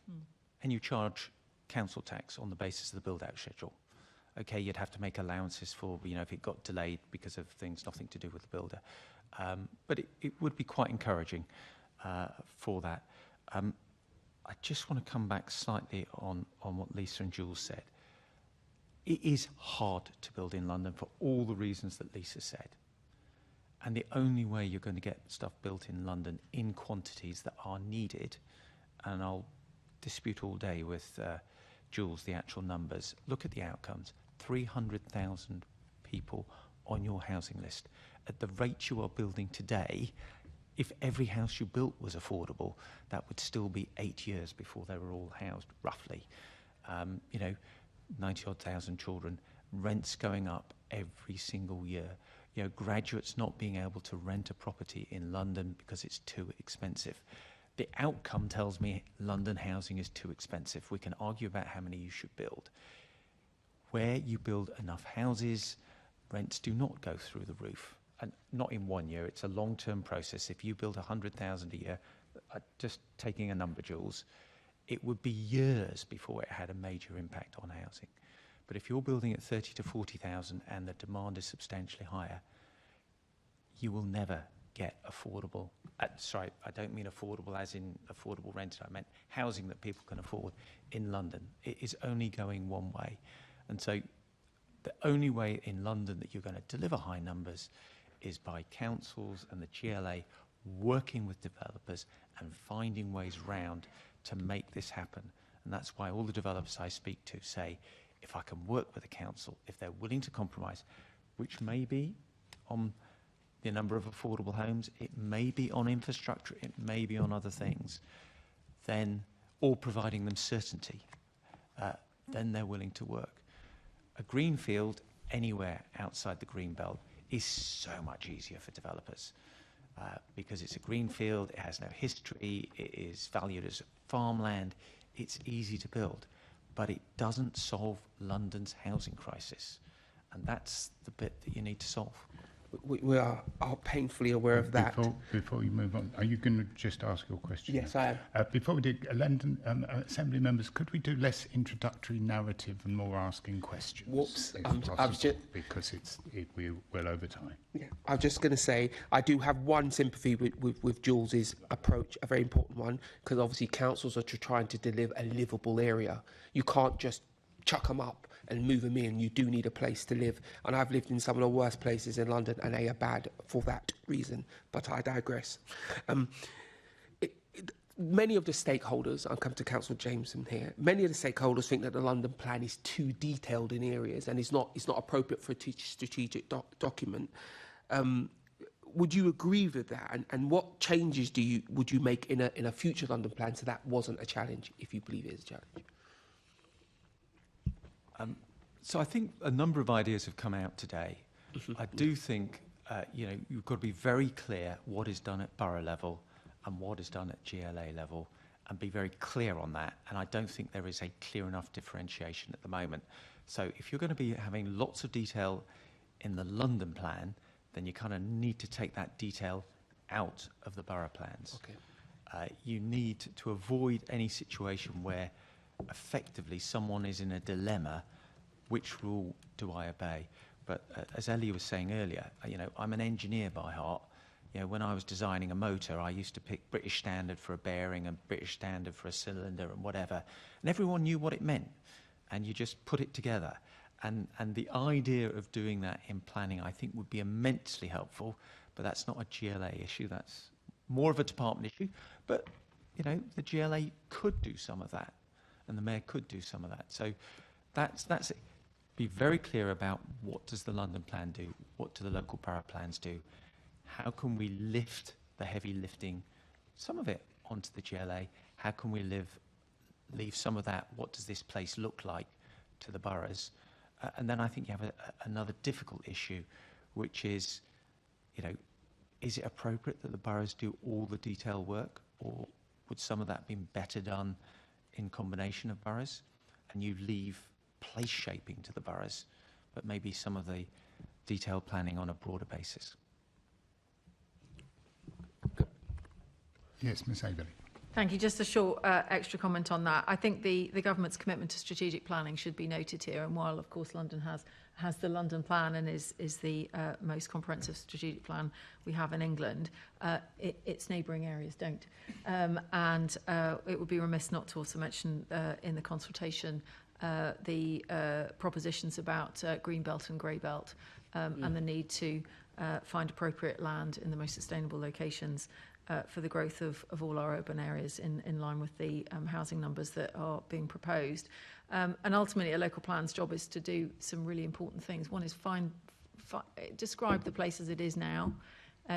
And you charge council tax on the basis of the build-out schedule. Okay, you'd have to make allowances for, you know, if it got delayed because of things nothing to do with the builder. But it would be quite encouraging for that. I just want to come back slightly on what Lisa and Jules said. It is hard to build in London for all the reasons that Lisa said. And the only way you're going to get stuff built in London in quantities that are needed, and I'll dispute all day with Jules the actual numbers, look at the outcomes. 300,000 people on your housing list. At the rate you are building today, if every house you built was affordable, that would still be 8 years before they were all housed, roughly. You know, 90-odd thousand children, rents going up every single year. You know, graduates not being able to rent a property in London because it's too expensive. The outcome tells me London housing is too expensive. We can argue about how many you should build. Where you build enough houses, rents do not go through the roof. And not in 1 year, it's a long-term process. If you build 100,000 a year, just taking a number, Jules, it would be years before it had a major impact on housing. But if you're building at 30 to 40,000 and the demand is substantially higher, you will never get affordable. Sorry, I don't mean affordable as in affordable rent. I meant housing that people can afford in London. It is only going one way. And so the only way in London that you're going to deliver high numbers is by councils and the GLA working with developers and finding ways round to make this happen. And that's why all the developers I speak to say, if I can work with a council, if they're willing to compromise, which may be on the number of affordable homes, it may be on infrastructure, it may be on other things, then, or providing them certainty, then they're willing to work. A greenfield anywhere outside the green belt is so much easier for developers because it's a greenfield, it has no history, it is valued as farmland, it's easy to build, but it doesn't solve London's housing crisis. And that's the bit that you need to solve. we are painfully aware of that. Before you move on, are you going to just ask your question? Yes, I am. Before we did, London Assembly members, could we do less introductory narrative and more asking questions? Whoops, because we're well over time. Yeah, I'm just going to say I do have one sympathy with Jules's approach, a very important one, because obviously councils are trying to deliver a livable area. You can't just chuck them up and move them in. You do need a place to live. And I've lived in some of the worst places in London, and they are bad for that reason. But I digress. Many of the stakeholders, I'll come to Councillor Jameson here, many of the stakeholders think that the London plan is too detailed in areas and it's not appropriate for a strategic document. Would you agree with that? And what changes would you make in a future London plan so that wasn't a challenge, if you believe it is a challenge? So I think a number of ideas have come out today. I do think you've got to be very clear what is done at borough level and what is done at GLA level, and be very clear on that. And I don't think there is a clear enough differentiation at the moment. So if you're going to be having lots of detail in the London plan, then you kind of need to take that detail out of the borough plans. Okay. You need to avoid any situation where effectively someone is in a dilemma, which rule do I obey? But as Ellie was saying earlier, I'm an engineer by heart. When I was designing a motor, I used to pick British Standard for a bearing and British Standard for a cylinder and whatever. And everyone knew what it meant. And you just put it together. And the idea of doing that in planning, I think, would be immensely helpful. But that's not a GLA issue. That's more of a department issue. But, the GLA could do some of that. And the Mayor could do some of that. So that's it. Be very clear about what does the London plan do? What do the local borough plans do? How can we lift the heavy lifting, some of it, onto the GLA? How can we leave some of that, what does this place look like, to the boroughs? And then I think you have another difficult issue, which is, is it appropriate that the boroughs do all the detail work, or would some of that be better done in combination of boroughs? And you leave place shaping to the boroughs, but maybe some of the detailed planning on a broader basis. Yes, Ms. Averley. Thank you. Just a short extra comment on that. I think the government's commitment to strategic planning should be noted here. And while, of course, London has the London plan and is the most comprehensive strategic plan we have in England, its neighbouring areas don't. And it would be remiss not to also mention in the consultation the propositions about green belt and grey belt and the need to find appropriate land in the most sustainable locations for the growth of all our urban areas in line with the housing numbers that are being proposed. And ultimately, a local plan's job is to do some really important things. One is describe the place as it is now,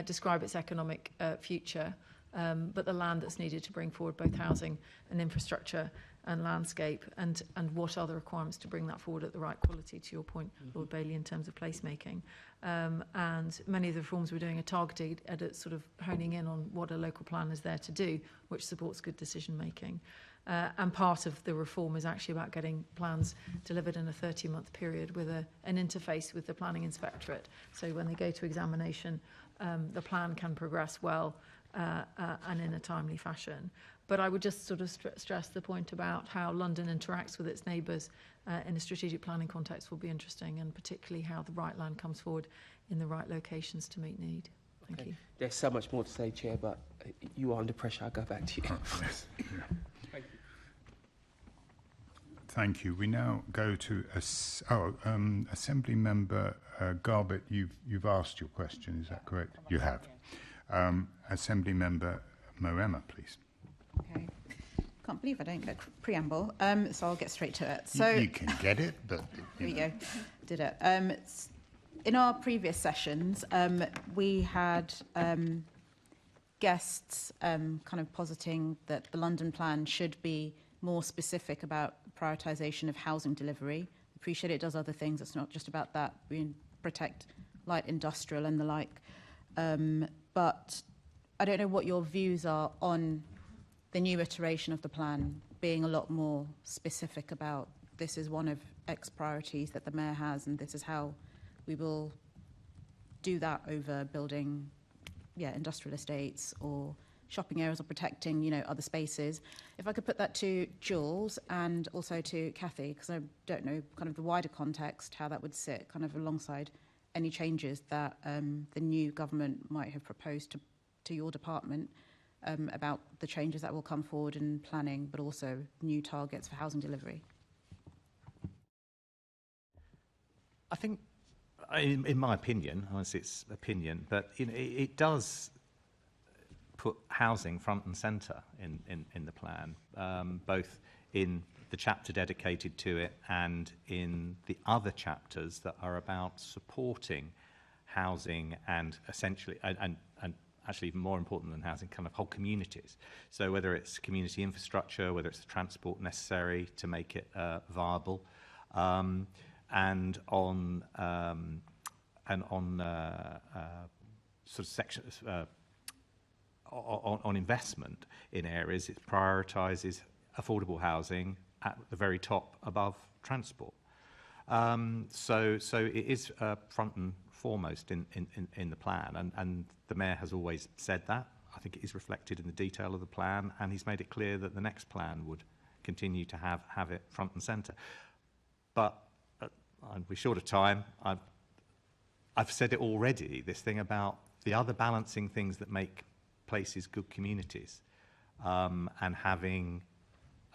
describe its economic future, but the land that's needed to bring forward both housing and infrastructure and landscape, and what are the requirements to bring that forward at the right quality, to your point, Lord Bailey, in terms of placemaking. And many of the reforms we're doing are targeted at sort of honing in on what a local plan is there to do, which supports good decision making. And part of the reform is actually about getting plans delivered in a 30-month period with an interface with the planning inspectorate. So when they go to examination, the plan can progress well and in a timely fashion. But I would just sort of stress the point about how London interacts with its neighbours in a strategic planning context will be interesting, and particularly how the right land comes forward in the right locations to meet need. Thank you. There's so much more to say, Chair, but you are under pressure. I'll go back to you. Yes. Yeah. Thank you. Thank you. We now go to Assembly Member Garbett. You've asked your question. Is that correct? You have. Assembly Member Moema, please. Okay. Can't believe I don't get a preamble, so I'll get straight to it. So you can get it, but here we go. Did it. In our previous sessions, we had guests kind of positing that the London plan should be more specific about prioritisation of housing delivery. Appreciate it does other things. It's not just about that. We protect light industrial and the like. But I don't know what your views are on the new iteration of the plan being a lot more specific about this is one of X priorities that the Mayor has, and this is how we will do that over building, industrial estates or shopping areas or protecting, other spaces. If I could put that to Jules and also to Kathy, because I don't know kind of the wider context, how that would sit kind of alongside any changes that the new government might have proposed to your department about the changes that will come forward in planning, but also new targets for housing delivery. I think, in my opinion, honestly it's opinion, but it does put housing front and centre in the plan, both in the chapter dedicated to it and in the other chapters that are about supporting housing and essentially, and actually even more important than housing, kind of whole communities. So whether it's community infrastructure, whether it's the transport necessary to make it viable, and on sort of sections on investment in areas, it prioritises affordable housing at the very top above transport. So it is front and foremost in the plan, and the Mayor has always said that. I think it is reflected in the detail of the plan, and he's made it clear that the next plan would continue to have it front and centre. But we're short of time. I've said it already, this thing about the other balancing things that make places good communities, and having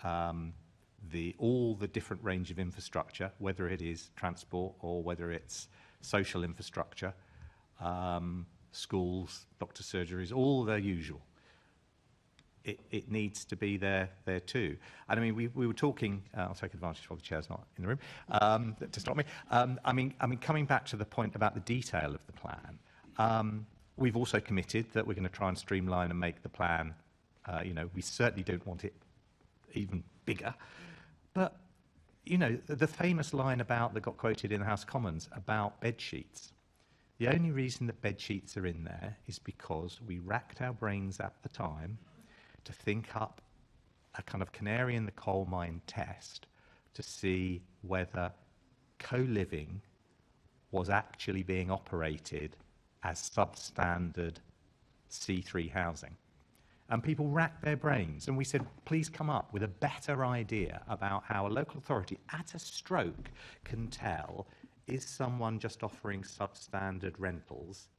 all the different range of infrastructure, whether it is transport or whether it's social infrastructure, schools, doctor surgeries, all the usual. It needs to be there too. And I mean, we were talking. I'll take advantage while the chair's not in the room to stop me. I mean, coming back to the point about the detail of the plan, we've also committed that we're going to try and streamline and make the plan. We certainly don't want it even bigger, but the famous line that got quoted in the House of Commons about bed sheets. The only reason that bed sheets are in there is because we racked our brains at the time to think up a kind of canary in the coal mine test to see whether co-living was actually being operated as substandard C3 housing. And people racked their brains, and we said, please come up with a better idea about how a local authority at a stroke can tell, is someone just offering substandard rentals,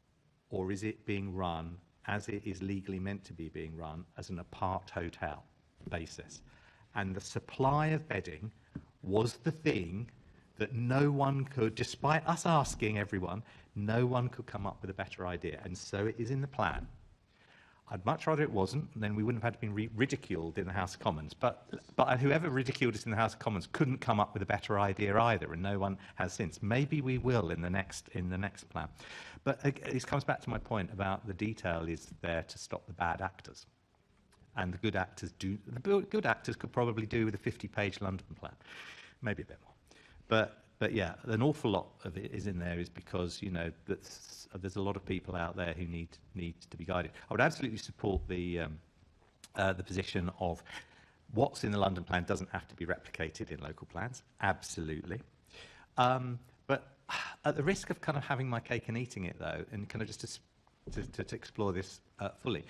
or is it being run as it is legally meant to be being run, as an apart hotel basis? And the supply of bedding was the thing that no one could, despite us asking everyone, no one could come up with a better idea. And so it is in the plan. I'd much rather it wasn't, and then we wouldn't have had to be ridiculed in the House of Commons. But whoever ridiculed us in the House of Commons couldn't come up with a better idea either, and no one has since. Maybe we will in the next plan. But this comes back to my point about the detail is there to stop the bad actors, and the good actors do. The good actors could probably do with a 50-page London plan, maybe a bit more. But yeah, an awful lot of it is in there is because there's a lot of people out there who need to be guided. I would absolutely support the position of what's in the London plan doesn't have to be replicated in local plans. Absolutely. But at the risk of kind of having my cake and eating it, though, and kind of just to explore this fully,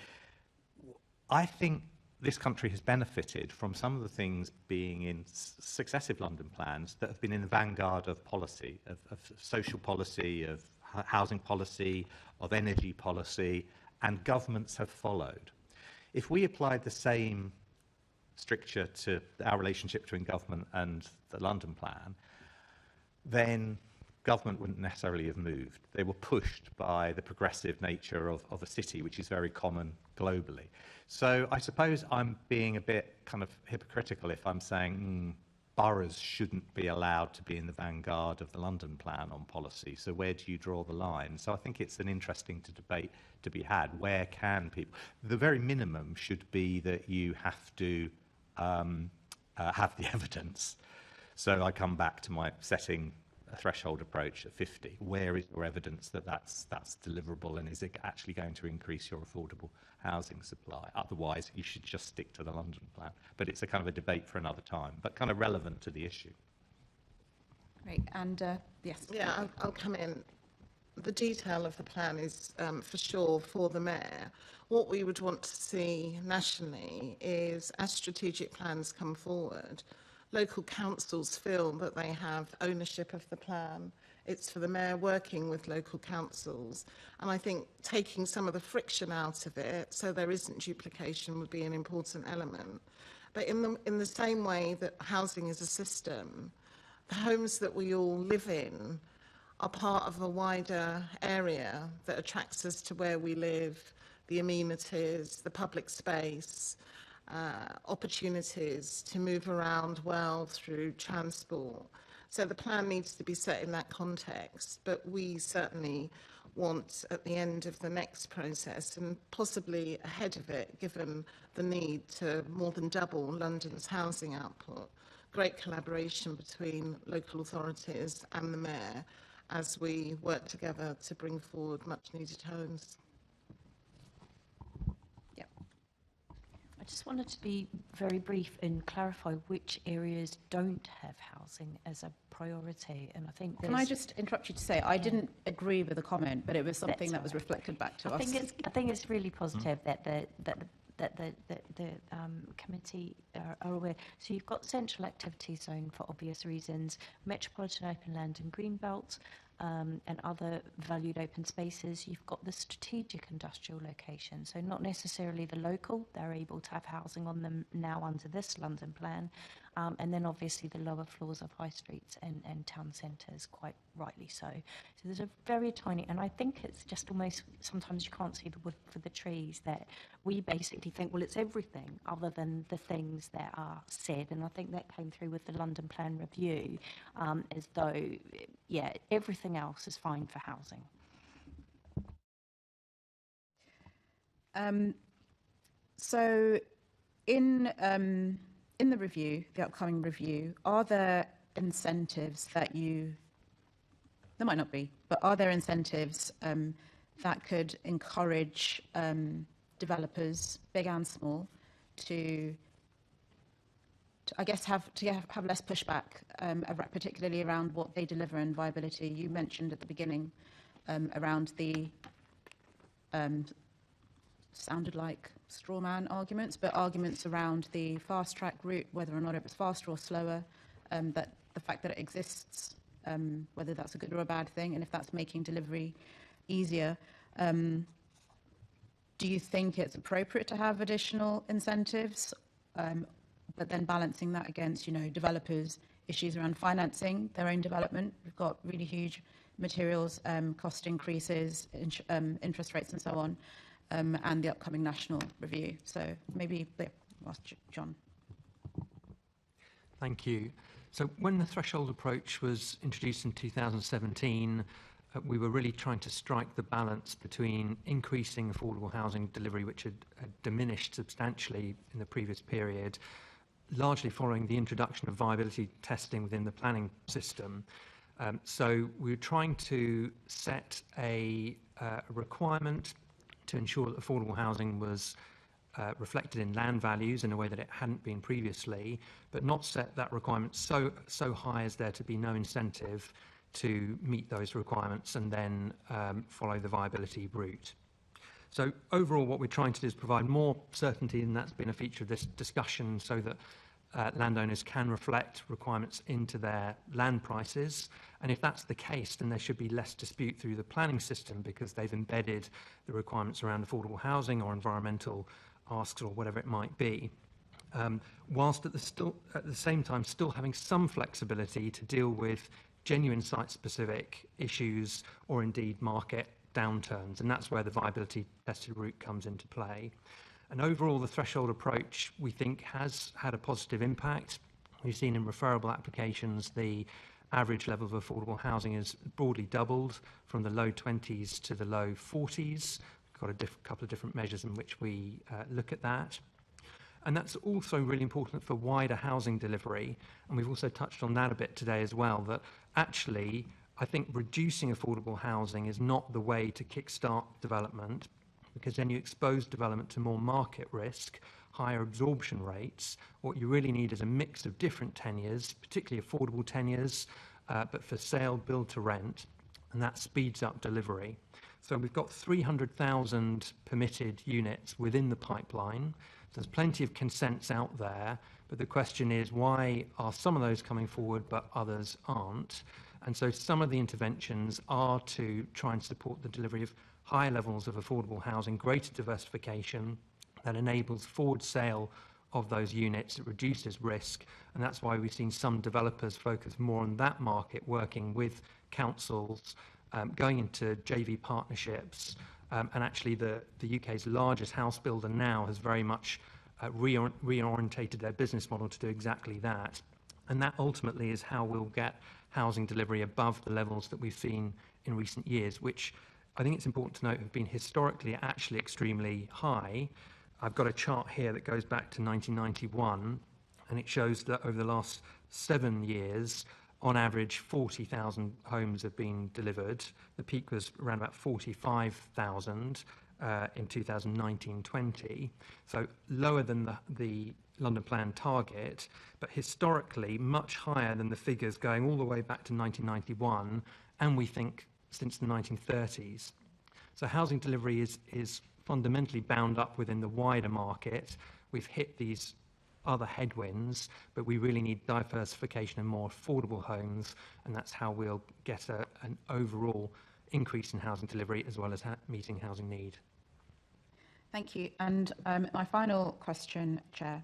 I think this country has benefited from some of the things being in successive London plans that have been in the vanguard of policy, of social policy, of housing policy, of energy policy, and governments have followed. If we applied the same stricture to our relationship between government and the London plan, then government wouldn't necessarily have moved. They were pushed by the progressive nature of a city, which is very common globally. So I suppose I'm being a bit kind of hypocritical if I'm saying boroughs shouldn't be allowed to be in the vanguard of the London plan on policy. So where do you draw the line? So I think it's an interesting debate to be had. Where can people... The very minimum should be that you have to have the evidence. So I come back to my setting a threshold approach at 50. Where is your evidence that that's deliverable, and is it actually going to increase your affordable housing supply? Otherwise, you should just stick to the London plan. But it's a kind of a debate for another time, but kind of relevant to the issue. Great. And yes. Yeah, I'll come in. the detail of the plan is for sure for the mayor. What we would want to see nationally is, as strategic plans come forward, local councils feel that they have ownership of the plan. It's for the mayor working with local councils. And I think taking some of the friction out of it so there isn't duplication would be an important element. But in the same way that housing is a system, the homes that we all live in are part of a wider area that attracts us to where we live, the amenities, the public space, opportunities to move around well through transport. So the plan needs to be set in that context, but we certainly want at the end of the next process, and possibly ahead of it, given the need to more than double London's housing output, great collaboration between local authorities and the mayor as we work together to bring forward much needed homes. I just wanted to be very brief and clarify which areas don't have housing as a priority. And I think Can I just interrupt you to say I didn't agree with the comment, but it was something that was reflected back to us. I think it's really positive that the committee are aware. So you've got central activity zone for obvious reasons, metropolitan open land and greenbelt, and other valued open spaces. You've got the strategic industrial location, so not necessarily the local. They're able to have housing on them now under this London plan. And then obviously the lower floors of high streets and town centres, quite rightly so. So there's a very tiny, and I think it's just almost, sometimes you can't see the wood for the trees, that we basically think, well, it's everything other than the things that are said. And I think that came through with the London Plan Review, as though, yeah, everything else is fine for housing. So in the review, the upcoming review, are there incentives that there might not be, but are there incentives that could encourage developers, big and small, to I guess have less pushback, particularly around what they deliver and viability? You mentioned at the beginning around the sounded like straw man arguments, but arguments around the fast track route, whether or not it was faster or slower, that the fact that it exists, whether that's a good or a bad thing, and if that's making delivery easier. Do you think it's appropriate to have additional incentives, but then balancing that against, developers' issues around financing their own development? We've got really huge materials cost increases, interest rates and so on. And the upcoming national review. So maybe ask John. Thank you. So when the threshold approach was introduced in 2017, we were really trying to strike the balance between increasing affordable housing delivery, which had diminished substantially in the previous period, largely following the introduction of viability testing within the planning system. So we were trying to set a requirement to ensure that affordable housing was reflected in land values in a way that it hadn't been previously, but not set that requirement so high as there to be no incentive to meet those requirements and then follow the viability route. So overall, what we're trying to do is provide more certainty, and that's been a feature of this discussion, so that landowners can reflect requirements into their land prices. And if that's the case, then there should be less dispute through the planning system, because they've embedded the requirements around affordable housing or environmental asks or whatever it might be, whilst at the same time still having some flexibility to deal with genuine site-specific issues or indeed market downturns. And that's where the viability tested route comes into play. And overall, the threshold approach, we think, has had a positive impact. We've seen in referable applications the average level of affordable housing is broadly doubled from the low 20s to the low 40s. We've got a couple of different measures in which we look at that. And that's also really important for wider housing delivery. And we've also touched on that a bit today as well, that actually, I think reducing affordable housing is not the way to kickstart development, because then you expose development to more market risk, higher absorption rates. What you really need is a mix of different tenures, particularly affordable tenures, but for sale, build to rent, and that speeds up delivery. So we've got 300,000 permitted units within the pipeline. There's plenty of consents out there, but the question is, why are some of those coming forward but others aren't? And so some of the interventions are to try and support the delivery of higher levels of affordable housing, greater diversification that enables forward sale of those units. It reduces risk, and that's why we've seen some developers focus more on that market, working with councils, going into JV partnerships, and actually the UK's largest house builder now has very much reorientated their business model to do exactly that. And that ultimately is how we'll get housing delivery above the levels that we've seen in recent years, which I think it's important to note have been historically actually extremely high. I've got a chart here that goes back to 1991, and it shows that over the last 7 years, on average, 40,000 homes have been delivered. The peak was around about 45,000 in 2019-20, so lower than the London Plan target, but historically much higher than the figures going all the way back to 1991, and we think since the 1930s. So housing delivery is fundamentally bound up within the wider market. We've hit these other headwinds, but we really need diversification and more affordable homes, and that's how we'll get an overall increase in housing delivery as well as meeting housing need. Thank you. And my final question, Chair.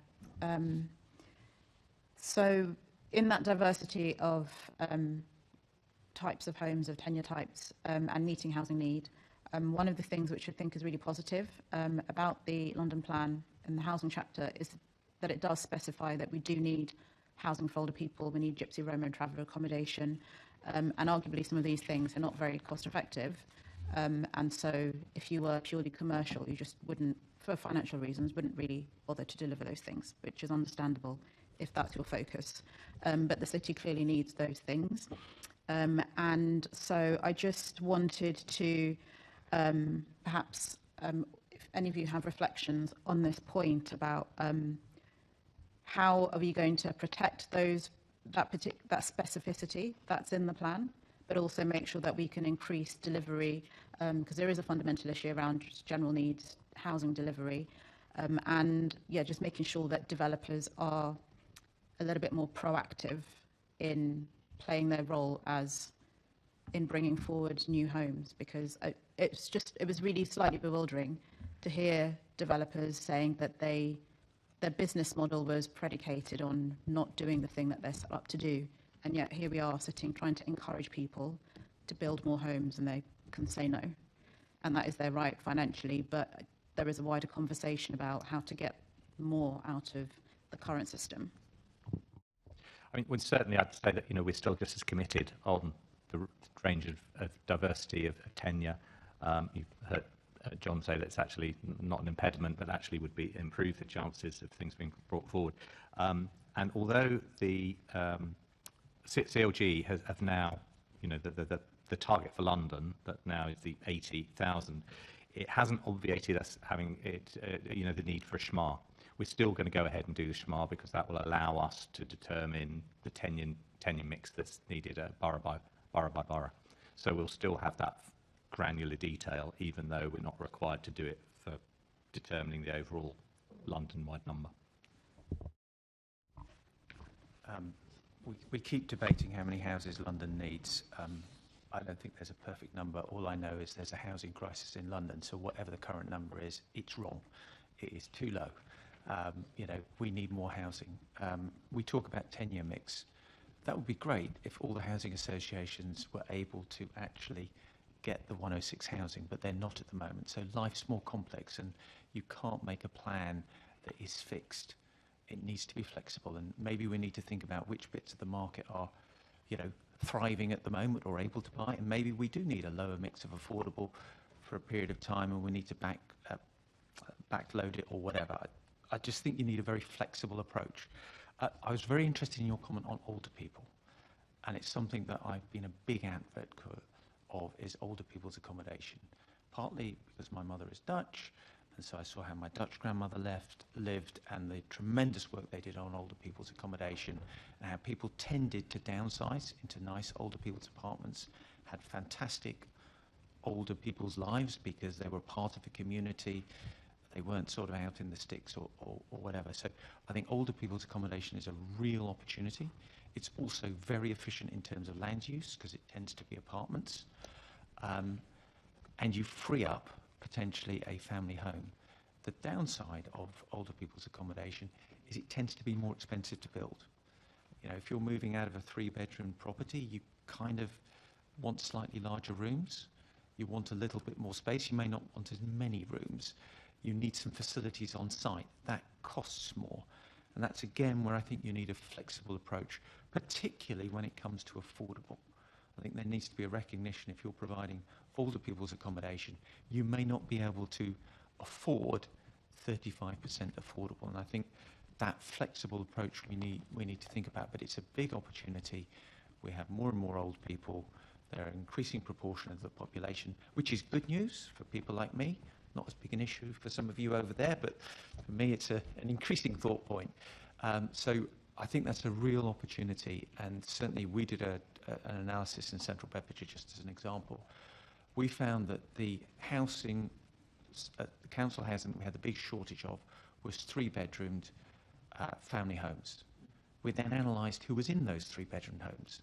So in that diversity of types of homes, of tenure types, and meeting housing need, one of the things which I think is really positive about the London Plan and the housing chapter is that it does specify that we do need housing for older people, we need gypsy, Roma and traveller accommodation, and arguably some of these things are not very cost effective. And so if you were purely commercial, you just wouldn't, for financial reasons, wouldn't really bother to deliver those things, which is understandable if that's your focus. But the city clearly needs those things. And so I just wanted to perhaps, if any of you have reflections on this point about how are we going to protect that specificity that's in the plan, but also make sure that we can increase delivery, because there is a fundamental issue around just general needs housing delivery, and yeah, just making sure that developers are a little bit more proactive in playing their role as in bringing forward new homes, because it was really slightly bewildering to hear developers saying that their business model was predicated on not doing the thing that they're set up to do. And yet here we are sitting trying to encourage people to build more homes, and they can say no. And that is their right financially, but there is a wider conversation about how to get more out of the current system. I mean, well, certainly I'd say that, we're still just as committed on the range of diversity of tenure. You've heard John say that it's actually not an impediment, but actually would be improve the chances of things being brought forward. And although the CLG have now, the target for London that now is the 80,000, it hasn't obviated us having the need for a SHMA. We're still going to go ahead and do the SHMA because that will allow us to determine the tenure mix that's needed borough by borough. So we'll still have that granular detail, even though we're not required to do it for determining the overall London-wide number. We keep debating how many houses London needs. I don't think there's a perfect number. All I know is there's a housing crisis in London, so whatever the current number is, it's wrong. It is too low. We need more housing. We talk about tenure mix. That would be great if all the housing associations were able to actually get the 106 housing, but they're not at the moment. So life's more complex, and you can't make a plan that is fixed. It needs to be flexible, and maybe we need to think about which bits of the market are, thriving at the moment or able to buy, and maybe we do need a lower mix of affordable for a period of time, and we need to backload it or whatever. I just think you need a very flexible approach. I was very interested in your comment on older people, and it's something that I've been a big advocate of, is older people's accommodation. Partly because my mother is Dutch, and so I saw how my Dutch grandmother lived, and the tremendous work they did on older people's accommodation, and how people tended to downsize into nice older people's apartments had fantastic older people's lives because they were part of a community. They weren't sort of out in the sticks or whatever. So I think older people's accommodation is a real opportunity. It's also very efficient in terms of land use because it tends to be apartments. And you free up potentially a family home. The downside of older people's accommodation is it tends to be more expensive to build. You know, if you're moving out of a 3-bedroom property, you kind of want slightly larger rooms. You want a little bit more space. You may not want as many rooms. You need some facilities on site. That costs more. And that's again where I think you need a flexible approach, particularly when it comes to affordable. I think there needs to be a recognition if you're providing older people's accommodation, you may not be able to afford 35% affordable. And I think that flexible approach we need to think about. But it's a big opportunity. We have more and more old people. They're an increasing proportion of the population, which is good news for people like me. Not as big an issue for some of you over there, but for me it's an increasing thought point. So I think that's a real opportunity, and certainly we did an analysis in Central Bedfordshire, just as an example. We found that the housing, the council housing we had the big shortage of was 3-bedroomed family homes. We then analysed who was in those 3-bedroom homes,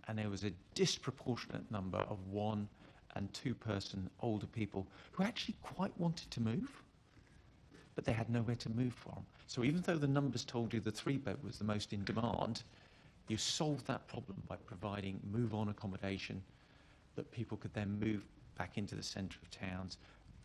and there was a disproportionate number of 1- and 2-person older people who actually quite wanted to move, but they had nowhere to move from. So even though the numbers told you the 3-bed was the most in demand, you solved that problem by providing move-on accommodation that people could then move back into the centre of towns,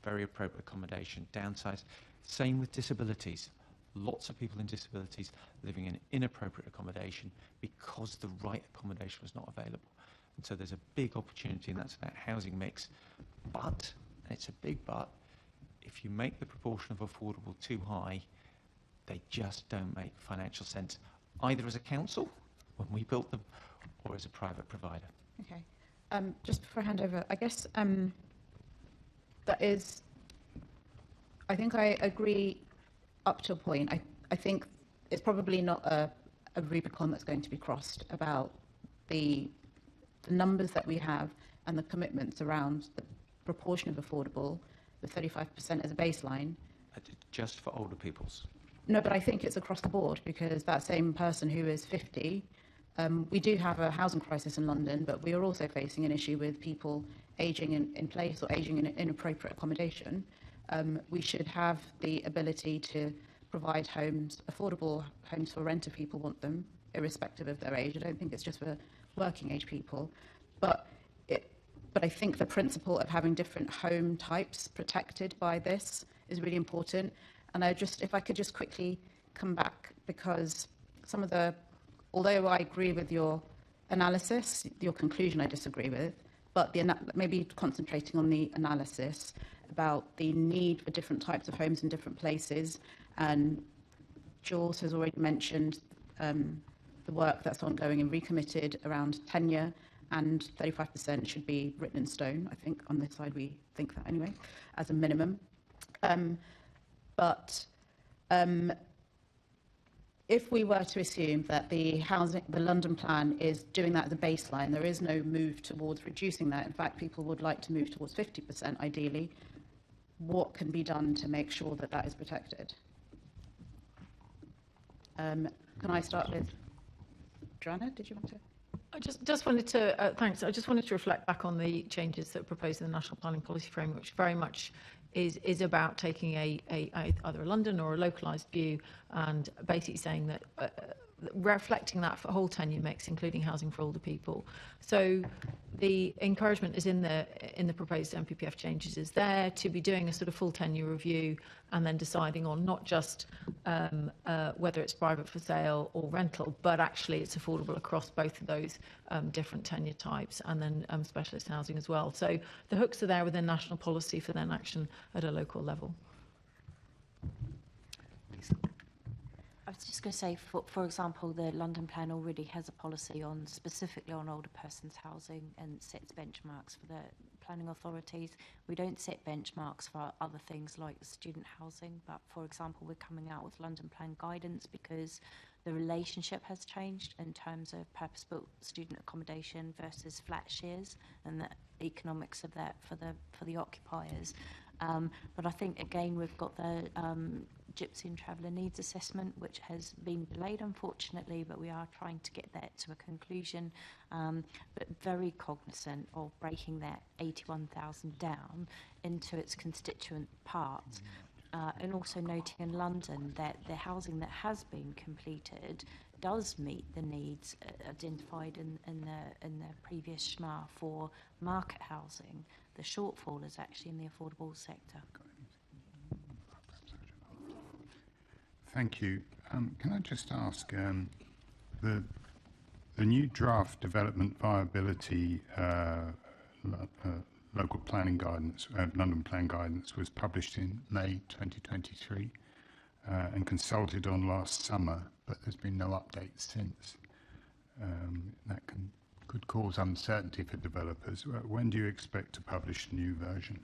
very appropriate accommodation, downsize. Same with disabilities. Lots of people in disabilities living in inappropriate accommodation because the right accommodation was not available. And so there's a big opportunity, and that's about housing mix. But, and it's a big but, if you make the proportion of affordable too high, they just don't make financial sense, either as a council, when we built them, or as a private provider. Okay. Just before I hand over, I guess that is, I think I agree up to a point. I think it's probably not a Rubicon that's going to be crossed about the numbers that we have and the commitments around the proportion of affordable, the 35% as a baseline. Just for older people's? No, but I think it's across the board, because that same person who is 50, we do have a housing crisis in London, but we are also facing an issue with people ageing in place or ageing in inappropriate accommodation. We should have the ability to provide homes, affordable homes for rent if people want them, irrespective of their age. I don't think it's just for working age people, but I think the principle of having different home types protected by this is really important. And if I could just quickly come back, because although I agree with your analysis, your conclusion I disagree with, but maybe concentrating on the analysis about the need for different types of homes in different places. And Jules has already mentioned the work that's ongoing and recommitted around tenure, and 35% should be written in stone. I think on this side we think that anyway, as a minimum. But if we were to assume that the London plan is doing that as a baseline, there is no move towards reducing that. In fact, people would like to move towards 50% ideally. What can be done to make sure that that is protected? Can I start with Joanna? Did you want to? I just wanted to, thanks. I just wanted to reflect back on the changes that are proposed in the National Planning Policy Framework, which very much is about taking either a London or a localised view and basically saying that reflecting that for whole tenure mix, including housing for older people. So the encouragement is in the proposed MPPF changes is there to be doing a sort of full tenure review and then deciding on not just whether it's private for sale or rental, but actually it's affordable across both of those different tenure types, and then specialist housing as well. So the hooks are there within national policy for then action at a local level. I was just going to say, for example, the London plan already has a policy specifically on older persons housing and sets benchmarks for the planning authorities. We don't set benchmarks for other things like student housing, but for example, we're coming out with London plan guidance because the relationship has changed in terms of purpose-built student accommodation versus flat shares, and the economics of that for the occupiers. But I think, again, we've got the Gypsy and Traveller Needs Assessment, which has been delayed, unfortunately, but we are trying to get that to a conclusion. But very cognizant of breaking that 81,000 down into its constituent parts. And also noting in London that the housing that has been completed does meet the needs identified in the previous SHMA for market housing. The shortfall is actually in the affordable sector. Thank you. Can I just ask, the new draft development viability local planning guidance, London Plan guidance, was published in May 2023 and consulted on last summer, but there's been no update since. That could cause uncertainty for developers. When do you expect to publish the new version?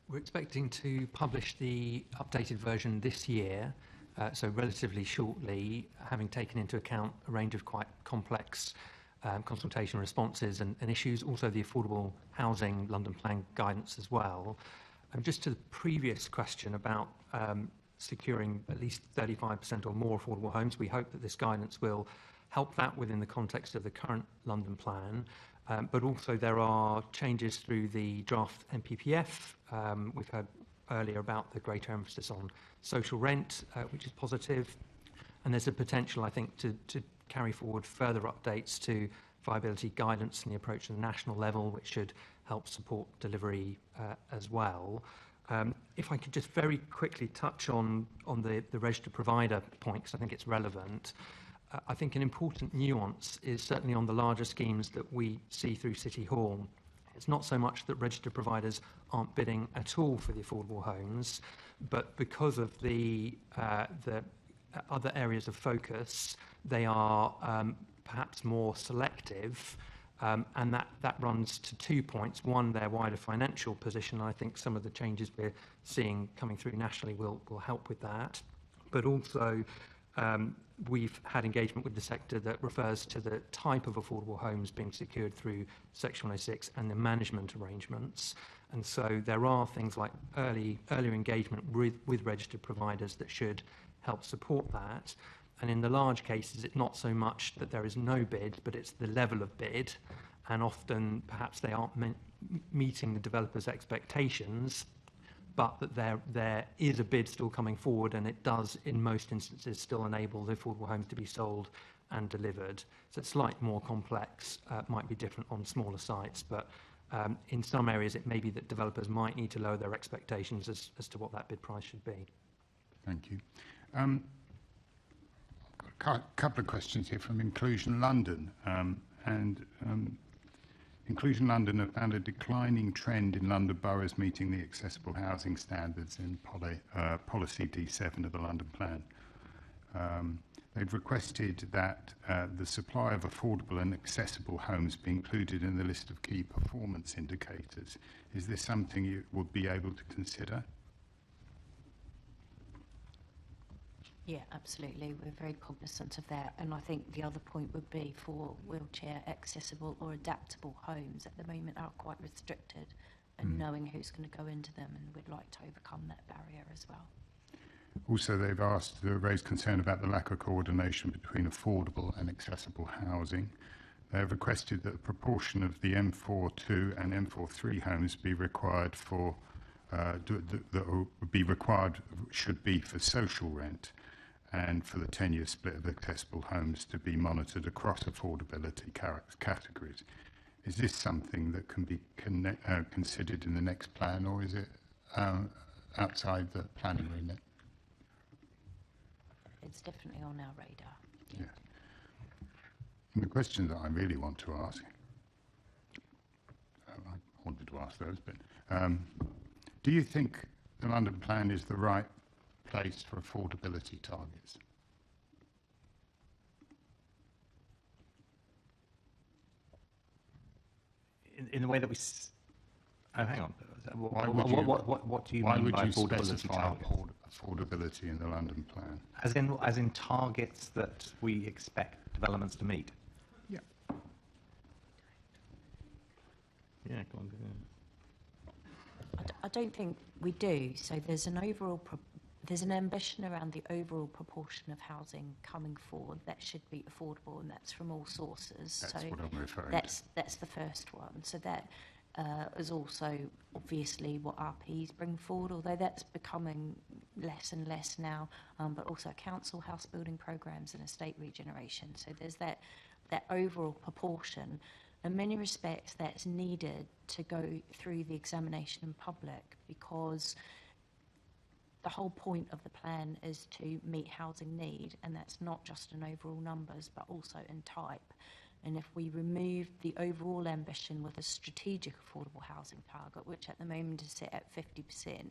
We're expecting to publish the updated version this year, so relatively shortly, having taken into account a range of quite complex consultation responses and issues, also the affordable housing London Plan guidance as well. Just to the previous question about securing at least 35% or more affordable homes, we hope that this guidance will help that within the context of the current London Plan. But also there are changes through the draft NPPF. We've heard earlier about the greater emphasis on social rent, which is positive. And there's a potential, I think, to carry forward further updates to viability guidance and the approach at the national level, which should help support delivery as well. If I could just very quickly touch on the registered provider point, because I think it's relevant. I think an important nuance is certainly on the larger schemes that we see through City Hall. It's not so much that registered providers aren't bidding at all for the affordable homes, but because of the other areas of focus, they are perhaps more selective, and that runs to 2 points. One, their wider financial position. I think some of the changes we're seeing coming through nationally will help with that. But also, we've had engagement with the sector that refers to the type of affordable homes being secured through Section 106 and the management arrangements. And so there are things like earlier engagement with registered providers that should help support that. And in the large cases, it's not so much that there is no bid, but it's the level of bid. And often, perhaps they aren't meeting the developer's expectations, but that there is a bid still coming forward, and it does, in most instances, still enable the affordable homes to be sold and delivered. So it's slightly more complex, might be different on smaller sites, but in some areas it may be that developers might need to lower their expectations as to what that bid price should be. Thank you. A couple of questions here from Inclusion London. Inclusion London have found a declining trend in London boroughs meeting the accessible housing standards in policy D7 of the London Plan. They've requested that the supply of affordable and accessible homes be included in the list of key performance indicators. Is this something you would be able to consider? Yeah, absolutely. We're very cognizant of that. And I think the other point would be for wheelchair accessible or adaptable homes at the moment are quite restricted, and knowing who's going to go into them, and we'd like to overcome that barrier as well. Also, they've raised concern about the lack of coordination between affordable and accessible housing. They have requested that a proportion of the M42 and M43 homes be required for should be for social rent, and for the 10-year split of accessible homes to be monitored across affordability categories. Is this something that can be considered in the next plan, or is it outside the planning remit? It's definitely on our radar. Yeah. And the question that I really want to ask, I wanted to ask those, but do you think the London Plan is the right place for affordability targets? In the way that we... hang on. What do you Why mean would by you affordability specify targets? affordability in the London plan? As in targets that we expect developments to meet? Yeah. Yeah, go on. I don't think we do. So there's an overall there's an ambition around the overall proportion of housing coming forward that should be affordable, and that's from all sources. That's what I'm referring to. That's the first one. So that is also obviously what RPs bring forward, although that's becoming less and less now, but also council house building programs and estate regeneration. So there's that overall proportion. In many respects, that's needed to go through the examination in public, because the whole point of the plan is to meet housing need, and that's not just in overall numbers, but also in type. And if we remove the overall ambition with a strategic affordable housing target, which at the moment is set at 50%,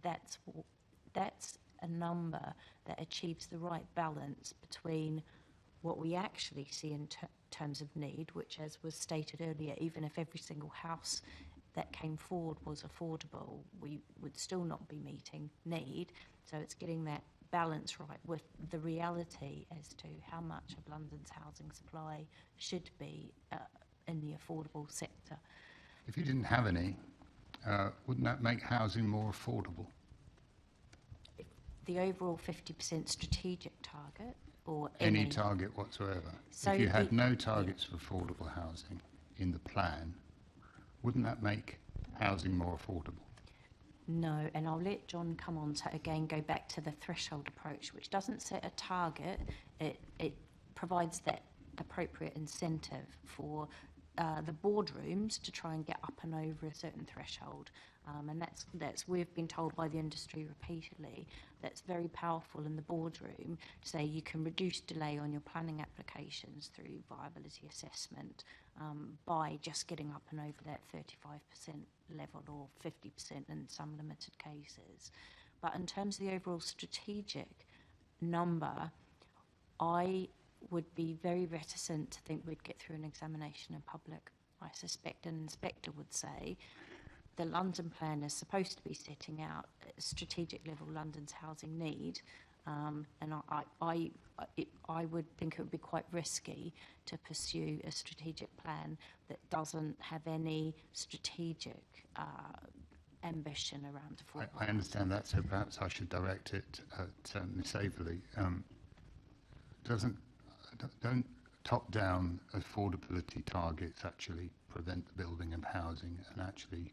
that's a number that achieves the right balance between what we actually see in terms of need, which, as was stated earlier, even if every single house that came forward was affordable, we would still not be meeting need. So it's getting that balance right with the reality as to how much of London's housing supply should be in the affordable sector. If you didn't have any, wouldn't that make housing more affordable? The overall 50% strategic target, or any target whatsoever. So if you had no targets for affordable housing in the plan, wouldn't that make housing more affordable? No, and I'll let John come on to again go back to the threshold approach, which doesn't set a target. It provides that appropriate incentive for the boardrooms to try and get up and over a certain threshold. And that's we've been told by the industry repeatedly, that's very powerful in the boardroom to say you can reduce delay on your planning applications through viability assessment by just getting up and over that 35% level, or 50% in some limited cases. But in terms of the overall strategic number, I would be very reticent to think we'd get through an examination in public. I suspect an inspector would say the London plan is supposed to be setting out a strategic level London's housing need, and I would think it would be quite risky to pursue a strategic plan that doesn't have any strategic ambition around affordable. I understand that, so perhaps I should direct it at Ms. Averley. Don't top-down affordability targets actually prevent the building of housing and actually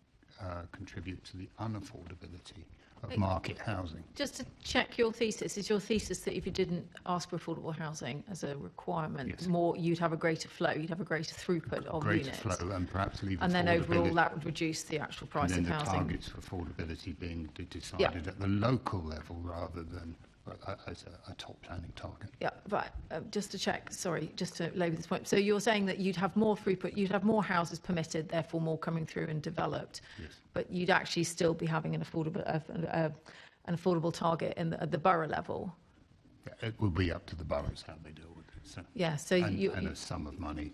contribute to the unaffordability of market housing? Just to check your thesis, is your thesis that if you didn't ask for affordable housing as a requirement, yes, more you'd have a greater flow, you'd have a greater throughput of greater units? Flow, and perhaps leave and then overall that would reduce the actual price of housing. And then the targets for affordability being decided at the local level rather than as a top planning target. Yeah, right. Just to check, sorry, just to labour this point. So you're saying that you'd have more throughput, you'd have more houses permitted, therefore more coming through and developed, yes, but you'd actually still be having an affordable target at the borough level. Yeah, it will be up to the boroughs how they deal with it. So, yeah, so and a sum of money.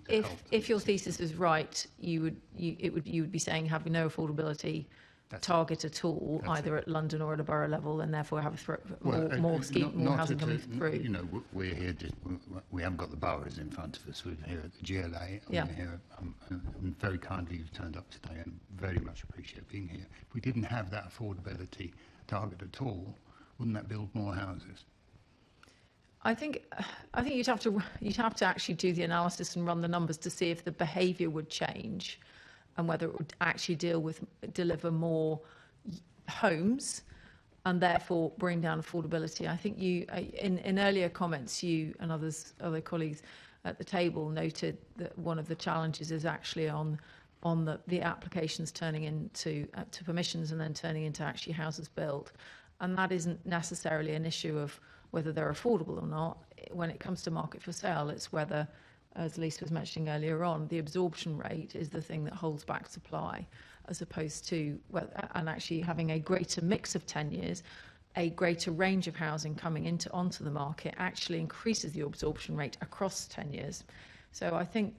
If your thesis is right, you would be saying having no affordability target at all, either at London or at a borough level, and therefore have more housing coming through. You know, we're here. We haven't got the boroughs in front of us. We're here at the GLA. Yeah. We're here, and very kindly you've turned up today, and very much appreciate being here. If we didn't have that affordability target at all, wouldn't that build more houses? I think you'd have to actually do the analysis and run the numbers to see if the behaviour would change, and whether it would actually deliver more homes and therefore bring down affordability. I think you, in earlier comments, you and other colleagues at the table noted that one of the challenges is actually on the applications turning into to permissions and then turning into actually houses built. And that isn't necessarily an issue of whether they're affordable or not. When it comes to market for sale, it's whether, as Lisa was mentioning earlier on, the absorption rate is the thing that holds back supply, as opposed to, and actually having a greater mix of tenures, a greater range of housing coming onto the market actually increases the absorption rate across tenures. So I think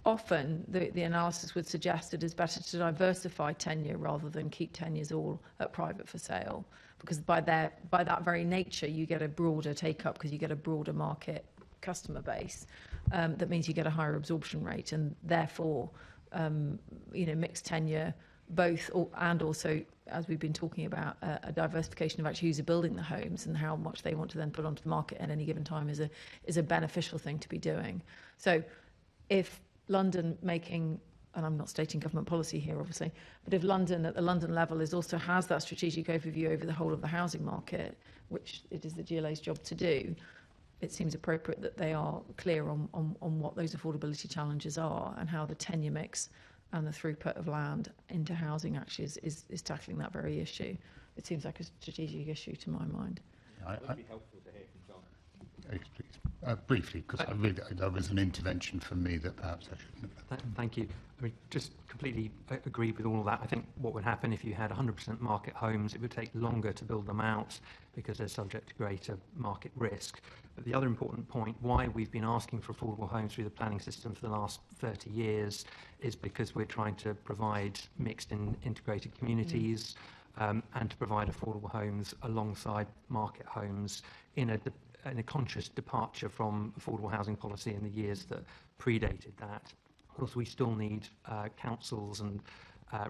often the analysis would suggest it is better to diversify tenure rather than keep tenures all at private for sale, because by that very nature you get a broader take-up because you get a broader market customer base. That means you get a higher absorption rate, and therefore mixed tenure and also, as we've been talking about, a diversification of actually who's building the homes and how much they want to then put onto the market at any given time is a beneficial thing to be doing. So if London making, and I'm not stating government policy here obviously, but if London at the London level has that strategic overview over the whole of the housing market, which it is the GLA's job to do, it seems appropriate that they are clear on what those affordability challenges are and how the tenure mix and the throughput of land into housing actually is tackling that very issue. It seems like a strategic issue to my mind. It would be helpful to hear from John. Please, briefly, because there was an intervention from me that perhaps I shouldn't have. Thank you. I mean, just completely agree with all of that. I think what would happen if you had 100% market homes, it would take longer to build them out because they're subject to greater market risk. But the other important point, why we've been asking for affordable homes through the planning system for the last 30 years, is because we're trying to provide mixed and integrated communities and to provide affordable homes alongside market homes in a conscious departure from affordable housing policy in the years that predated that. Of course, we still need councils and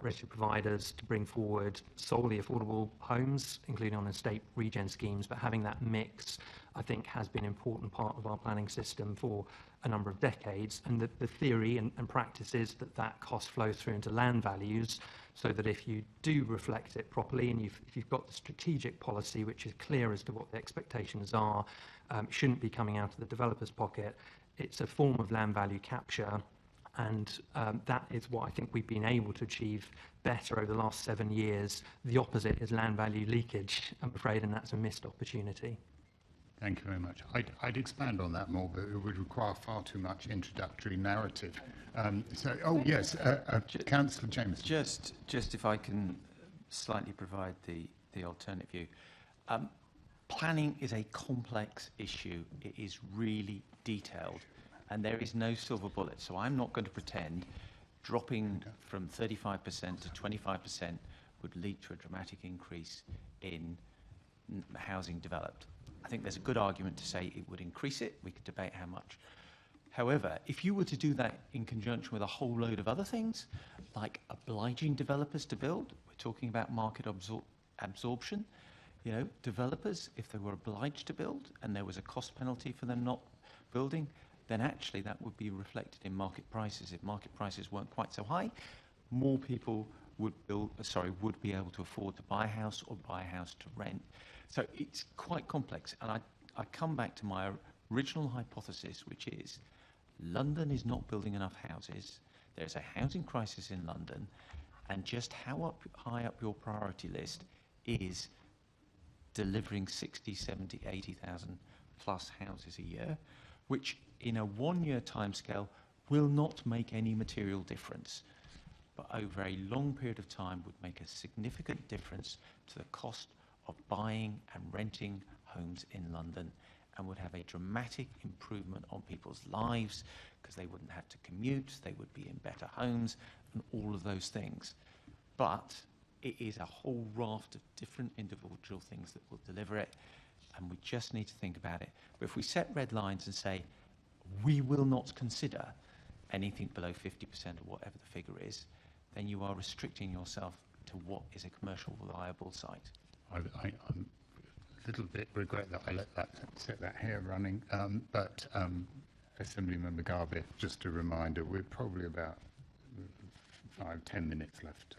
registered providers to bring forward solely affordable homes, including on estate regen schemes, but having that mix, I think, has been an important part of our planning system for a number of decades. And the theory and practice is that cost flows through into land values, so that if you do reflect it properly and if you've got the strategic policy which is clear as to what the expectations are, it shouldn't be coming out of the developer's pocket. It's a form of land value capture. And that is what I think we've been able to achieve better over the last 7 years. The opposite is land value leakage, I'm afraid, and that's a missed opportunity. Thank you very much. I'd expand on that more, but it would require far too much introductory narrative. Yes, Councillor Jameson. Just if I can slightly provide the alternate view. Planning is a complex issue. It is really detailed. And there is no silver bullet. So I'm not going to pretend dropping from 35% to 25% would lead to a dramatic increase in housing developed. I think there's a good argument to say it would increase it. We could debate how much. However, if you were to do that in conjunction with a whole load of other things, like obliging developers to build, we're talking about market absorption. You know, developers, if they were obliged to build and there was a cost penalty for them not building, then actually that would be reflected in market prices. If market prices weren't quite so high, more people would be able to afford to buy a house or buy a house to rent. So it's quite complex. And I come back to my original hypothesis, which is London is not building enough houses. There's a housing crisis in London, and just how high up your priority list is delivering 60, 70, 80,000 plus houses a year, which in a 1 year timescale will not make any material difference, but over a long period of time would make a significant difference to the cost of buying and renting homes in London, and would have a dramatic improvement on people's lives because they wouldn't have to commute, they would be in better homes and all of those things. But it is a whole raft of different individual things that will deliver it, and we just need to think about it. But if we set red lines and say, we will not consider anything below 50% or whatever the figure is, then you are restricting yourself to what is a commercial viable site. I a little bit regret that I let that set that hair running, but Assemblymember Garvey, just a reminder, we're probably about 5-10 minutes left.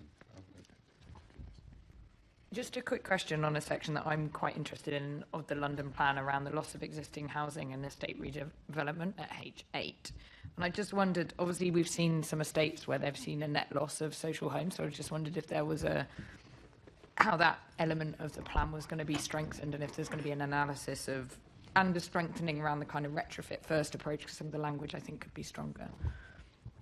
Just a quick question on a section that I'm quite interested in of the London plan around the loss of existing housing and estate redevelopment at H8. And I just wondered, obviously we've seen some estates where they've seen a net loss of social homes, so I just wondered if there was how that element of the plan was going to be strengthened, and if there's going to be an analysis of and a strengthening around the kind of retrofit first approach, because some of the language I think could be stronger.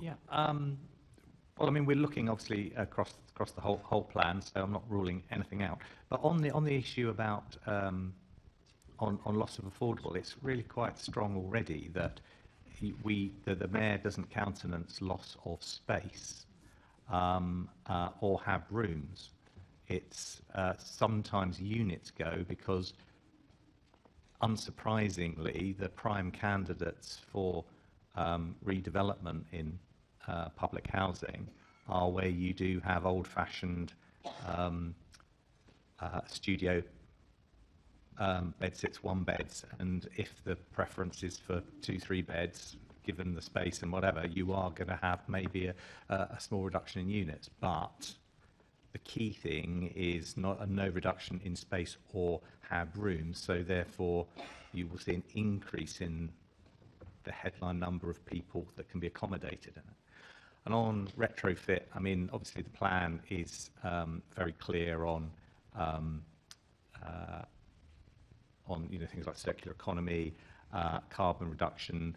Yeah. Well, I mean, we're looking obviously across the whole plan, so I'm not ruling anything out. But on the issue about on loss of affordable, it's really quite strong already that the mayor doesn't countenance loss of space or have rooms. It's sometimes units go because, unsurprisingly, the prime candidates for redevelopment in public housing are where you do have old-fashioned studio bed-sits, one-beds, and if the preference is for 2-3 beds, given the space and whatever, you are going to have maybe a small reduction in units. But the key thing is not no reduction in space or have rooms, so therefore you will see an increase in the headline number of people that can be accommodated in it. And on retrofit, I mean, obviously the plan is very clear on things like circular economy, carbon reduction.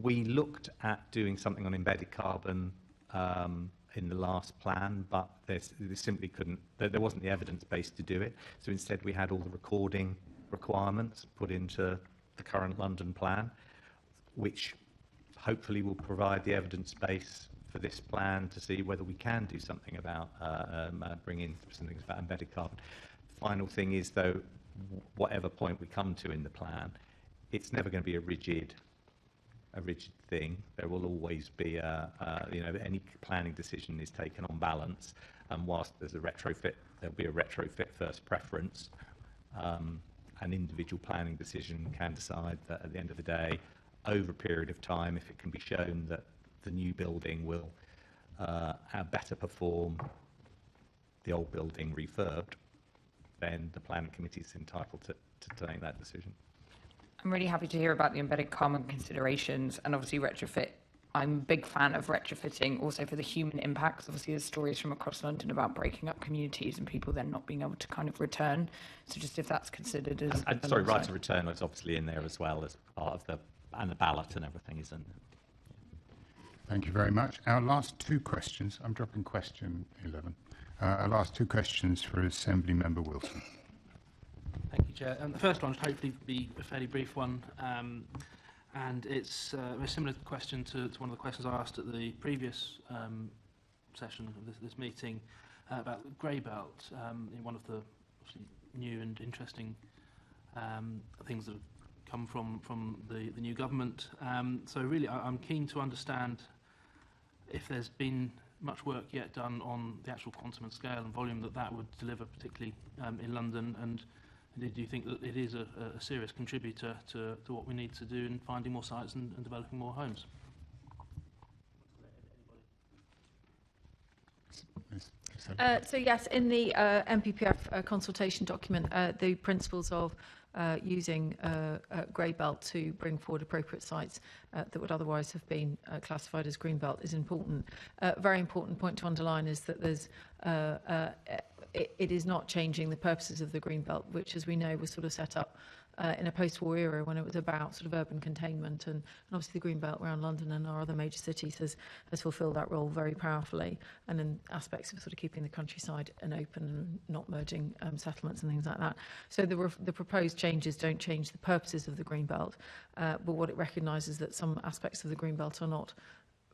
We looked at doing something on embedded carbon in the last plan, but they simply couldn't. There wasn't the evidence base to do it. So instead, we had all the recording requirements put into the current London plan, which hopefully will provide the evidence base for this plan to see whether we can do something about bringing some things about embedded carbon. Final thing is, though, whatever point we come to in the plan, it's never going to be a rigid thing. There will always be any planning decision is taken on balance, and whilst there's a retrofit, there'll be a retrofit first preference. An individual planning decision can decide that at the end of the day, over a period of time, if it can be shown that the new building will better perform the old building refurbed, then the planning committee is entitled to make that decision. I'm really happy to hear about the embedded carbon considerations and obviously retrofit. I'm a big fan of retrofitting also for the human impacts. Obviously, there's stories from across London about breaking up communities and people then not being able to kind of return. So just if that's considered as... sorry, right of return is obviously in there as well as part of the ballot and everything is in there. Thank you very much. Our last two questions, I'm dropping question 11. Our last two questions for Assembly Member Wilson. Thank you, Chair. The first one should hopefully be a fairly brief one, and it's a similar question to one of the questions I asked at the previous session of this meeting about the grey belt. In one of the new and interesting things that have come from the new government. So really, I'm keen to understand if there's been much work yet done on the actual quantum and scale and volume that would deliver, particularly in London, and do you think that it is a serious contributor to what we need to do in finding more sites and developing more homes? So yes, in the MPPF consultation document, the principles of using grey belt to bring forward appropriate sites that would otherwise have been classified as green belt is important. Very important point to underline is that there's it is not changing the purposes of the green belt, which, as we know, was sort of set up in a post-war era when it was about sort of urban containment, and obviously the green belt around London and our other major cities has fulfilled that role very powerfully, and in aspects of sort of keeping the countryside and open and not merging settlements and things like that. So the proposed changes don't change the purposes of the green belt, but what it recognises that some aspects of the green belt are not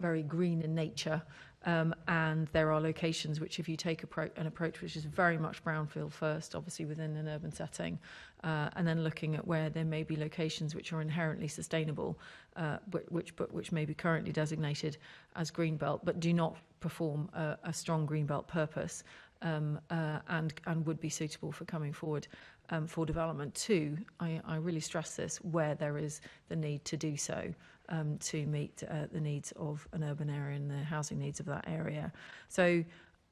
very green in nature, and there are locations which, if you take an approach which is very much brownfield first, obviously within an urban setting, and then looking at where there may be locations which are inherently sustainable, which may be currently designated as green belt, but do not perform a strong green belt purpose, and would be suitable for coming forward for development too. I really stress this where there is the need to do so. To meet the needs of an urban area and the housing needs of that area. So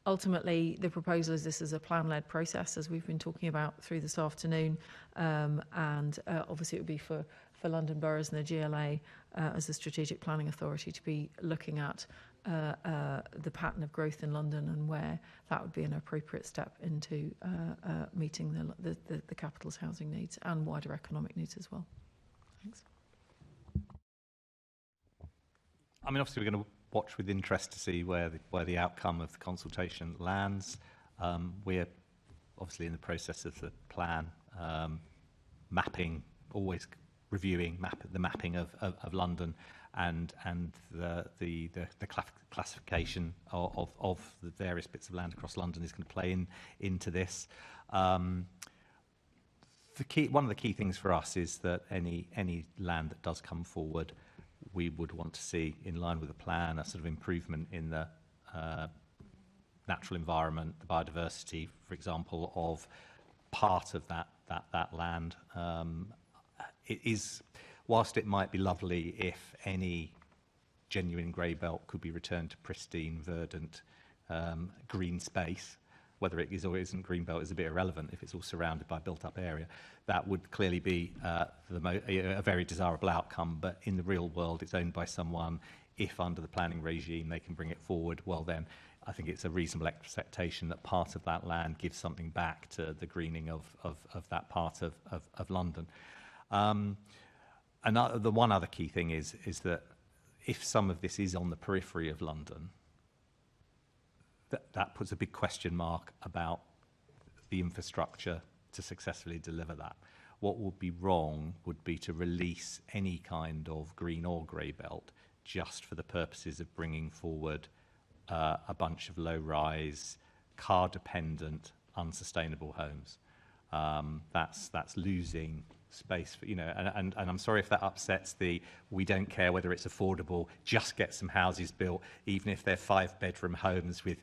ultimately, the proposal is this is a plan-led process, as we've been talking about through this afternoon, and obviously it would be for London boroughs and the GLA as the Strategic Planning Authority to be looking at the pattern of growth in London and where that would be an appropriate step into meeting the capital's housing needs and wider economic needs as well. Thanks. I mean, obviously, we're going to watch with interest to see where the outcome of the consultation lands. We're obviously in the process of the plan mapping, always reviewing the mapping of London and the classification of the various bits of land across London is going to play into this. One of the key things for us is that any land that does come forward, we would want to see, in line with the plan, a sort of improvement in the natural environment, the biodiversity, for example, of part of that land. It is, whilst it might be lovely if any genuine grey belt could be returned to pristine, verdant, green space, whether it is or isn't green belt is a bit irrelevant if it's all surrounded by built-up area. That would clearly be a very desirable outcome, but in the real world it's owned by someone. If under the planning regime they can bring it forward, well then I think it's a reasonable expectation that part of that land gives something back to the greening of that part of London. The one other key thing is that if some of this is on the periphery of London, that puts a big question mark about the infrastructure to successfully deliver that. What would be wrong would be to release any kind of green or grey belt just for the purposes of bringing forward a bunch of low-rise, car-dependent, unsustainable homes. That's losing space, and I'm sorry if that upsets we don't care whether it's affordable, just get some houses built, even if they're 5-bedroom homes with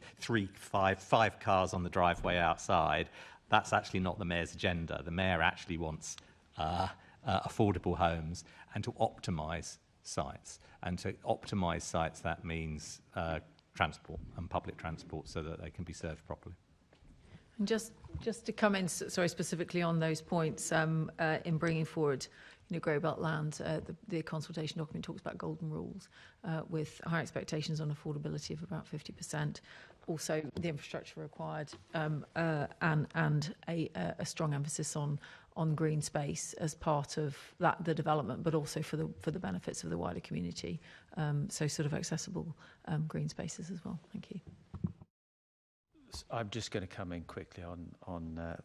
five cars on the driveway outside. That's actually not the Mayor's agenda. The Mayor actually wants affordable homes and to optimise sites. And to optimise sites, that means transport and public transport so that they can be served properly. And just to come in, specifically on those points, in bringing forward, grey belt land, the consultation document talks about golden rules, with high expectations on affordability of about 50%. Also, the infrastructure required, and a strong emphasis on green space as part of the development, but also for the benefits of the wider community. So, sort of accessible green spaces as well. Thank you. I'm just going to come in quickly on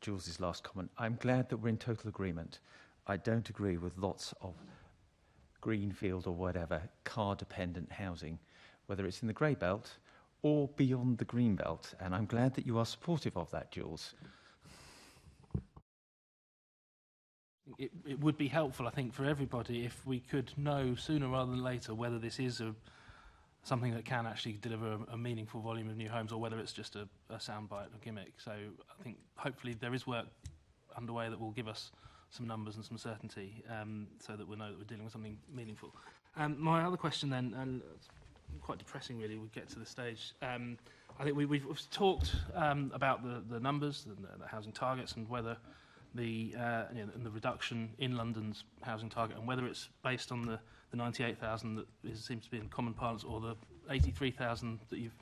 Jules's last comment. I'm glad that we're in total agreement. I don't agree with lots of greenfield or whatever car-dependent housing, whether it's in the grey belt or beyond the green belt. And I'm glad that you are supportive of that, Jules. It would be helpful, I think, for everybody if we could know sooner rather than later whether this is something that can actually deliver a meaningful volume of new homes, or whether it's just a soundbite or gimmick. So I think hopefully there is work underway that will give us some numbers and some certainty, so that we'll know that we're dealing with something meaningful. My other question then, and it's quite depressing really, we get to the stage. I think we've talked about the numbers and the housing targets, and whether and the reduction in London's housing target, and whether it's based on the 98,000 that seems to be in common parlance, or the 83,000 that you've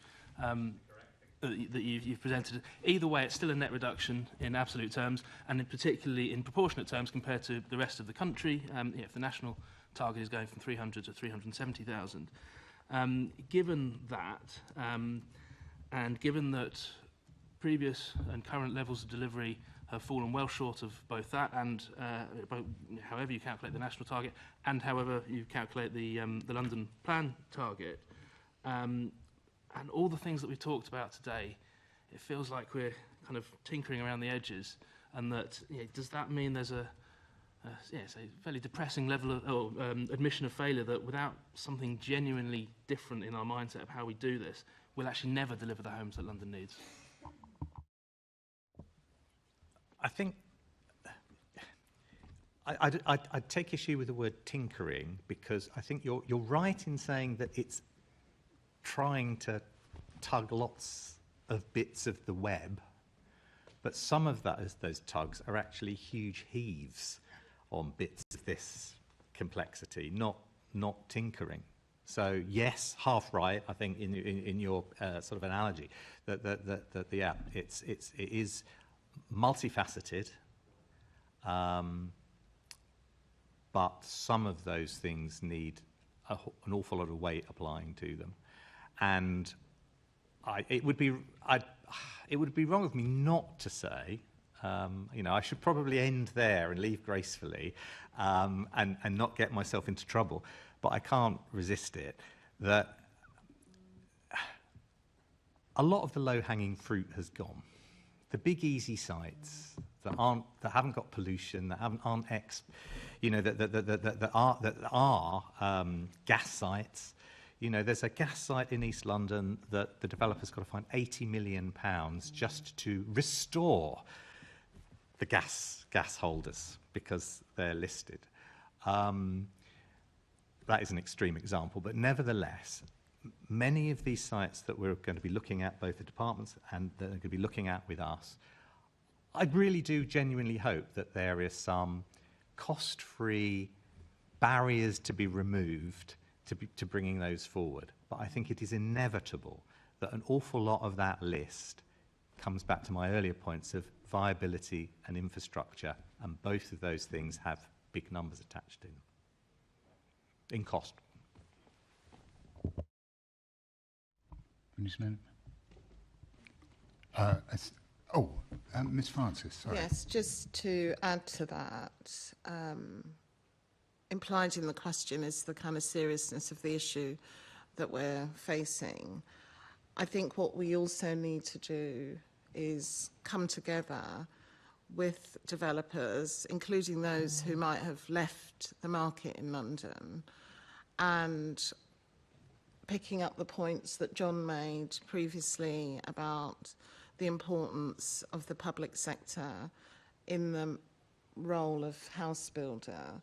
presented. Either way, it's still a net reduction in absolute terms, and particularly in proportionate terms compared to the rest of the country. If the national target is going from 300 to 370,000, given that, and given that previous and current levels of delivery have fallen well short of both that and however you calculate the national target and however you calculate the London plan target, and all the things that we've talked about today, it feels like we're kind of tinkering around the edges, and that does that mean there's a fairly depressing level of admission of failure, that without something genuinely different in our mindset of how we do this, we'll actually never deliver the homes that London needs? I think I'd take issue with the word tinkering, because I think you're right in saying that it's trying to tug lots of bits of the web, but some of those tugs are actually huge heaves on bits of this complexity, not tinkering. So yes, half right, I think, in your sort of analogy, that it is multifaceted, but some of those things need an awful lot of weight applying to them, and it would be wrong of me not to say I should probably end there and leave gracefully, and not get myself into trouble. But I can't resist it. That a lot of the low-hanging fruit has gone. The big easy sites that haven't got pollution, that aren't are gas sites. There's a gas site in East London that the developer's got to find £80 million just to restore the gas holders because they're listed. That is an extreme example, but nevertheless, many of these sites that we're going to be looking at, both the departments and that are going to be looking at with us, I really do genuinely hope that there is some cost-free barriers to be removed to bringing those forward. But I think it is inevitable that an awful lot of that list comes back to my earlier points of viability and infrastructure, and both of those things have big numbers attached in cost. Ms. Francis, sorry. Yes, just to add to that, implied in the question is the kind of seriousness of the issue that we're facing. I think what we also need to do is come together with developers, including those who might have left the market in London, and picking up the points that John made previously about the importance of the public sector in the role of house builder.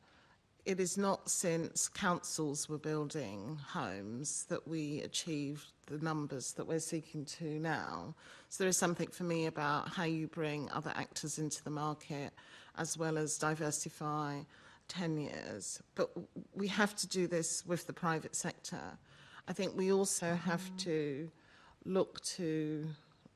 It is not since councils were building homes that we achieved the numbers that we're seeking to now. So there is something for me about how you bring other actors into the market as well as diversify tenures. But we have to do this with the private sector. I think we also have to look to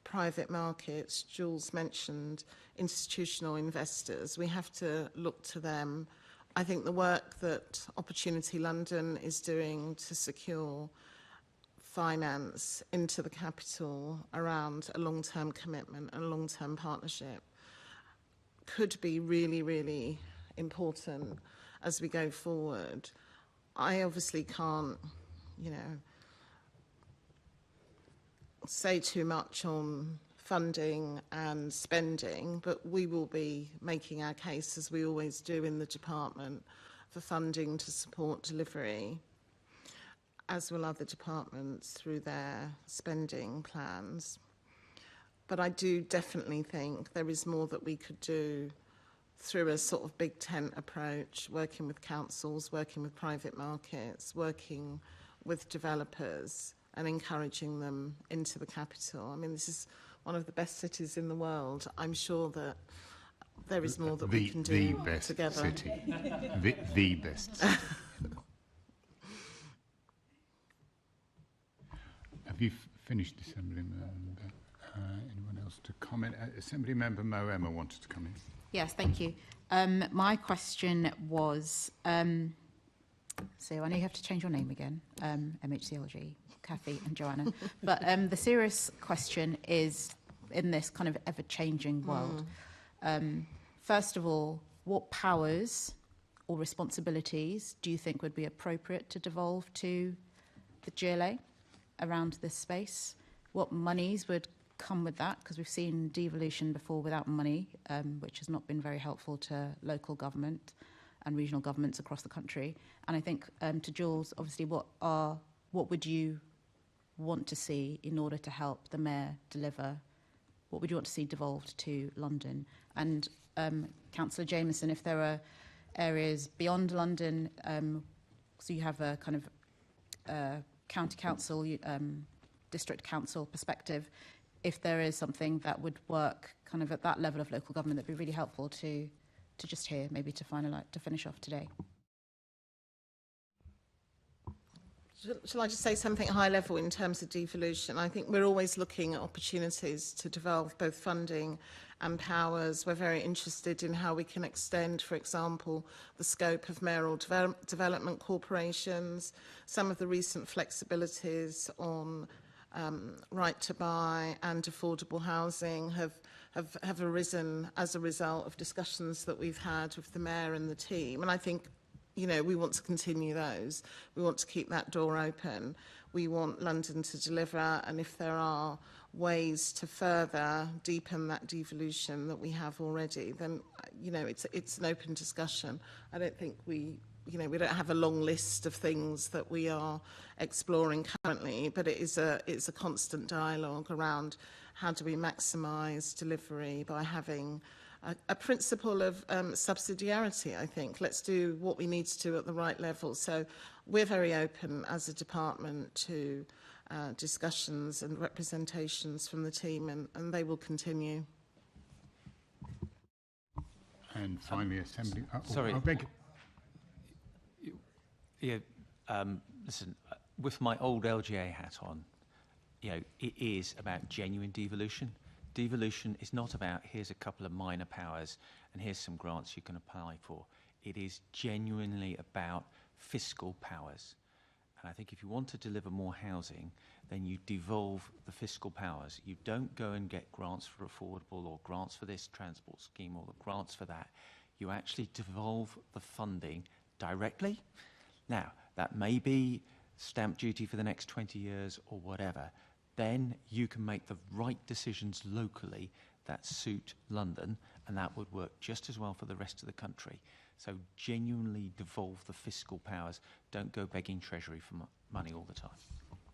private markets. Jules mentioned institutional investors. We have to look to them. I think the work that Opportunity London is doing to secure finance into the capital around a long-term commitment and a long-term partnership could be really, really important as we go forward. I obviously can't, say too much on funding and spending, but we will be making our case, as we always do in the department, for funding to support delivery, as will other departments through their spending plans. But I do definitely think there is more that we could do through a sort of big tent approach, working with councils, working with private markets, working with developers and encouraging them into the capital. I mean, this is one of the best cities in the world. I'm sure that there is more that we can do the best together. City. the best city. Have you finished, Assembly Member? Anyone else to comment? Assembly Member Mo Emma wanted to come in. Yes, thank you. My question was, so I know you have to change your name again, MHCLG, Kathy and Joanna. But the serious question is, in this kind of ever-changing world, first of all, what powers or responsibilities do you think would be appropriate to devolve to the GLA around this space? What monies would come with that? Because we've seen devolution before without money, which has not been very helpful to local government and regional governments across the country. And I think, to Jules, obviously, what would you want to see in order to help the Mayor deliver? What would you want to see devolved to London? And Councillor Jameson, if there are areas beyond London, so you have a kind of county council, district council perspective, if there is something that would work kind of at that level of local government, that'd be really helpful to just hear, maybe to finish off today. Shall I just say something high level in terms of devolution? I think we're always looking at opportunities to develop both funding and powers. We're very interested in how we can extend, for example, the scope of mayoral development corporations, some of the recent flexibilities on right to buy and affordable housing have arisen as a result of discussions that we've had with the Mayor and the team. And I think, you know, we want to continue those. We want to keep that door open. We want London to deliver, and if there are ways to further deepen that devolution that we have already, then, you know, it's an open discussion. I don't think we don't have a long list of things that we are exploring currently, but it's a constant dialogue around how do we maximise delivery by having a principle of subsidiarity, I think. Let's do what we need to do at the right level. So we're very open as a department to discussions and representations from the team, and they will continue. And finally, Assembly... sorry. I beg... Yeah, listen, with my old LGA hat on, you know, it is about genuine devolution. Devolution is not about here's a couple of minor powers and here's some grants you can apply for. It is genuinely about fiscal powers. And I think if you want to deliver more housing, then you devolve the fiscal powers. You don't go and get grants for affordable or grants for this transport scheme or the grants for that. You actually devolve the funding directly. Now, that may be stamp duty for the next 20 years or whatever. Then you can make the right decisions locally that suit London, and that would work just as well for the rest of the country. So genuinely devolve the fiscal powers. Don't go begging Treasury for money all the time.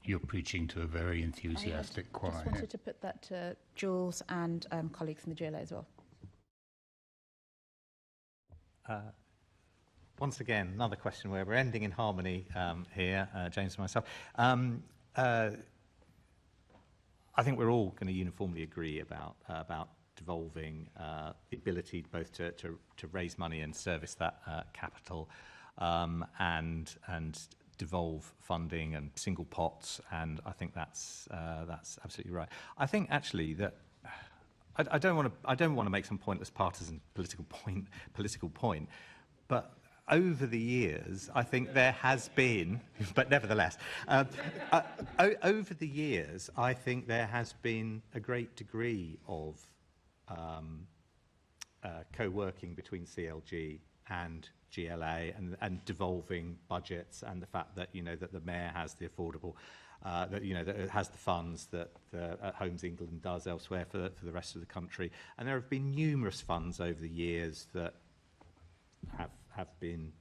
You're preaching to a very enthusiastic choir. I just wanted to put that to Jules and colleagues in the GLA as well. Once again, another question where we're ending in harmony here, James and myself. I think we're all going to uniformly agree about devolving the ability both to raise money and service that capital, and devolve funding and single pots. And I think that's absolutely right. I think actually that I don't want to make some pointless partisan political point, but over the years, I think there has been, but nevertheless, over the years, I think there has been a great degree of co-working between CLG and GLA, and devolving budgets, and the fact that, you know, that the Mayor has the affordable, that, you know, that it has the funds that Homes England does elsewhere for the rest of the country. And there have been numerous funds over the years that have been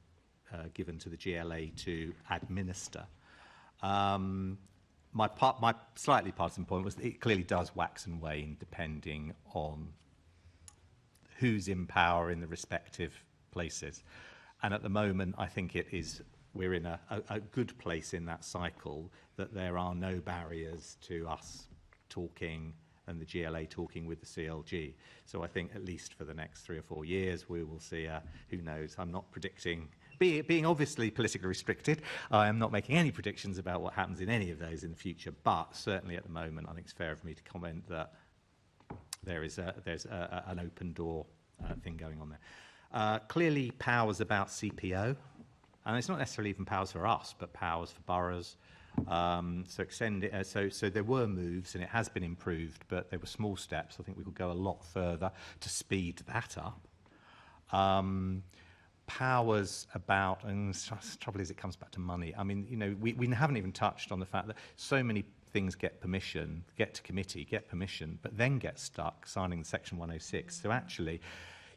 given to the GLA to administer. My slightly partisan point was that it clearly does wax and wane depending on who's in power in the respective places. And at the moment, I think we're in a good place in that cycle, that there are no barriers to us talking and the GLA talking with the CLG. So I think at least for the next 3 or 4 years, we will see, who knows, I'm not predicting, being obviously politically restricted, I am not making any predictions about what happens in any of those in the future, but certainly at the moment, I think it's fair of me to comment that there's an open door thing going on there. Clearly, powers about CPO, and it's not necessarily even powers for us, but powers for boroughs. So extend it. So there were moves, and it has been improved, but they were small steps. I think we could go a lot further to speed that up. Powers about, and the trouble is, it comes back to money. I mean, you know, we haven't even touched on the fact that so many things get permission, get to committee, get permission, but then get stuck signing Section 106. So actually,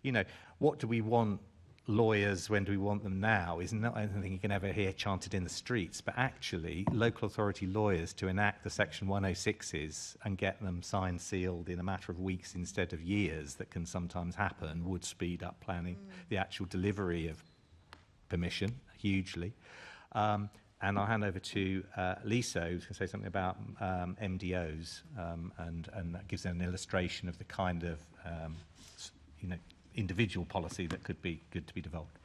you know, what do we want lawyers, when do we want them now, is not anything you can ever hear chanted in the streets, but actually local authority lawyers to enact the Section 106s and get them signed, sealed in a matter of weeks instead of years that can sometimes happen would speed up planning, the actual delivery of permission hugely. And I'll hand over to Lisa, who's going to say something about MDOs, and that gives an illustration of the kind of you know, individual policy that could be good to be developed.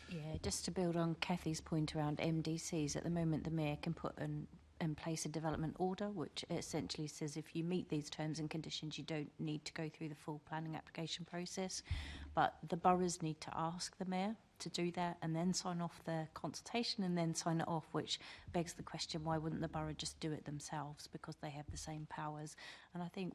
Yeah, just to build on Kathy's point around MDCs, at the moment the Mayor can put in place a development order, which essentially says if you meet these terms and conditions, you don't need to go through the full planning application process. But the boroughs need to ask the mayor to do that and then sign off the consultation and then sign it off, which begs the question, why wouldn't the borough just do it themselves, because they have the same powers? And I think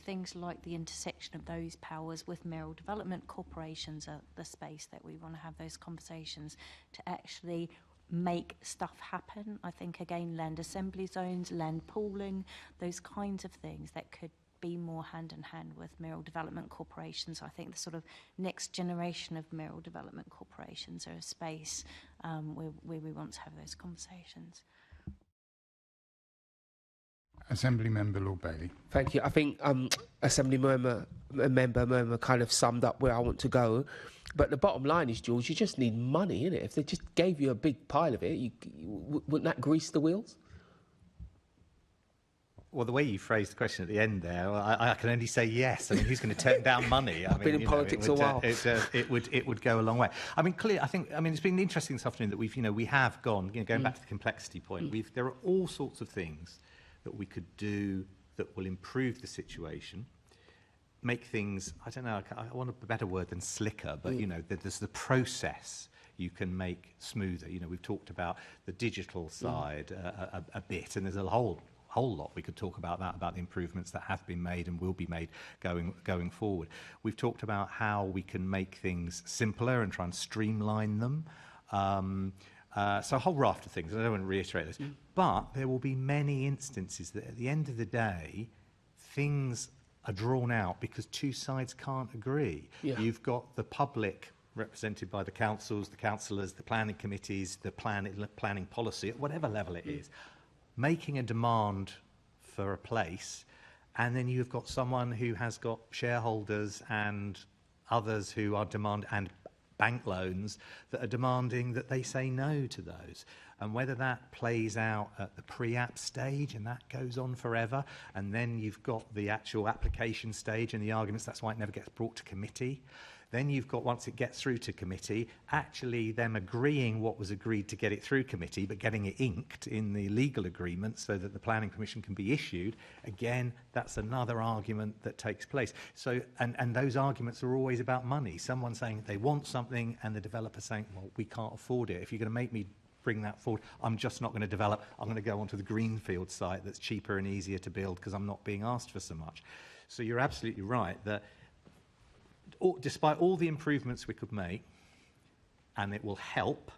things like the intersection of those powers with mayoral development corporations are the space that we want to have those conversations to actually make stuff happen. I think, again, land assembly zones, land pooling, those kinds of things that could be more hand in hand with mayoral development corporations. I think the sort of next generation of mayoral development corporations are a space where we want to have those conversations. Assembly Member Lord Bailey. Thank you. I think Assembly Member Murmer kind of summed up where I want to go. But the bottom line is, George, you just need money, innit? If they just gave you a big pile of it, wouldn't that grease the wheels? Well, the way you phrased the question at the end there, I can only say yes. I mean, who's going to turn down money? I've been in politics a while. It would go a long way. I mean, clearly, it's been interesting this afternoon that we have gone, going back to the complexity point. There are all sorts of things that we could do that will improve the situation, make things, I don't know, I want a better word than slicker, but, there's the process you can make smoother. We've talked about the digital side a bit, and there's a whole lot we could talk about that, about the improvements that have been made and will be made going forward. We've talked about how we can make things simpler and try and streamline them. So a whole raft of things, and I don't want to reiterate this, but there will be many instances that at the end of the day, things are drawn out because two sides can't agree. Yeah. You've got the public represented by the councils, the councillors, the planning committees, the planning policy, at whatever level it is, making a demand for a place, and then you've got someone who has got shareholders and others who are and bank loans that are demanding that they say no to those. And whether that plays out at the pre-app stage and that goes on forever, and then you've got the actual application stage and the arguments, that's why it never gets brought to committee. Then you've got, once it gets through to committee, actually them agreeing what was agreed to get it through committee, but getting it inked in the legal agreement so that the planning permission can be issued. Again, that's another argument that takes place. So, and those arguments are always about money. Someone saying they want something and the developer saying, well, we can't afford it. If you're going to make me bring that forward, I'm just not going to develop. I'm going to go onto the greenfield site that's cheaper and easier to build because I'm not being asked for so much. So you're absolutely right that despite all the improvements we could make, and it will help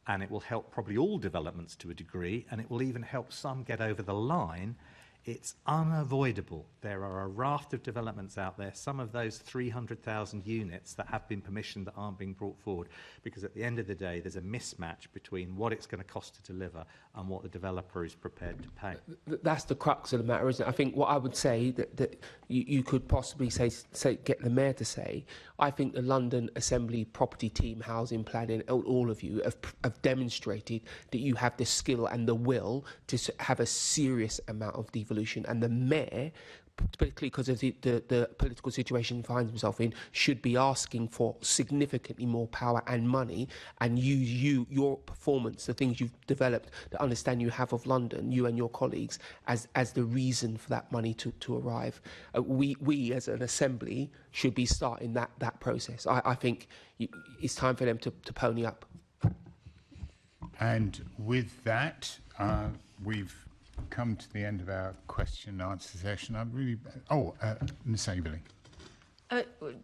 probably all developments to a degree, and it will even help some get over the line, it's unavoidable. There are a raft of developments out there, some of those 300,000 units that have been permissioned that aren't being brought forward, because at the end of the day, there's a mismatch between what it's going to cost to deliver and what the developer is prepared to pay. That's the crux of the matter, isn't it? I think what I would say that you could possibly say get the mayor to say, I think the London Assembly property team, housing planning, all of you have demonstrated that you have the skill and the will to have a serious amount of devolution, and the mayor, particularly because of the political situation he finds himself in, should be asking for significantly more power and money, and use your performance, the things you've developed, the understanding you have of London, you and your colleagues, as the reason for that money to arrive. We as an assembly should be starting that process. I think it's time for them to pony up. And with that, we've come to the end of our question and answer session. Ms. Averley.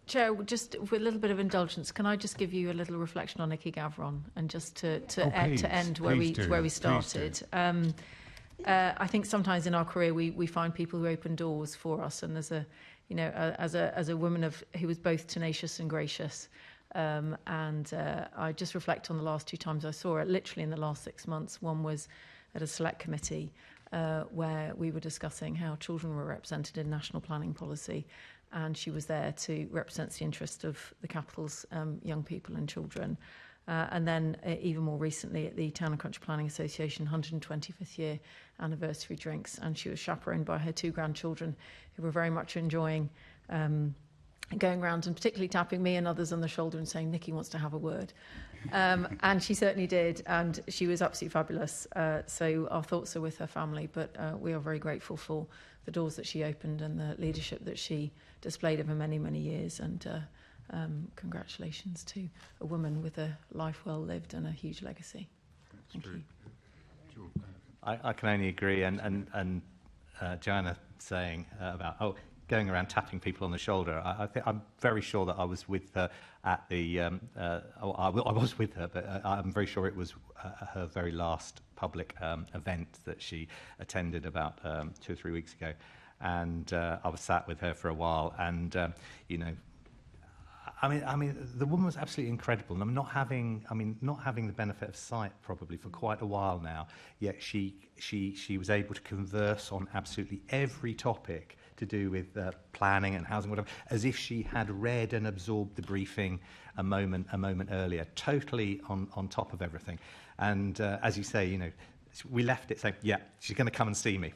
Chair, just with a little bit of indulgence, can I just give you a little reflection on Nicky Gavron, and just to end where we started? I think sometimes in our career we find people who open doors for us, and as a woman who was both tenacious and gracious. I just reflect on the last two times I saw her, literally in the last 6 months. One was at a select committee where we were discussing how children were represented in national planning policy, and she was there to represent the interest of the capital's young people and children. And then even more recently at the Town and Country Planning Association 125th year anniversary drinks, and she was chaperoned by her 2 grandchildren who were very much enjoying going around and particularly tapping me and others on the shoulder and saying, Nikki wants to have a word. And she certainly did, and she was absolutely fabulous. So our thoughts are with her family, but we are very grateful for the doors that she opened and the leadership that she displayed over many, many years. And congratulations to a woman with a life well lived and a huge legacy. Thank you. I can only agree, and Joanna saying about going around tapping people on the shoulder. I'm very sure that I was with her at the. I was with her, but I'm very sure it was her very last public event that she attended about 2 or 3 weeks ago, and I was sat with her for a while, and you know. I mean, the woman was absolutely incredible, and I'm not having the benefit of sight probably for quite a while now. Yet she was able to converse on absolutely every topic to do with planning and housing, whatever, as if she had read and absorbed the briefing a moment earlier, totally on top of everything. And as you say, you know, we left it saying, yeah, she's going to come and see me.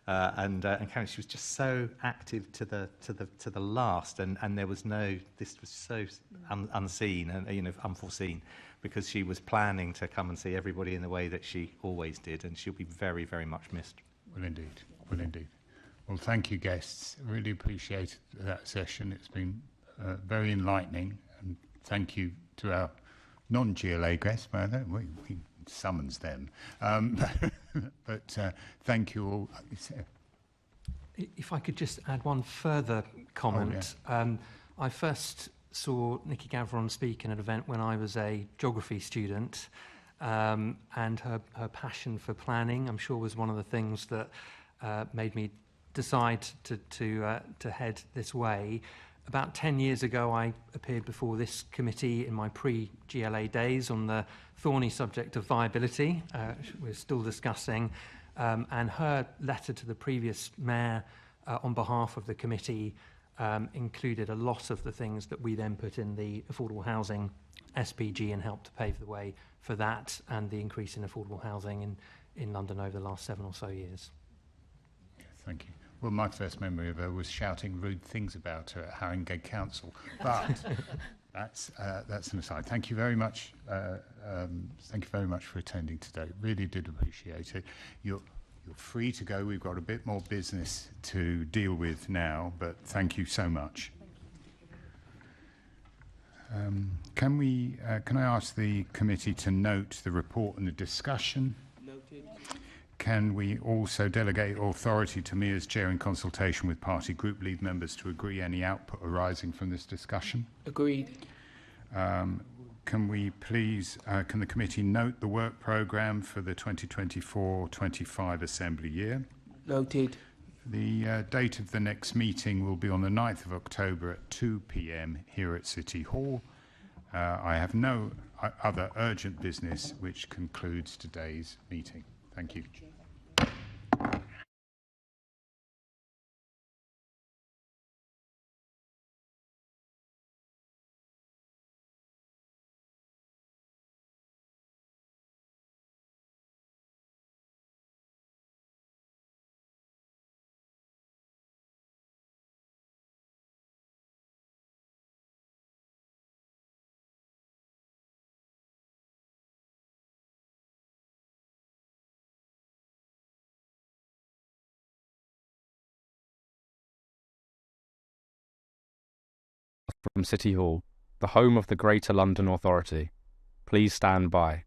And Karen, she was just so active to the last, and there was this was so unseen and unforeseen, because she was planning to come and see everybody in the way that she always did, and she'll be very, very much missed. Well, indeed. Well, thank you, guests. I really appreciate that session. It's been very enlightening, and thank you to our non-GLA guests. Well, we summons them. But thank you all. If I could just add one further comment. Oh, yeah. I first saw Nikki Gavron speak in an event when I was a geography student, and her passion for planning, I'm sure, was one of the things that made me decide to head this way. About 10 years ago, I appeared before this committee in my pre-GLA days on the thorny subject of viability, which we're still discussing, and her letter to the previous mayor on behalf of the committee included a lot of the things that we then put in the affordable housing SPG and helped to pave the way for that and the increase in affordable housing in London over the last 7 or so years. Yeah, thank you. Well, my first memory of her was shouting rude things about her at Haringey Council, but that's an aside. Thank you very much. Thank you very much for attending today. Really did appreciate it. You're free to go. We've got a bit more business to deal with now, but thank you so much. Can I ask the committee to note the report and the discussion? Noted. Can we also delegate authority to me as chair in consultation with party group lead members to agree any output arising from this discussion? Agreed. Can we please, can the committee note the work programme for the 2024-25 Assembly year? Noted. The date of the next meeting will be on the 9th of October at 2 p.m. here at City Hall. I have no other urgent business, which concludes today's meeting. Thank you. From City Hall, the home of the Greater London Authority. Please stand by.